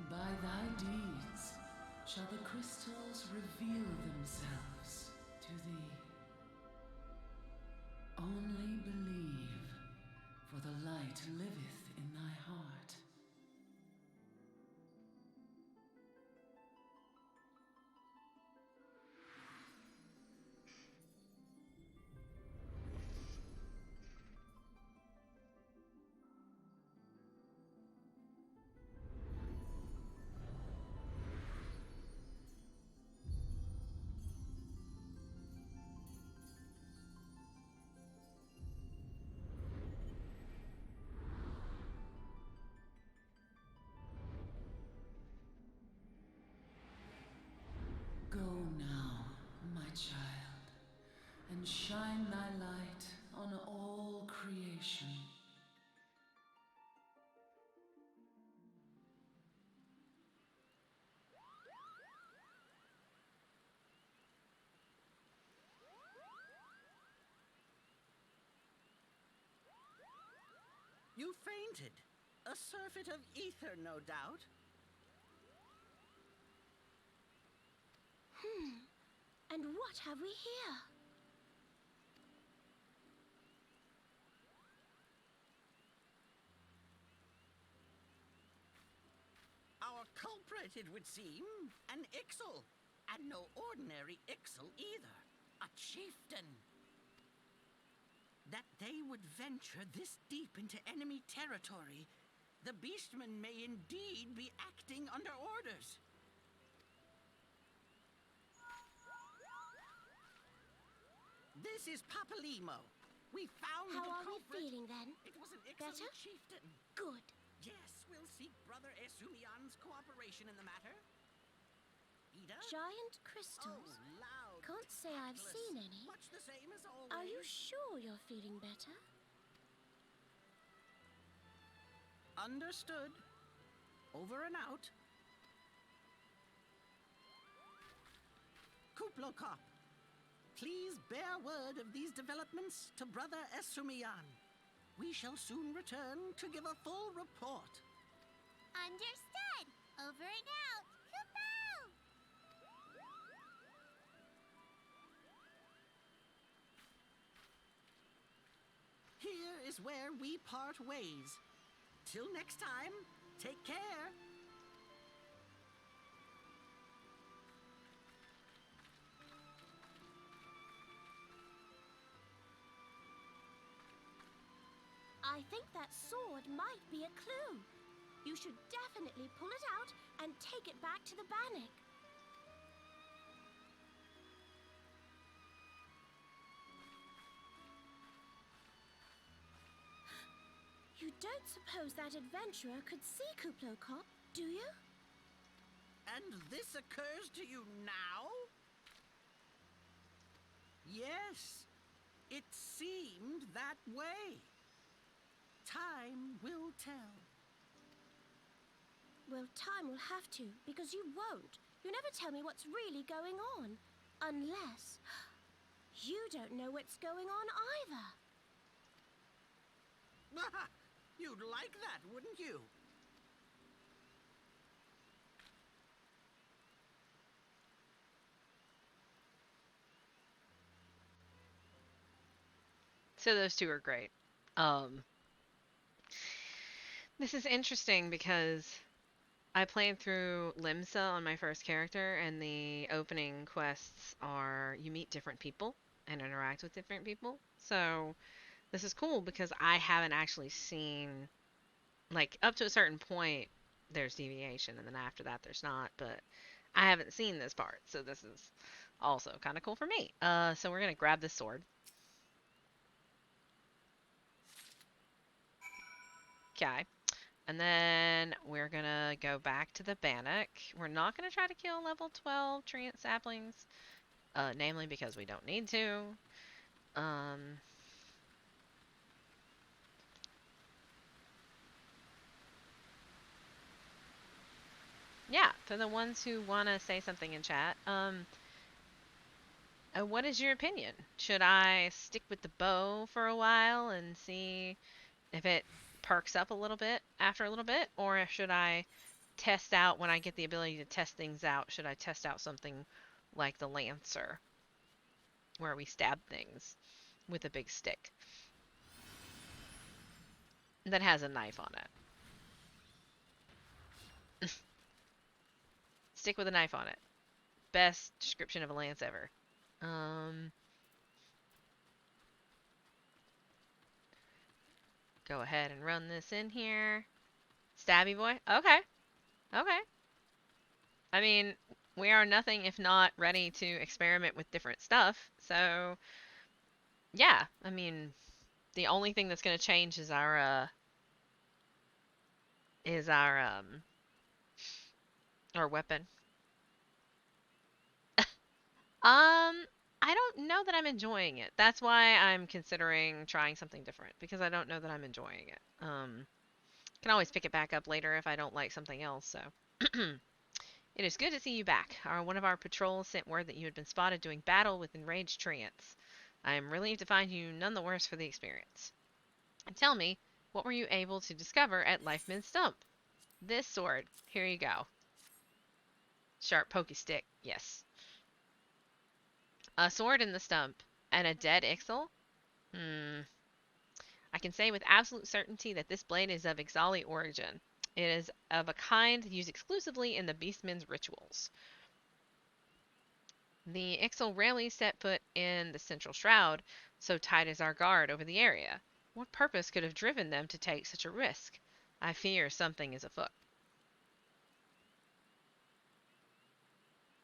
By thy deeds shall the crystals reveal themselves to thee. Only believe, for the light liveth in thy heart. Go now, my child, and shine thy light on all creation. You fainted. A surfeit of ether, no doubt. And what have we here? Our culprit, it would seem, an Ixal. And no ordinary Ixal either. A chieftain. That they would venture this deep into enemy territory, the beastmen may indeed be acting under orders. This is Papalimo. We found How the are culprit. we feeling then? It was an Ixal Better? chieftain. Good. Yes, we'll seek Brother Esumian's cooperation in the matter. Ida? Giant crystals? Oh, loud. Can't say I've tactless. seen any. Much the same as always. Are you sure you're feeling better? Understood. Over and out. Kuplokop, please bear word of these developments to Brother Esumian. We shall soon return to give a full report. Understood. Over and out. Kupo! Here is where we part ways. Till next time, take care. I think that sword might be a clue. You should definitely pull it out and take it back to the Bannock. You don't suppose that adventurer could see Kuplokop, do you? And this occurs to you now? Yes, it seemed that way. Time will tell. Well, time will have to, because you won't. You never tell me what's really going on. Unless you don't know what's going on either. You'd like that, wouldn't you? So those two are great. This is interesting because I played through Limsa on my first character, and the opening quests are you meet different people and interact with different people. So this is cool because I haven't actually seen, like, up to a certain point, there's deviation, and then after that, there's not. But I haven't seen this part, so this is also kind of cool for me. So we're gonna grab this sword. Okay. And then we're gonna go back to the Bannock. We're not gonna try to kill level 12 treant saplings, namely because we don't need to. Yeah, for the ones who want to say something in chat, what is your opinion? Should I stick with the bow for a while and see if it perks up a little bit after a little bit, or should I test out when I get the ability to test things out? Should I test out something like the Lancer, where we stab things with a big stick that has a knife on it? Stick with a knife on it. Best description of a lance ever. Go ahead and run this in here. Stabby boy? Okay. Okay. I mean, we are nothing if not ready to experiment with different stuff. So, yeah. I mean, the only thing that's going to change is our weapon. I don't know that I'm enjoying it. That's why I'm considering trying something different, because I don't know that I'm enjoying it. Can always pick it back up later if I don't like something else, so. It is good to see you back. One of our patrols sent word that you had been spotted doing battle with enraged treants. I am relieved to find you none the worse for the experience. And tell me, what were you able to discover at Lifeman's Stump? This sword. Here you go. Sharp pokey stick. Yes. A sword in the stump and a dead Ixal? Hmm. I can say with absolute certainty that this blade is of Ixali origin. It is of a kind used exclusively in the Beastmen's rituals. The Ixal rarely set foot in the central shroud, so tight is our guard over the area. What purpose could have driven them to take such a risk? I fear something is afoot.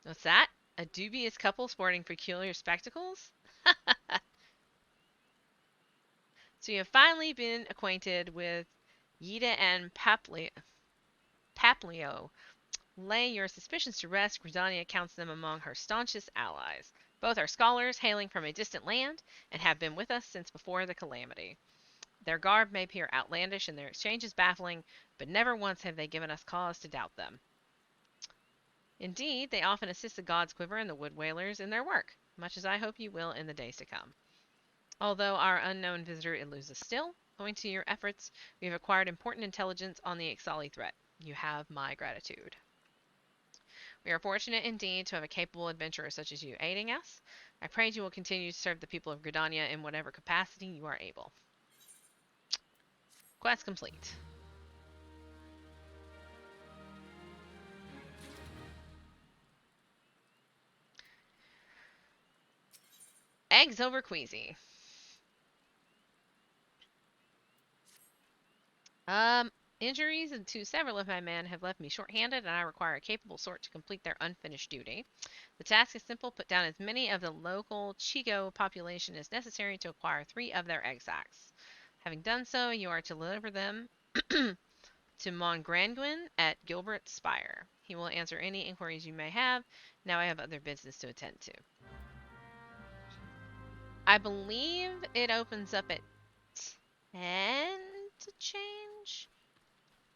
What's that? A dubious couple sporting peculiar spectacles? So you have finally been acquainted with Yida and Paplio. Lay your suspicions to rest. Gridania counts them among her staunchest allies. Both are scholars hailing from a distant land and have been with us since before the calamity. Their garb may appear outlandish and their exchanges baffling, but never once have they given us cause to doubt them. Indeed, they often assist the gods Quiver and the Wood Whalers in their work, much as I hope you will in the days to come. Although our unknown visitor eludes us still, owing to your efforts, we have acquired important intelligence on the Ixali threat. You have my gratitude. We are fortunate indeed to have a capable adventurer such as you aiding us. I pray you will continue to serve the people of Gridania in whatever capacity you are able. Quest complete. Eggs over Queasy. Injuries to several of my men have left me short-handed, and I require a capable sort to complete their unfinished duty. The task is simple: put down as many of the local Chigo population as necessary to acquire 3 of their egg sacs. Having done so, you are to deliver them to Mongranguin at Gilbert's Spire. He will answer any inquiries you may have. Now I have other business to attend to. I believe it opens up at 10 to change.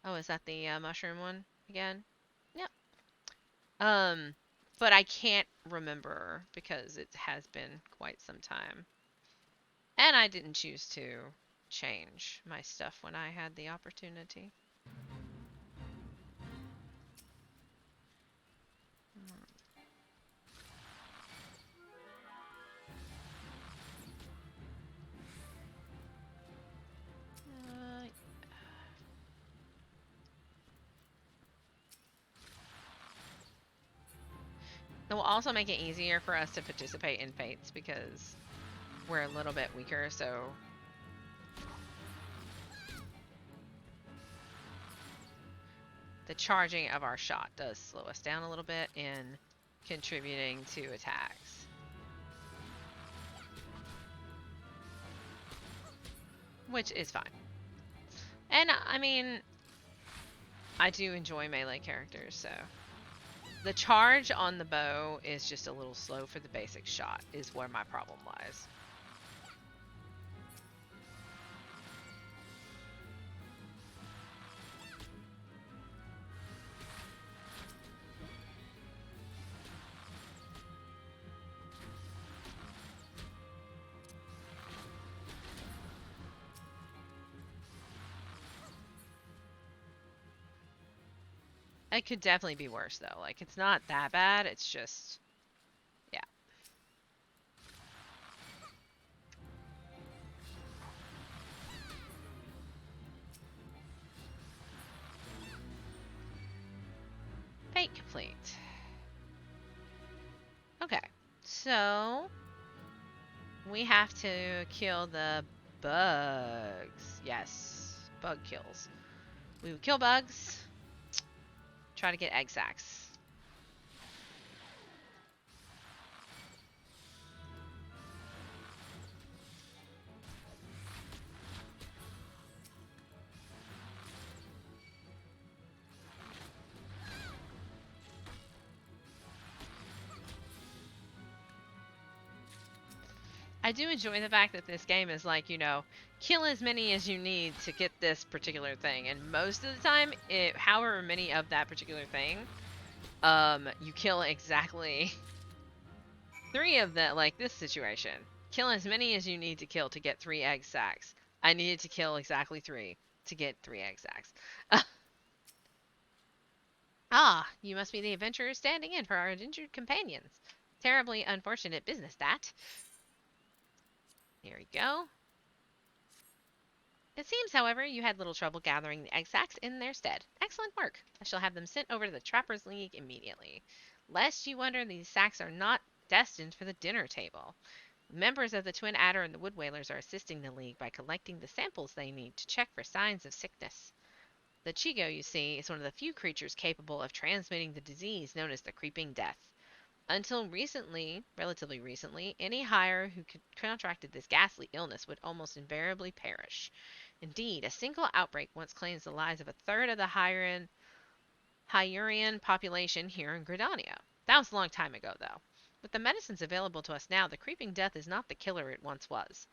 Oh, is that the mushroom one again? Yep. But I can't remember because it has been quite some time. And I didn't choose to change my stuff when I had the opportunity. It will also make it easier for us to participate in fates because we're a little bit weaker, so the charging of our shot does slow us down a little bit in contributing to attacks. Which is fine. And I mean, I do enjoy melee characters, so the charge on the bow is just a little slow for the basic shot, is where my problem lies. It could definitely be worse, though. Like, it's not that bad. It's just, yeah. Fate complete. Okay, so we have to kill the bugs. Yes, bug kills. We would kill bugs. Try to get egg sacs. I do enjoy the fact that this game is like, you know, kill as many as you need to get this particular thing. And most of the time, however many of that particular thing, you kill exactly 3 of them, like this situation. Kill as many as you need to kill to get 3 egg sacs. I needed to kill exactly 3 to get 3 egg sacs. Ah, you must be the adventurer standing in for our injured companions. Terribly unfortunate business, that. There we go. It seems, however, you had little trouble gathering the egg sacs in their stead. Excellent work. I shall have them sent over to the Trappers' League immediately. Lest you wonder, these sacks are not destined for the dinner table. Members of the Twin Adder and the Wood Whalers are assisting the League by collecting the samples they need to check for signs of sickness. The Chigo, you see, is one of the few creatures capable of transmitting the disease known as the Creeping Death. Until recently, relatively recently, any hire who contracted this ghastly illness would almost invariably perish. Indeed, a single outbreak once claims the lives of a third of the Hyurian population here in Gridania. That was a long time ago, though. With the medicines available to us now, the Creeping Death is not the killer it once was.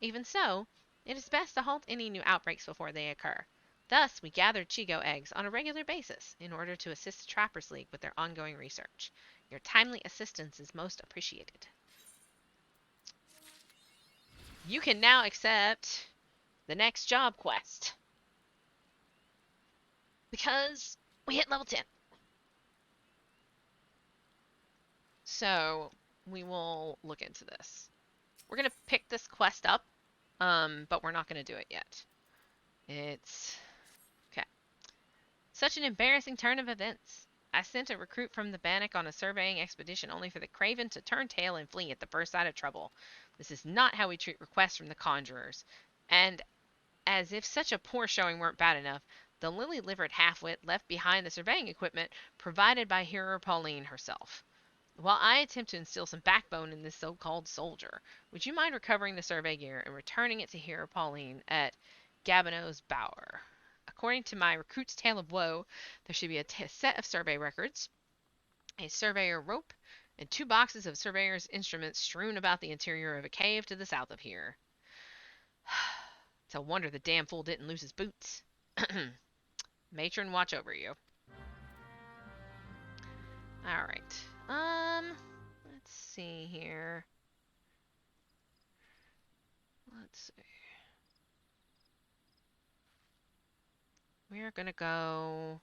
Even so, it is best to halt any new outbreaks before they occur. Thus, we gather Chigo eggs on a regular basis in order to assist the Trappers League with their ongoing research. Your timely assistance is most appreciated. You can now accept the next job quest. Because we hit level 10. So, we will look into this. We're going to pick this quest up, but we're not going to do it yet. It's... okay. Such an embarrassing turn of events. I sent a recruit from the Bannock on a surveying expedition only for the Craven to turn tail and flee at the first sign of trouble. This is not how we treat requests from the Conjurers. And as if such a poor showing weren't bad enough, the lily-livered half-wit left behind the surveying equipment provided by Hero Pauline herself. While I attempt to instill some backbone in this so-called soldier, would you mind recovering the survey gear and returning it to Hero Pauline at Gabinot's Bower? According to my recruit's tale of woe, there should be a set of survey records, a surveyor rope, and 2 boxes of surveyor's instruments strewn about the interior of a cave to the south of here. It's a wonder the damn fool didn't lose his boots. Matron, watch over you. Alright. Let's see here. Let's see. We're gonna go...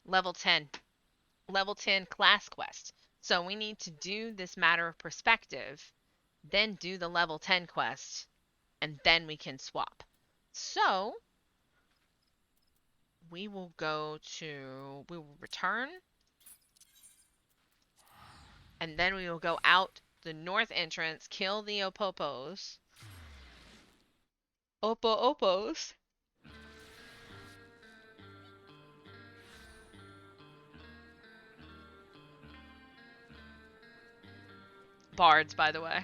Level 10. Level 10 class quest. So we need to do this matter of perspective, then do the level 10 quest, and then we can swap. So we will return, and then we will go out the north entrance, kill the Opopos. Opos. Bards, by the way.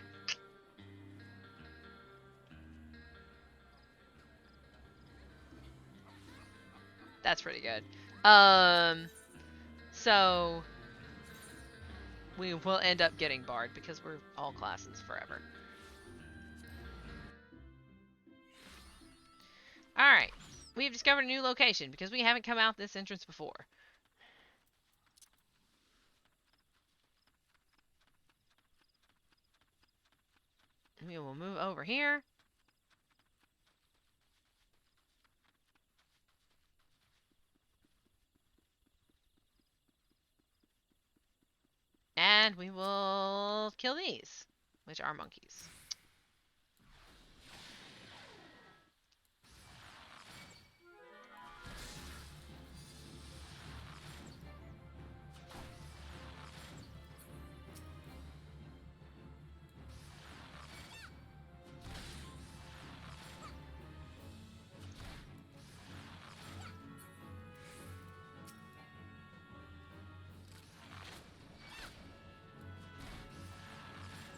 That's pretty good. So we will end up getting Bard because we're all classes forever. Alright. We've discovered a new location because we haven't come out this entrance before. We will move over here. And we will kill these, which are monkeys.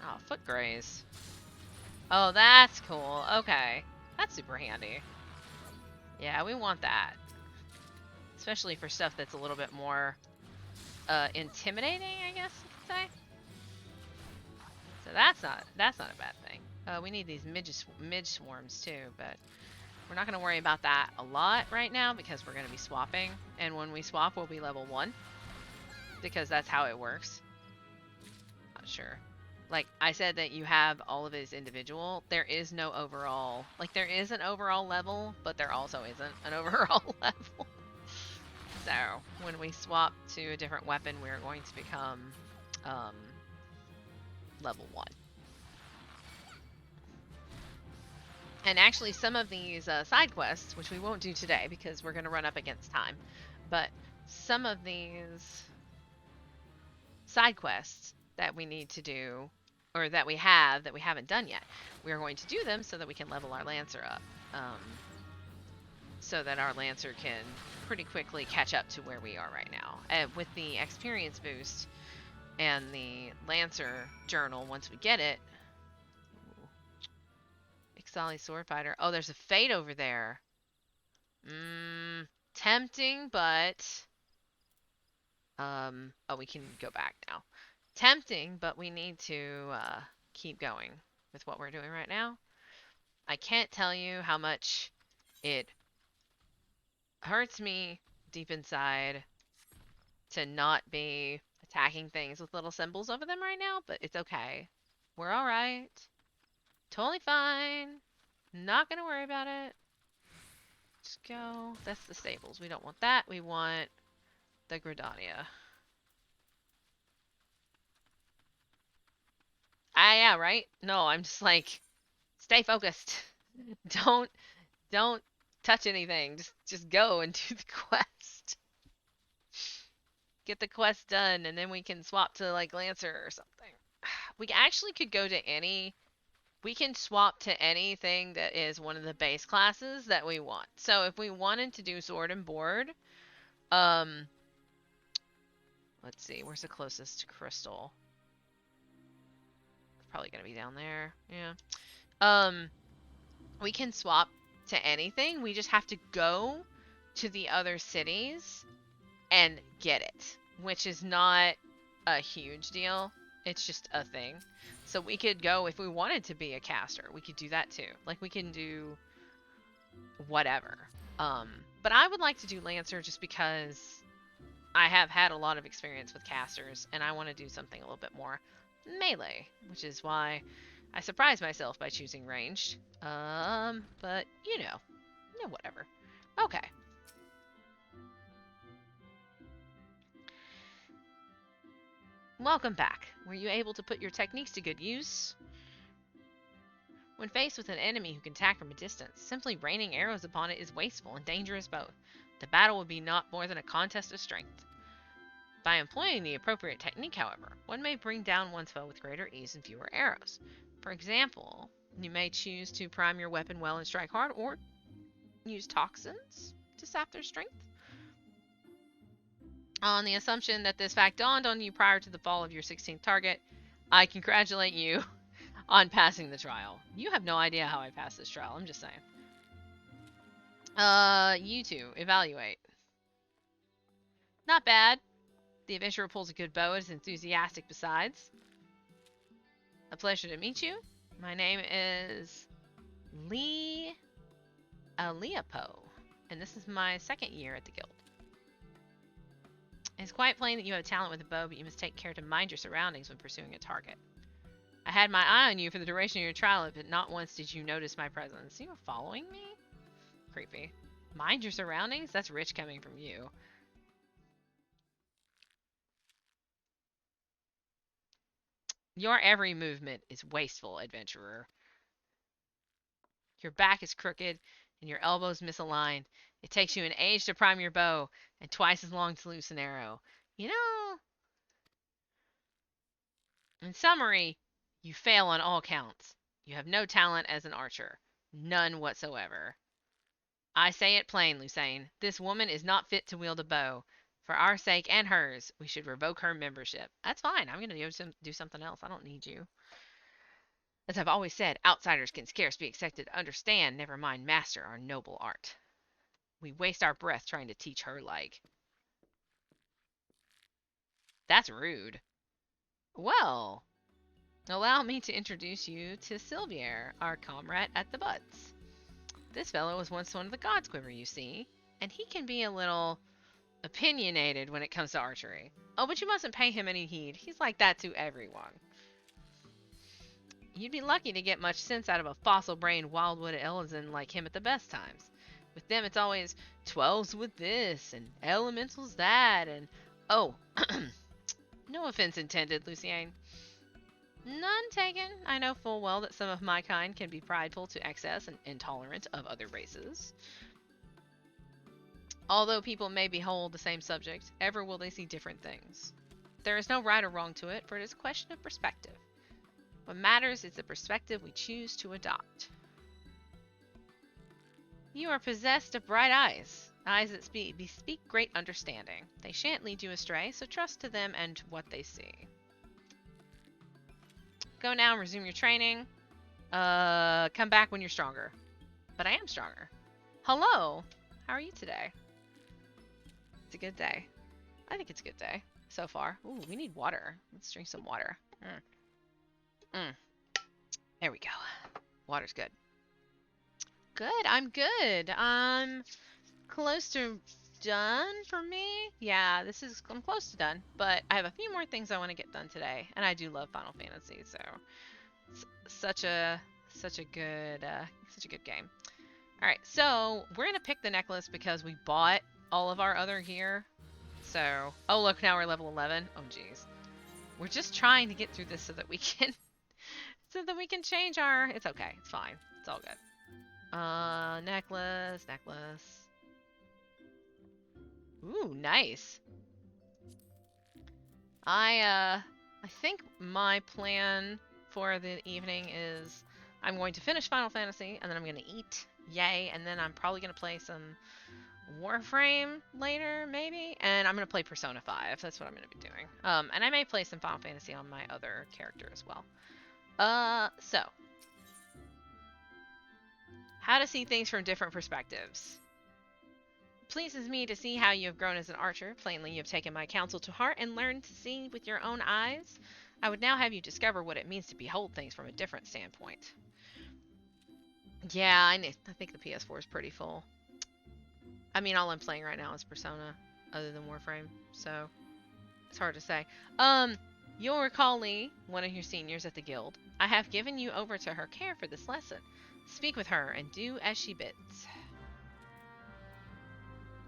Oh, foot graze. Oh, that's cool. Okay. That's super handy. Yeah, we want that. Especially for stuff that's a little bit more intimidating, I guess you could say. So that's not a bad thing. We need these midge swarms too, but We're not going to worry about that a lot right now because we're going to be swapping. And when we swap, we'll be level 1. Because that's how it works. Not sure. Like, I said that you have all of it as individual. There is no overall... Like, there is an overall level, but there also isn't an overall level. So, when we swap to a different weapon, we're going to become level 1. And actually, some of these side quests, which we won't do today because we're going to run up against time, but some of these side quests that we need to do, or that we haven't done yet, we are going to do them so that we can level our Lancer up. So that our Lancer can pretty quickly catch up to where we are right now. With the experience boost and the Lancer journal, once we get it... XIV sword fighter. Oh, there's a fate over there. Tempting, but... oh, we can go back now. Tempting, but we need to keep going with what we're doing right now. I can't tell you how much it hurts me deep inside to not be attacking things with little symbols over them right now, but it's okay. We're alright. Totally fine. Not gonna worry about it. Just go. That's the stables. We don't want that. We want the Gridania. Yeah, right? No, I'm just like, stay focused. Don't touch anything. Just go and do the quest. Get the quest done, and then we can swap to, like, Lancer or something. We actually could go to any... We can swap to anything that is one of the base classes that we want. So if we wanted to do Sword and Board, let's see, where's the closest crystal? It's probably gonna be down there. Yeah. We can swap to anything. We just have to go to the other cities and get it, which is not a huge deal. It's just a thing. So we could go, if we wanted to be a caster, we could do that too. Like, we can do whatever. But I would like to do Lancer just because I have had a lot of experience with casters, and I want to do something a little bit more melee, which is why I surprised myself by choosing ranged. But, you know, whatever. Okay. Welcome back. Were you able to put your techniques to good use? When faced with an enemy who can attack from a distance, simply raining arrows upon it is wasteful and dangerous both. The battle would be not more than a contest of strength. By employing the appropriate technique, however, one may bring down one's foe with greater ease and fewer arrows. For example, you may choose to prime your weapon well and strike hard, or use toxins to sap their strength. On the assumption that this fact dawned on you prior to the fall of your 16th target, I congratulate you on passing the trial. You have no idea how I passed this trial, I'm just saying. You two, evaluate. Not bad. The adventurer pulls a good bow and is enthusiastic besides. A pleasure to meet you. My name is Lee Aliapo, and this is my 2nd year at the guild. It's quite plain that you have talent with a bow, but you must take care to mind your surroundings when pursuing a target. I had my eye on you for the duration of your trial, but not once did you notice my presence. You were following me? Creepy. Mind your surroundings? That's rich coming from you. Your every movement is wasteful, adventurer. Your back is crooked, and your elbows misaligned. It takes you an age to prime your bow, and twice as long to loose an arrow. You know... In summary, you fail on all counts. You have no talent as an archer. None whatsoever. I say it plain, Lucane. This woman is not fit to wield a bow. For our sake and hers, we should revoke her membership. That's fine. I'm going to do something else. I don't need you. As I've always said, outsiders can scarce be expected to understand, never mind master our noble art. We waste our breath trying to teach her like. That's rude. Well, allow me to introduce you to Sylvier, our comrade at the butts. This fellow was once one of the gods, Quiver, you see, and he can be a little opinionated when it comes to archery. Oh, but you mustn't pay him any heed. He's like that to everyone. You'd be lucky to get much sense out of a fossil-brained Wildwood Elezen like him at the best times. With them, it's always 12s with this, and elementals that, and... Oh, no offense intended, Lucienne. None taken. I know full well that some of my kind can be prideful to excess and intolerant of other races. Although people may behold the same subject, ever will they see different things. There is no right or wrong to it, for it is a question of perspective. What matters is the perspective we choose to adopt. You are possessed of bright eyes, eyes that bespeak great understanding. They shan't lead you astray, so trust to them and what they see. Go now and resume your training. Come back when you're stronger. But I am stronger. Hello! How are you today? It's a good day. I think it's a good day so far. Ooh, we need water. Let's drink some water. There we go. Water's good. Good, I'm good. I'm close to done for me. Yeah, I'm close to done, but I have a few more things I want to get done today, and I do love Final Fantasy, so it's such a good game. All right, so we're gonna pick the necklace because we bought all of our other gear. So, oh look, now we're level 11. Oh geez, we're just trying to get through this so that we can change our. It's okay. It's fine. It's all good. Necklace. Ooh, nice. I think my plan for the evening is I'm going to finish Final Fantasy, and then I'm going to eat. Yay. And then I'm probably going to play some Warframe later, maybe. And I'm going to play Persona 5. That's what I'm going to be doing. And I may play some Final Fantasy on my other character as well. So. How to see things from different perspectives. Pleases me to see how you have grown as an archer. Plainly, you have taken my counsel to heart and learned to see with your own eyes. I would now have you discover what it means to behold things from a different standpoint. Yeah, I think the PS4 is pretty full. I mean, all I'm playing right now is Persona, other than Warframe, so it's hard to say. You'll recall Lee, one of your seniors at the guild. I have given you over to her care for this lesson. Speak with her and do as she bids.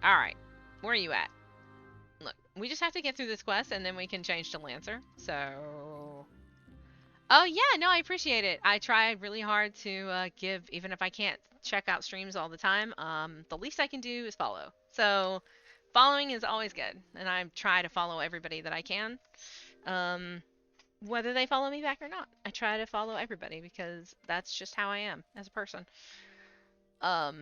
Alright, where are you at? Look, we just have to get through this quest and then we can change to Lancer. So... Oh yeah, no, I appreciate it. I tried really hard to give, even if I can't check out streams all the time, the least I can do is follow. So, following is always good. And I try to follow everybody that I can. Whether they follow me back or not. I try to follow everybody because that's just how I am as a person. I've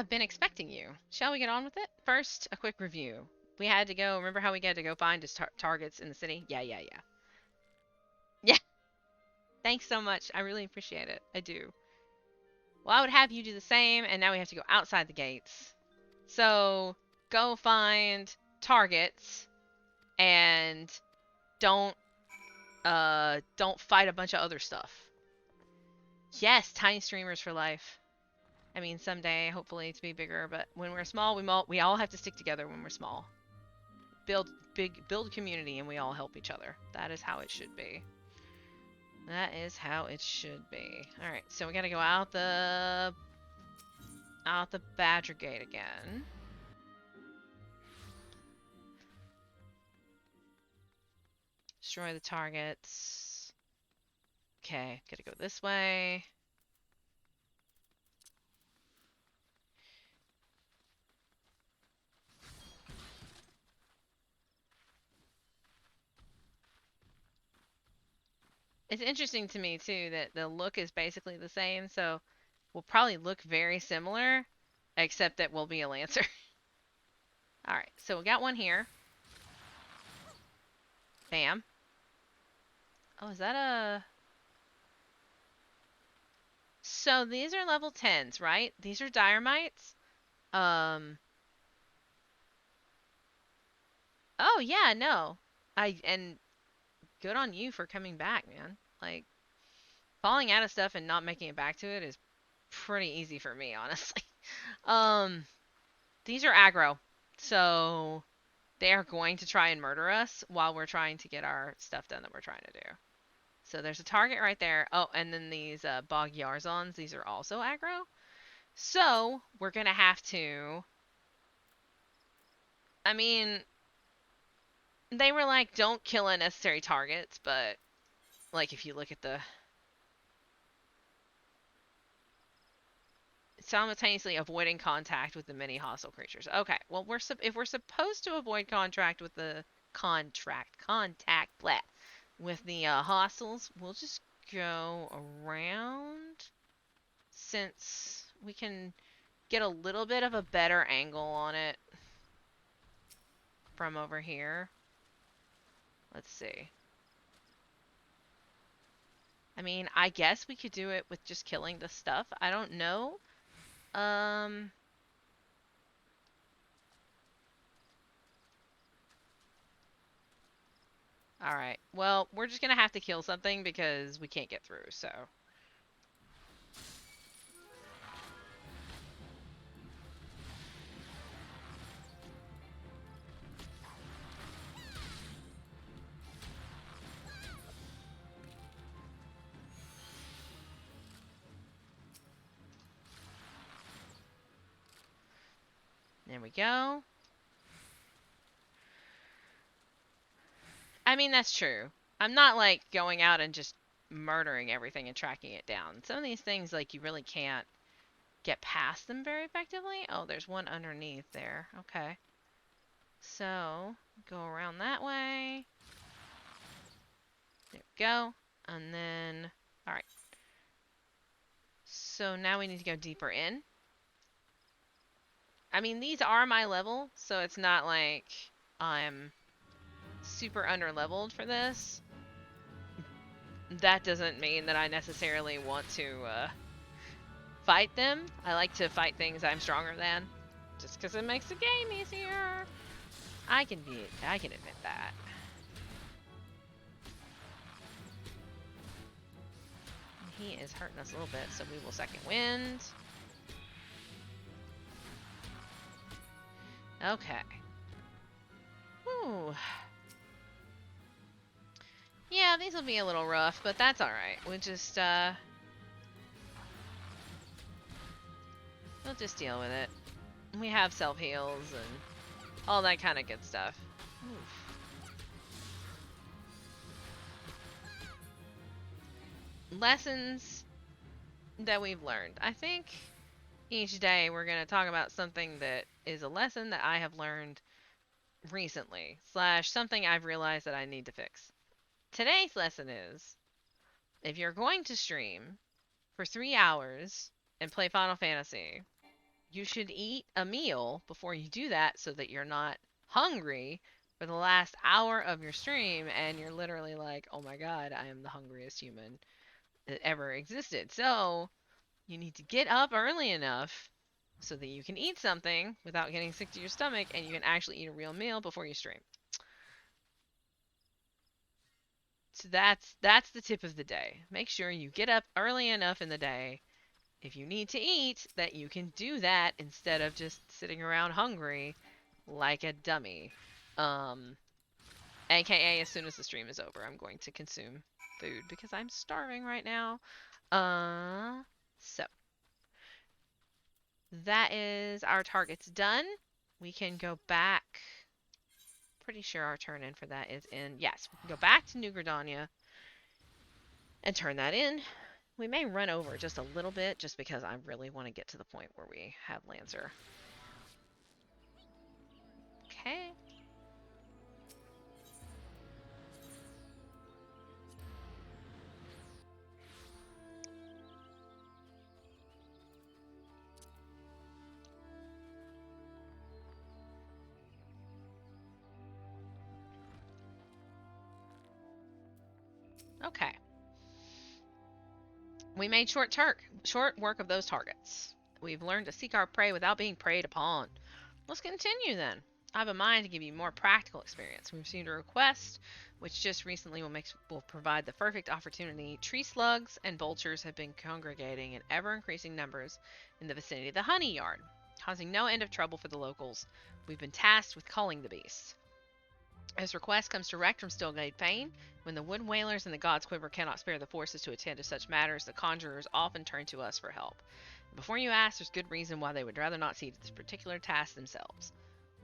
been expecting you. Shall we get on with it? First, a quick review. We had to go, remember how we had to go find his targets in the city? Yeah. Yeah. Thanks so much. I really appreciate it. I do. Well, I would have you do the same, and now we have to go outside the gates. So, go find targets, and don't fight a bunch of other stuff. Yes, tiny streamers for life. I mean, someday, hopefully, to be bigger, but when we're small, we all have to stick together when we're small. Build community, and we all help each other. That is how it should be. That is how it should be. Alright, so we gotta go out the Badger Gate again. Destroy the targets. Okay, gotta go this way. It's interesting to me, too, that the look is basically the same, so we'll probably look very similar, except that we'll be a Lancer. Alright, so we got one here. Bam. Oh, is that a... So these are level 10s, right? These are Dyremites. Oh, yeah, no. And good on you for coming back, man. Like, falling out of stuff and not making it back to it is pretty easy for me, honestly. Um, these are aggro, so they are going to try and murder us while we're trying to get our stuff done that we're trying to do. So there's a target right there. Oh, and then these bog Yarzons, these are also aggro. So we're gonna have to. I mean, they were like, don't kill unnecessary targets, but like if you look at the simultaneously avoiding contact with the many hostile creatures. Okay, well if we're supposed to avoid contact with the contact blah, with the hostiles, we'll just go around since we can get a little bit of a better angle on it from over here. Let's see. I mean, I guess we could do it with just killing the stuff. I don't know. Um, Alright. Well, we're just gonna have to kill something because we can't get through, so. There we go. I mean, that's true. I'm not, like, going out and just murdering everything and tracking it down. Some of these things, like, you really can't get past them very effectively. Oh, there's one underneath there. Okay. So, go around that way. There we go. And then, alright. So now we need to go deeper in. I mean, these are my level, so it's not like I'm super underleveled for this. That doesn't mean that I necessarily want to fight them. I like to fight things I'm stronger than, just because it makes the game easier. I can admit that. He is hurting us a little bit, so we will second wind. Okay. Whew. Yeah, these will be a little rough, but that's alright. We'll just deal with it. We have self-heals and all that kind of good stuff. Oof. Lessons that we've learned. I think each day we're going to talk about something that is a lesson that I have learned recently, / something I've realized that I need to fix. Today's lesson is, if you're going to stream for 3 hours and play Final Fantasy, you should eat a meal before you do that so that you're not hungry for the last hour of your stream and you're literally like, oh my god, I am the hungriest human that ever existed. So you need to get up early enough so that you can eat something without getting sick to your stomach and you can actually eat a real meal before you stream. So that's the tip of the day. Make sure you get up early enough in the day, if you need to eat, that you can do that instead of just sitting around hungry like a dummy. AKA as soon as the stream is over, I'm going to consume food because I'm starving right now. So that is our targets done. We can go back. Pretty sure our turn in for that is in. Yes, we can go back to New Gridania and turn that in. We may run over just a little bit just because I really want to get to the point where we have Lancer. Okay. Okay. We made short work of those targets. We've learned to seek our prey without being preyed upon. Let's continue then. I have a mind to give you more practical experience. We received a request, which just recently will provide the perfect opportunity. Tree slugs and vultures have been congregating in ever-increasing numbers in the vicinity of the honey yard, causing no end of trouble for the locals. We've been tasked with culling the beasts. This request comes direct from Stillgate Fane. When the wood whalers and the gods' quiver cannot spare the forces to attend to such matters, the conjurers often turn to us for help. Before you ask, there's good reason why they would rather not see to this particular task themselves.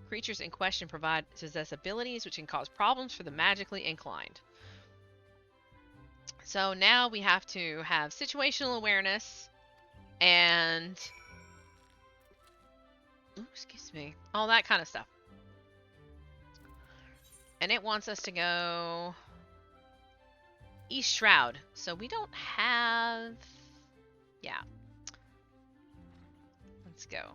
Creatures in question possess abilities which can cause problems for the magically inclined. So now we have to have situational awareness and... Ooh, excuse me. All that kind of stuff. And it wants us to go... East Shroud. So we don't have... Yeah. Let's go.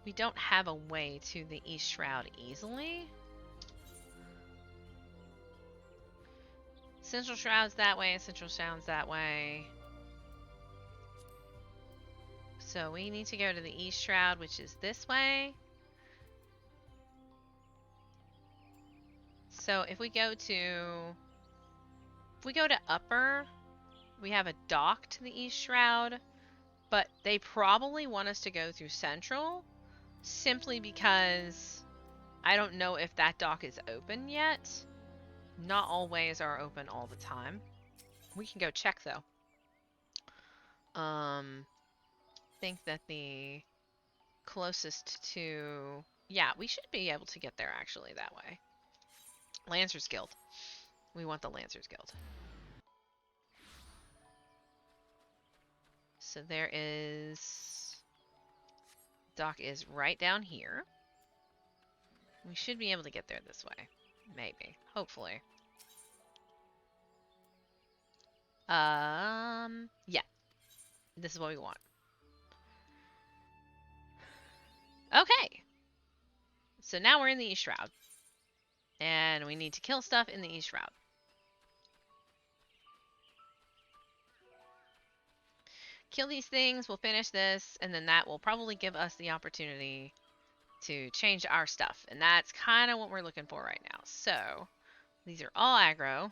We don't have a way to the East Shroud easily. Central Shroud's that way, Central Shroud's that way. So we need to go to the East Shroud, which is this way. So if we go to Upper, we have a dock to the East Shroud, but they probably want us to go through Central, simply because I don't know if that dock is open yet. Not all ways are open all the time. We can go check though. Think that the closest to... Yeah, we should be able to get there actually that way. Lancers Guild. We want the Lancers Guild. So there is... Dock is right down here. We should be able to get there this way. Maybe. Hopefully. Yeah. This is what we want. Okay. So now we're in the East Shroud. And we need to kill stuff in the East Shroud. Kill these things, we'll finish this, and then that will probably give us the opportunity to change our stuff. And that's kind of what we're looking for right now. So, these are all aggro.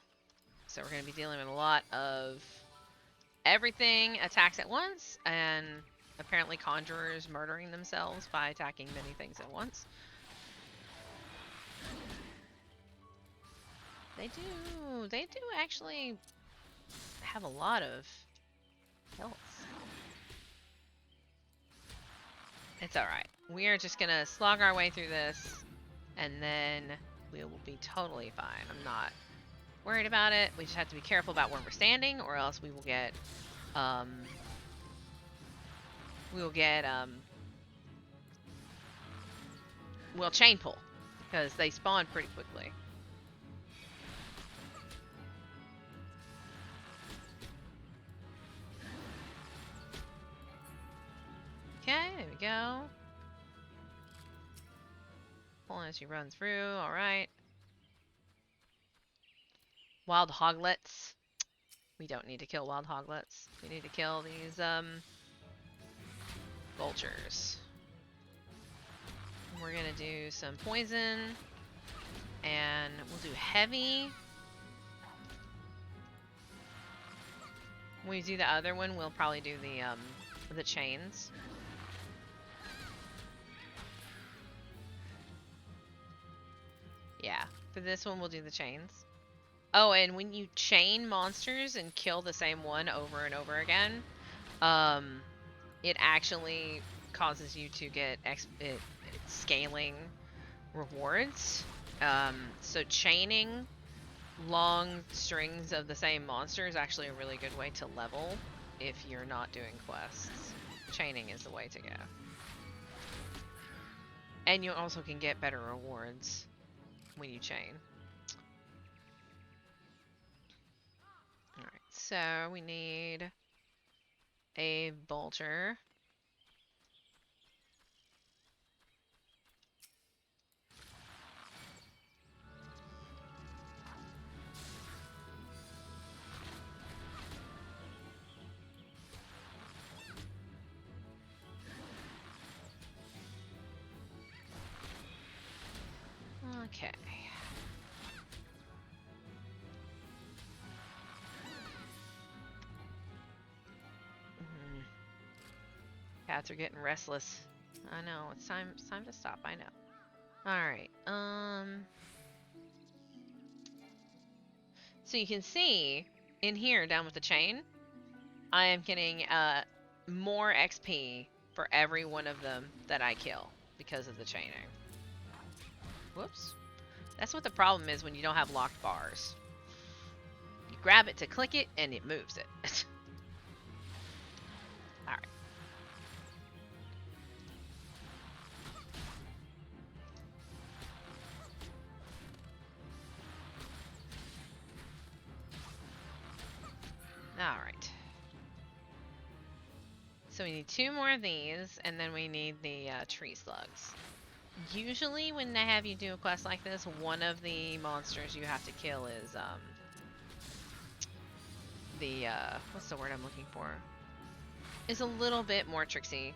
So we're going to be dealing with a lot of everything attacks at once, and apparently conjurers murdering themselves by attacking many things at once. They do actually have a lot of health. It's alright. We are just gonna slog our way through this, and then we will be totally fine. I'm not worried about it. We just have to be careful about where we're standing, or else we will get, we'll chain pull, because they spawn pretty quickly. Okay, there we go. Pulling as you run through, alright. Wild hoglets. We don't need to kill wild hoglets. We need to kill these, vultures. We're gonna do some poison. And we'll do heavy. When we do the other one, we'll probably do the chains. Yeah, for this one we'll do the chains. Oh, and when you chain monsters and kill the same one over and over again, it actually causes you to get scaling rewards. So chaining long strings of the same monster is actually a really good way to level if you're not doing quests. Chaining is the way to go. And you also can get better rewards when you chain. Alright, so we need a vulture. Okay. Cats are getting restless. I know, it's time to stop, I know. Alright, so you can see in here down with the chain, I am getting more XP for every one of them that I kill because of the chaining. Whoops. That's what the problem is when you don't have locked bars. You grab it to click it and it moves it. Alright. Alright. So we need 2 more of these, and then we need the tree slugs. Usually when they have you do a quest like this, one of the monsters you have to kill is, what's the word I'm looking for? Is a little bit more tricksy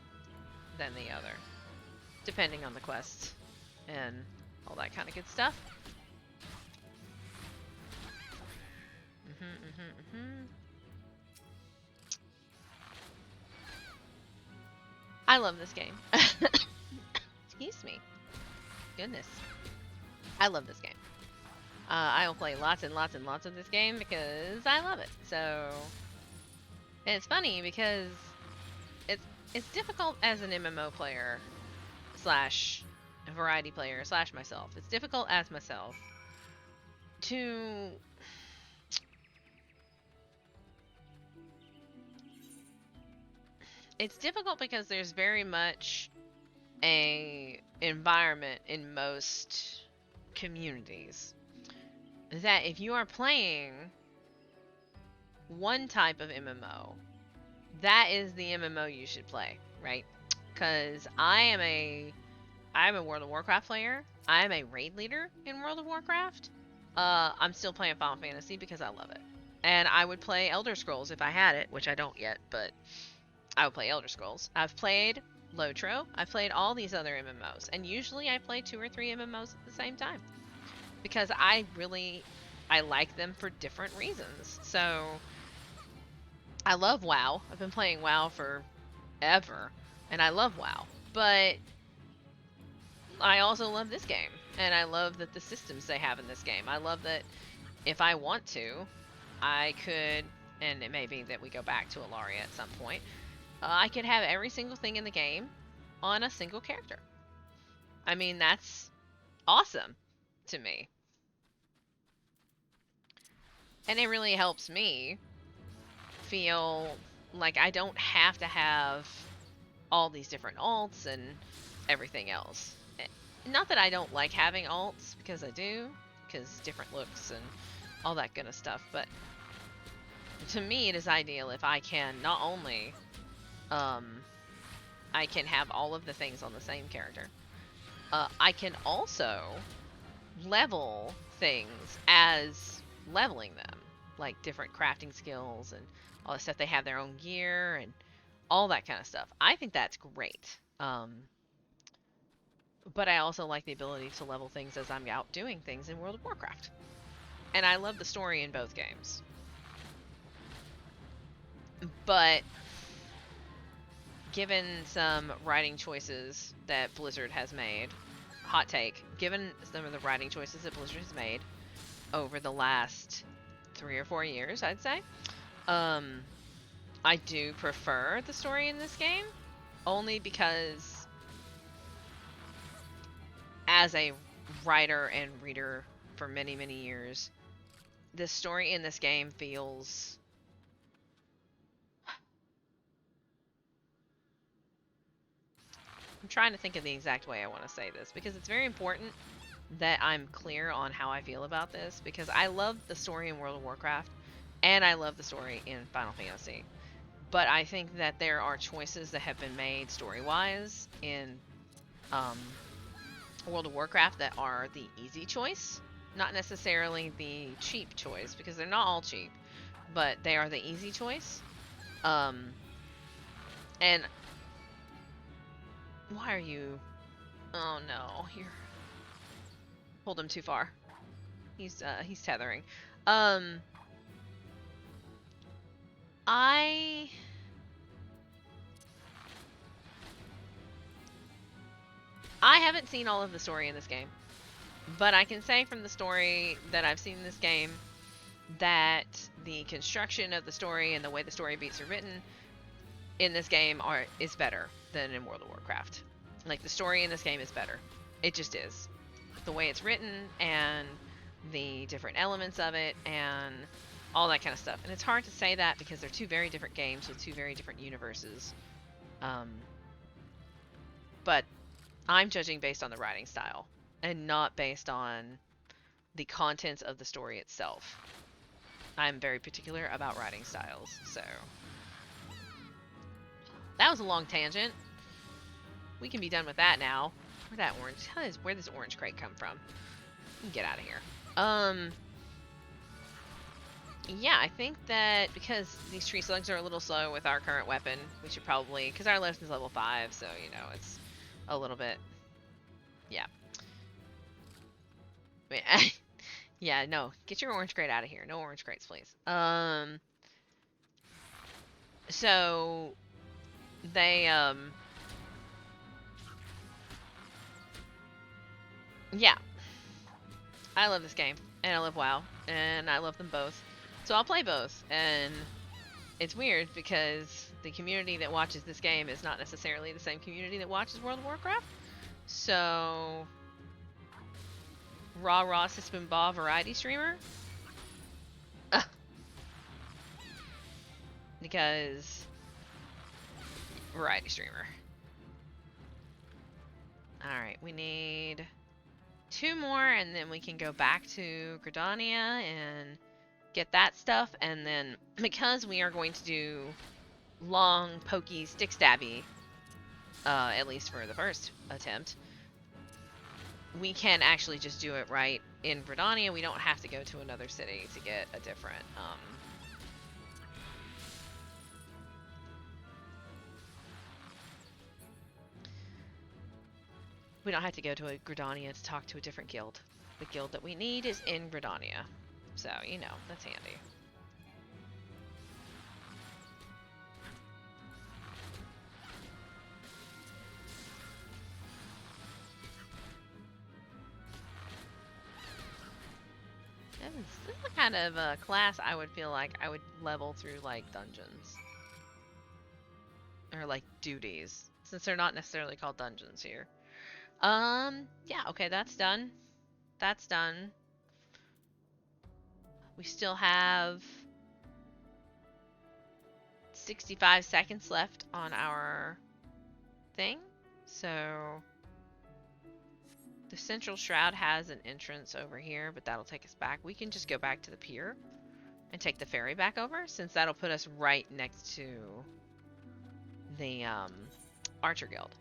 than the other, depending on the quest and all that kind of good stuff. I love this game. Excuse me. Goodness. I love this game. I will play lots and lots and lots of this game because I love it. So, and it's funny because it's difficult as an MMO player slash variety player slash myself. It's difficult as myself to it's difficult because there's very much a environment in most communities that if you are playing one type of MMO, that is the MMO you should play, right? Because I'm a World of Warcraft player. I'm a raid leader in World of Warcraft. I'm still playing Final Fantasy because I love it. And I would play Elder Scrolls if I had it, which I don't yet, but I would play Elder Scrolls. I've played Lotro. I've played all these other MMOs. And usually I play 2 or 3 MMOs at the same time. Because I like them for different reasons. So, I love WoW. I've been playing WoW forever. And I love WoW. But I also love this game. And I love that the systems they have in this game. I love that if I want to, I could, and it may be that we go back to Alaria at some point, I could have every single thing in the game on a single character. I mean, that's awesome to me. And it really helps me feel like I don't have to have all these different alts and everything else. Not that I don't like having alts, because I do, because different looks and all that kind of stuff, but to me it is ideal if I can not only I can have all of the things on the same character. I can also level things as leveling them, like different crafting skills and all the stuff. They have their own gear and all that kind of stuff. I think that's great. But I also like the ability to level things as I'm out doing things in World of Warcraft. And I love the story in both games. But given some writing choices that Blizzard has made, hot take, given some of the writing choices that Blizzard has made over the last 3 or 4 years, I'd say, I do prefer the story in this game, only because as a writer and reader for many, many years, the story in this game feels I'm trying to think of the exact way I want to say this, because it's very important that I'm clear on how I feel about this, because I love the story in World of Warcraft, and I love the story in Final Fantasy. But I think that there are choices that have been made story-wise in World of Warcraft that are the easy choice, not necessarily the cheap choice, because they're not all cheap, but they are the easy choice. And why are you? Oh no, you're. pulled him too far. He's tethering. I haven't seen all of the story in this game, but I can say from the story that I've seen in this game that the construction of the story and the way the story beats are written in this game is better than in World of Warcraft. Like, the story in this game is better. It just is. The way it's written and the different elements of it and all that kind of stuff. And it's hard to say that because they're two very different games with two very different universes. But I'm judging based on the writing style and not based on the contents of the story itself. I'm very particular about writing styles, so... That was a long tangent. We can be done with that now. Where'd this orange crate come from? We can get out of here. Yeah, I think that because these tree slugs are a little slow with our current weapon, we should probably... Because our list is level 5, so, you know, it's a little bit... Yeah. Yeah, no. Get your orange crate out of here. No orange crates, please. So... They, yeah. I love this game. And I love WoW. And I love them both. So I'll play both. And it's weird because the community that watches this game is not necessarily the same community that watches World of Warcraft. So... Raw System Ball variety streamer? Because... Variety streamer. Alright, we need 2 more and then we can go back to Gridania and get that stuff. And then, because we are going to do long, pokey, stick stabby, at least for the first attempt, we can actually just do it right in Gridania. We don't have to go to another city to get a different, we don't have to go to a Gridania to talk to a different guild. The guild that we need is in Gridania. So, you know, that's handy. This is the kind of class I would feel like I would level through, like, dungeons. Or, like, duties. Since they're not necessarily called dungeons here. Yeah, okay, that's done. That's done. We still have 65 seconds left on our thing. So the Central Shroud has an entrance over here, but that'll take us back. We can just go back to the pier and take the ferry back over, since that'll put us right next to the Archer Guild.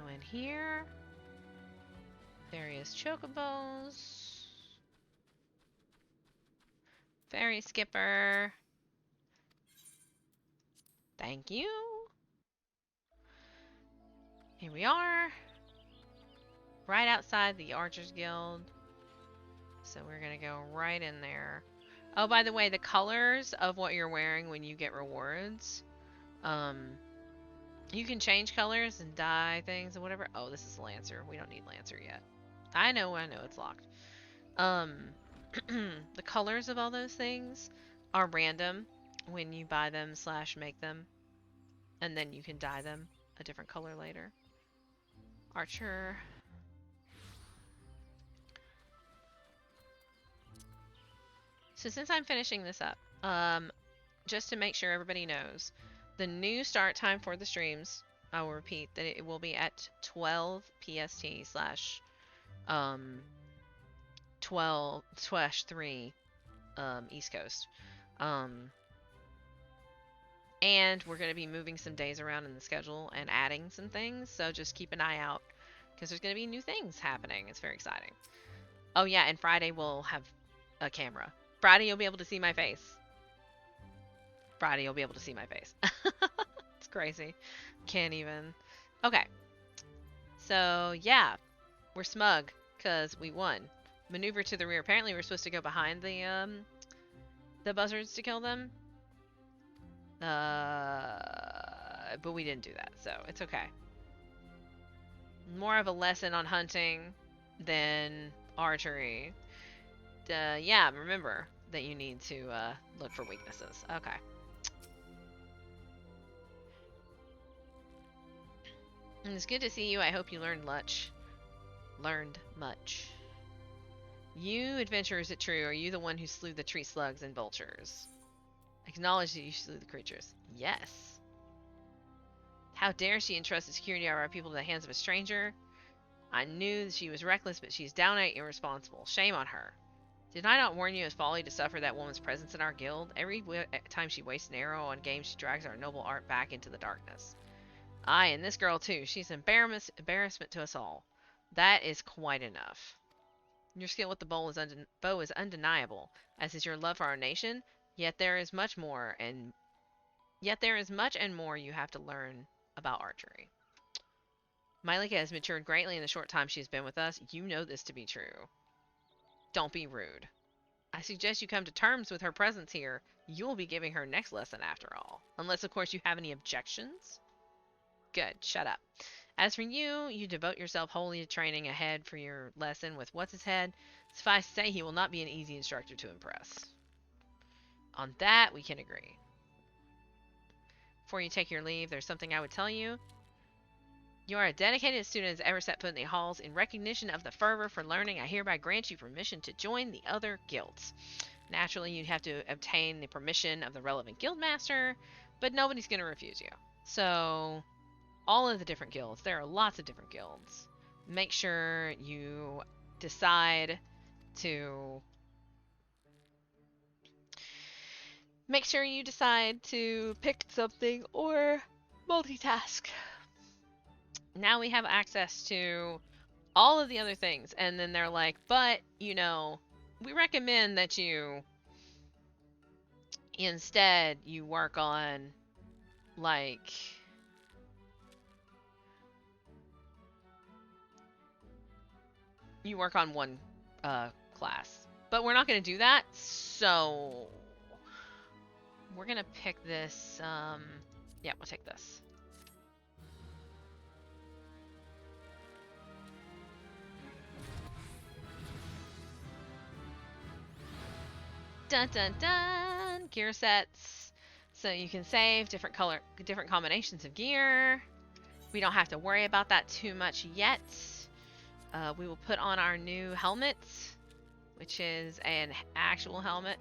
In here, various chocobos, ferry skipper, thank you. Here we are, right outside the Archers Guild, so we're gonna go right in there. Oh, by the way, the colors of what you're wearing when you get rewards, you can change colors and dye things and whatever. Oh, this is Lancer. We don't need Lancer yet. I know, it's locked. The colors of all those things are random when you buy them / make them. And then you can dye them a different color later. Archer. So since I'm finishing this up, just to make sure everybody knows, the new start time for the streams, I will repeat that it will be at 12 PST / 12/3 East Coast. And we're going to be moving some days around in the schedule and adding some things, so just keep an eye out because there's going to be new things happening. It's very exciting. Oh yeah, and Friday we'll have a camera. Friday you'll be able to see my face. Friday you'll be able to see my face. It's crazy. Can't even. Okay. So yeah, we're smug because we won. Maneuver to the rear. Apparently we're supposed to go behind the buzzards to kill them. But we didn't do that, so it's okay. More of a lesson on hunting than archery. Yeah, remember that you need to look for weaknesses. Okay. And it's good to see you. I hope you learned much. You, adventurer, is it true? Are you the one who slew the tree slugs and vultures? Acknowledge that you slew the creatures. Yes. How dare she entrust the security of our people to the hands of a stranger? I knew that she was reckless, but she's downright irresponsible. Shame on her. Did I not warn you it was folly to suffer that woman's presence in our guild? Every time she wastes an arrow on game, she drags our noble art back into the darkness. Aye, and this girl too. She's an embarrassment to us all. That is quite enough. Your skill with the bow is undeniable, as is your love for our nation. Yet there is much and more you have to learn about archery. Mylika has matured greatly in the short time she's been with us. You know this to be true. Don't be rude. I suggest you come to terms with her presence here. You'll be giving her next lesson after all. Unless, of course, you have any objections. Good, shut up. As for you, you devote yourself wholly to training ahead for your lesson with What's-His-Head. Suffice to say, he will not be an easy instructor to impress. On that, we can agree. Before you take your leave, there's something I would tell you. You are a dedicated student as ever set foot in the halls. In recognition of the fervor for learning, I hereby grant you permission to join the other guilds. Naturally, you'd have to obtain the permission of the relevant guildmaster, but nobody's going to refuse you. So, all of the different guilds, there are lots of different guilds. Make sure you decide to pick something or multitask. Now we have access to all of the other things. And then they're like, but, you know, we recommend that you instead you work on, like, you work on one class. But we're not going to do that, so we're going to pick this. Yeah, we'll take this. Dun dun dun! Gear sets. So you can save different combinations of gear. We don't have to worry about that too much yet. We will put on our new helmet, which is an actual helmet.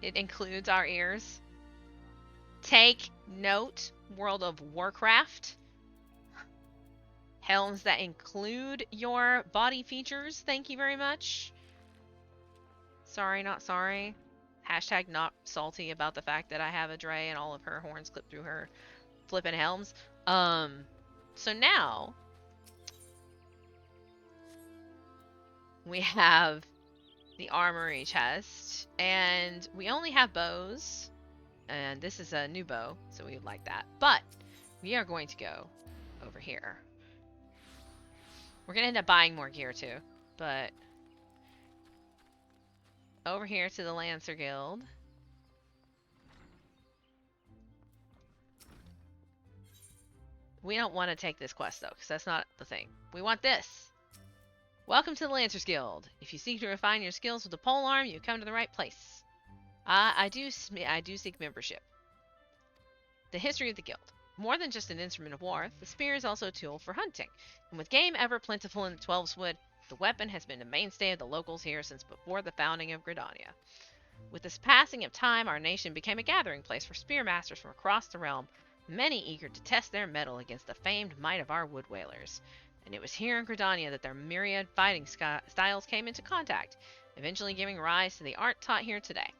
It includes our ears. Take note, World of Warcraft. Helms that include your body features. Thank you very much. Sorry, not sorry. Hashtag not salty about the fact that I have a Dre and all of her horns clipped through her flippin' helms. So now we have the armory chest, and we only have bows, and this is a new bow, so we would like that. But we are going to go over here. We're gonna end up buying more gear too, but over here to the Lancer Guild. We don't want to take this quest though, because that's not the thing. We want this. Welcome to the Lancers Guild. If you seek to refine your skills with the polearm, you come to the right place. I do seek membership. The history of the guild. More than just an instrument of war, the spear is also a tool for hunting. And with game ever plentiful in the Twelveswood, the weapon has been a mainstay of the locals here since before the founding of Gridania. With this passing of time, our nation became a gathering place for spearmasters from across the realm, many eager to test their mettle against the famed might of our wood whalers. And it was here in Gridania that their myriad fighting styles came into contact, eventually giving rise to the art taught here today.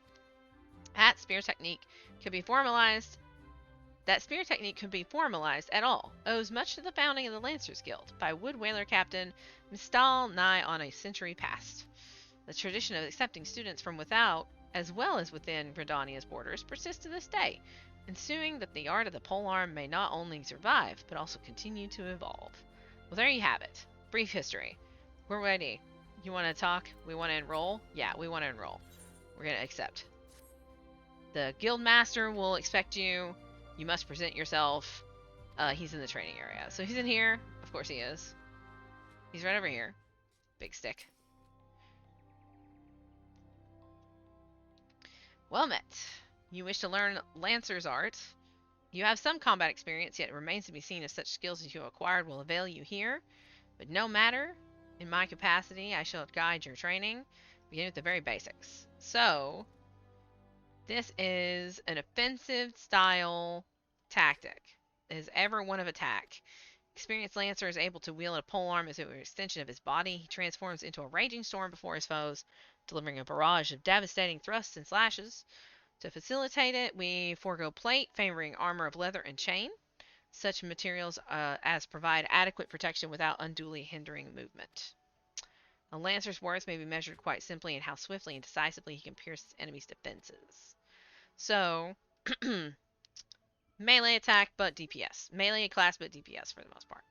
That spear technique could be formalized that spear technique could be formalized at all owes much to the founding of the Lancers Guild by Wood Whaler Captain Mistal nigh on a century past. The tradition of accepting students from without, as well as within Gridania's borders, persists to this day, ensuing that the art of the polearm may not only survive, but also continue to evolve. Well, there you have it. Brief history. We're ready. You want to talk? We want to enroll? Yeah, we want to enroll. We're going to accept. The guild master will expect you. You must present yourself. He's in the training area. So he's in here. Of course he is. He's right over here. Big stick. Well met. You wish to learn Lancer's art. You have some combat experience, yet it remains to be seen if such skills as you have acquired will avail you here. But no matter. In my capacity, I shall guide your training. Begin with the very basics. So, this is an offensive style tactic. It is ever one of attack. Experienced Lancer is able to wield a polearm as an extension of his body. He transforms into a raging storm before his foes, delivering a barrage of devastating thrusts and slashes. To facilitate it, we forego plate, favoring armor of leather and chain. Such materials as provide adequate protection without unduly hindering movement. A Lancer's worth may be measured quite simply in how swiftly and decisively he can pierce his enemy's defenses. So, melee attack but DPS. Melee class but DPS for the most part.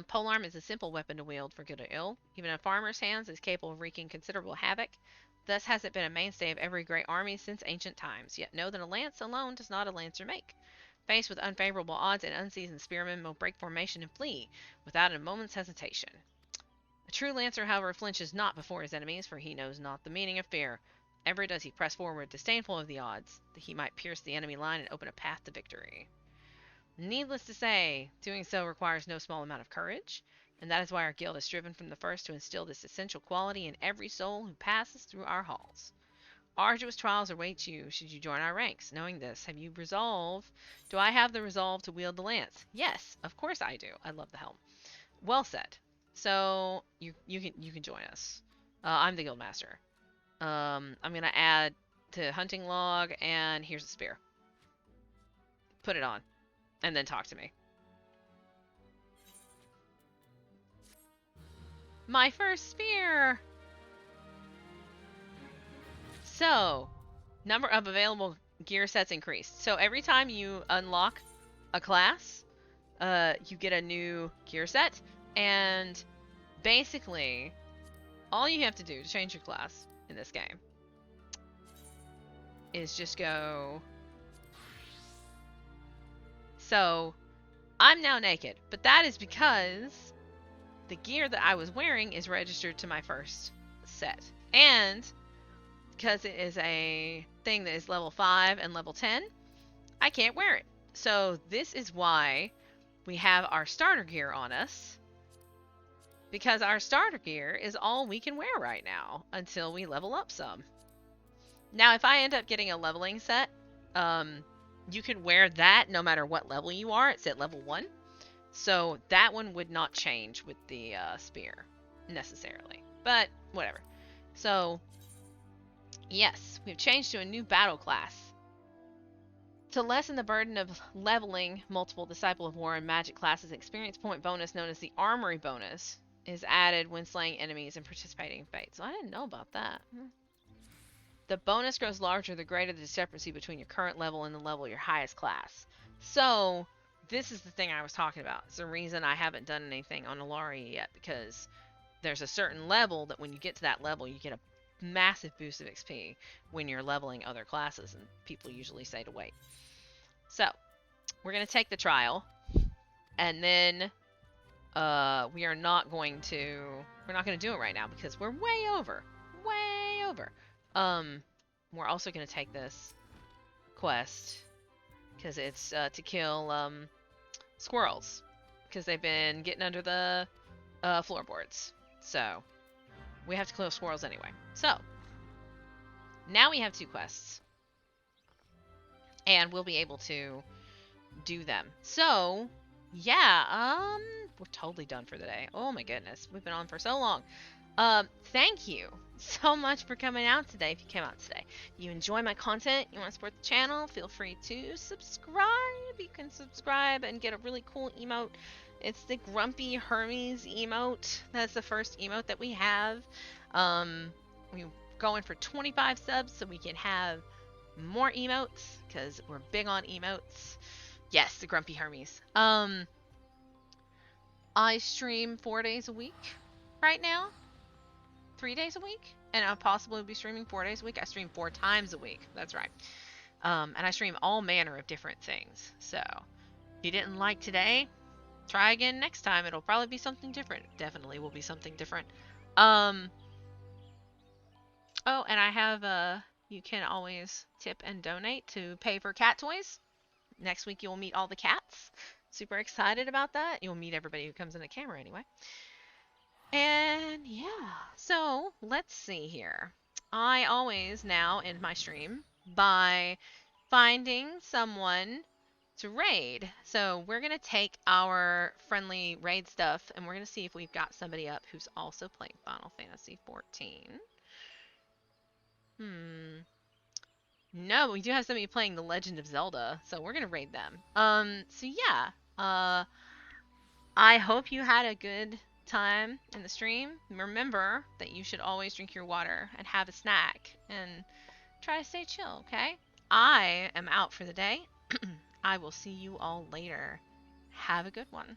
Polearm is a simple weapon to wield for good or ill. Even in farmer's hands, it is capable of wreaking considerable havoc. Thus has it been a mainstay of every great army since ancient times. Yet know that a lance alone does not a lancer make. Faced with unfavorable odds, an unseasoned spearman will break formation and flee without a moment's hesitation. A true lancer, however, flinches not before his enemies, for he knows not the meaning of fear. Ever does he press forward, disdainful of the odds, that he might pierce the enemy line and open a path to victory. Needless to say, doing so requires no small amount of courage, and that is why our guild has striven from the first to instill this essential quality in every soul who passes through our halls. Arduous trials await you should you join our ranks. Knowing this, have you resolve? Do I have the resolve to wield the lance? Yes, of course I do. I love the helm. Well said. So you can join us. I'm the guild master. I'm gonna add to hunting log, and here's a spear. Put it on, and then talk to me. My first spear. So, number of available gear sets increased. So every time you unlock a class, you get a new gear set, and basically, all you have to do to change your class in this game is just go. So, I'm now naked, but that is because the gear that I was wearing is registered to my first set. And because it is a thing that is level 5 and level 10, I can't wear it. So this is why we have our starter gear on us, because our starter gear is all we can wear right now until we level up some. Now, if I end up getting a leveling set, you can wear that no matter what level you are. It's at level 1. So that one would not change with the spear necessarily. But whatever. So yes, we've changed to a new battle class. To lessen the burden of leveling multiple Disciple of War and Magic classes, an experience point bonus known as the Armory bonus is added when slaying enemies and participating in Fate. So I didn't know about that. The bonus grows larger the greater the discrepancy between your current level and the level of your highest class. So this is the thing I was talking about. It's the reason I haven't done anything on Ilaria yet, because there's a certain level that when you get to that level, you get a massive boost of XP when you're leveling other classes, and people usually say to wait. So, we're going to take the trial, and then we're not going to do it right now because we're way over. We're also going to take this quest because it's to kill squirrels, because they've been getting under the floorboards. So, we have to kill squirrels anyway. So, now we have 2 quests. And we'll be able to do them. So, yeah, we're totally done for the day. Oh my goodness, we've been on for so long. Thank you so much for coming out today. If you came out today, if you enjoy my content, you want to support the channel, feel free to subscribe. You can subscribe and get a really cool emote. It's the Grumpy Hermes emote. That's the first emote that we have. We're going for 25 subs so we can have more emotes because we're big on emotes. Yes, the Grumpy Hermes. I stream 4 days a week right now. 3 days a week, and I'll possibly be streaming 4 days a week. I stream 4 times a week. That's right. And I stream all manner of different things. So if you didn't like today, try again next time. It'll probably be something different. Definitely will be something different. Oh, and I have you can always tip and donate to pay for cat toys. Next week you'll meet all the cats. Super excited about that. You'll meet everybody who comes in the camera anyway. And yeah, so let's see here. I always now end my stream by finding someone to raid. So we're going to take our friendly raid stuff and we're going to see if we've got somebody up who's also playing Final Fantasy 14. No, we do have somebody playing The Legend of Zelda, so we're going to raid them. So yeah, I hope you had a good time in the stream. Remember that you should always drink your water and have a snack and try to stay chill, okay? I am out for the day. I will see you all later. Have a good one.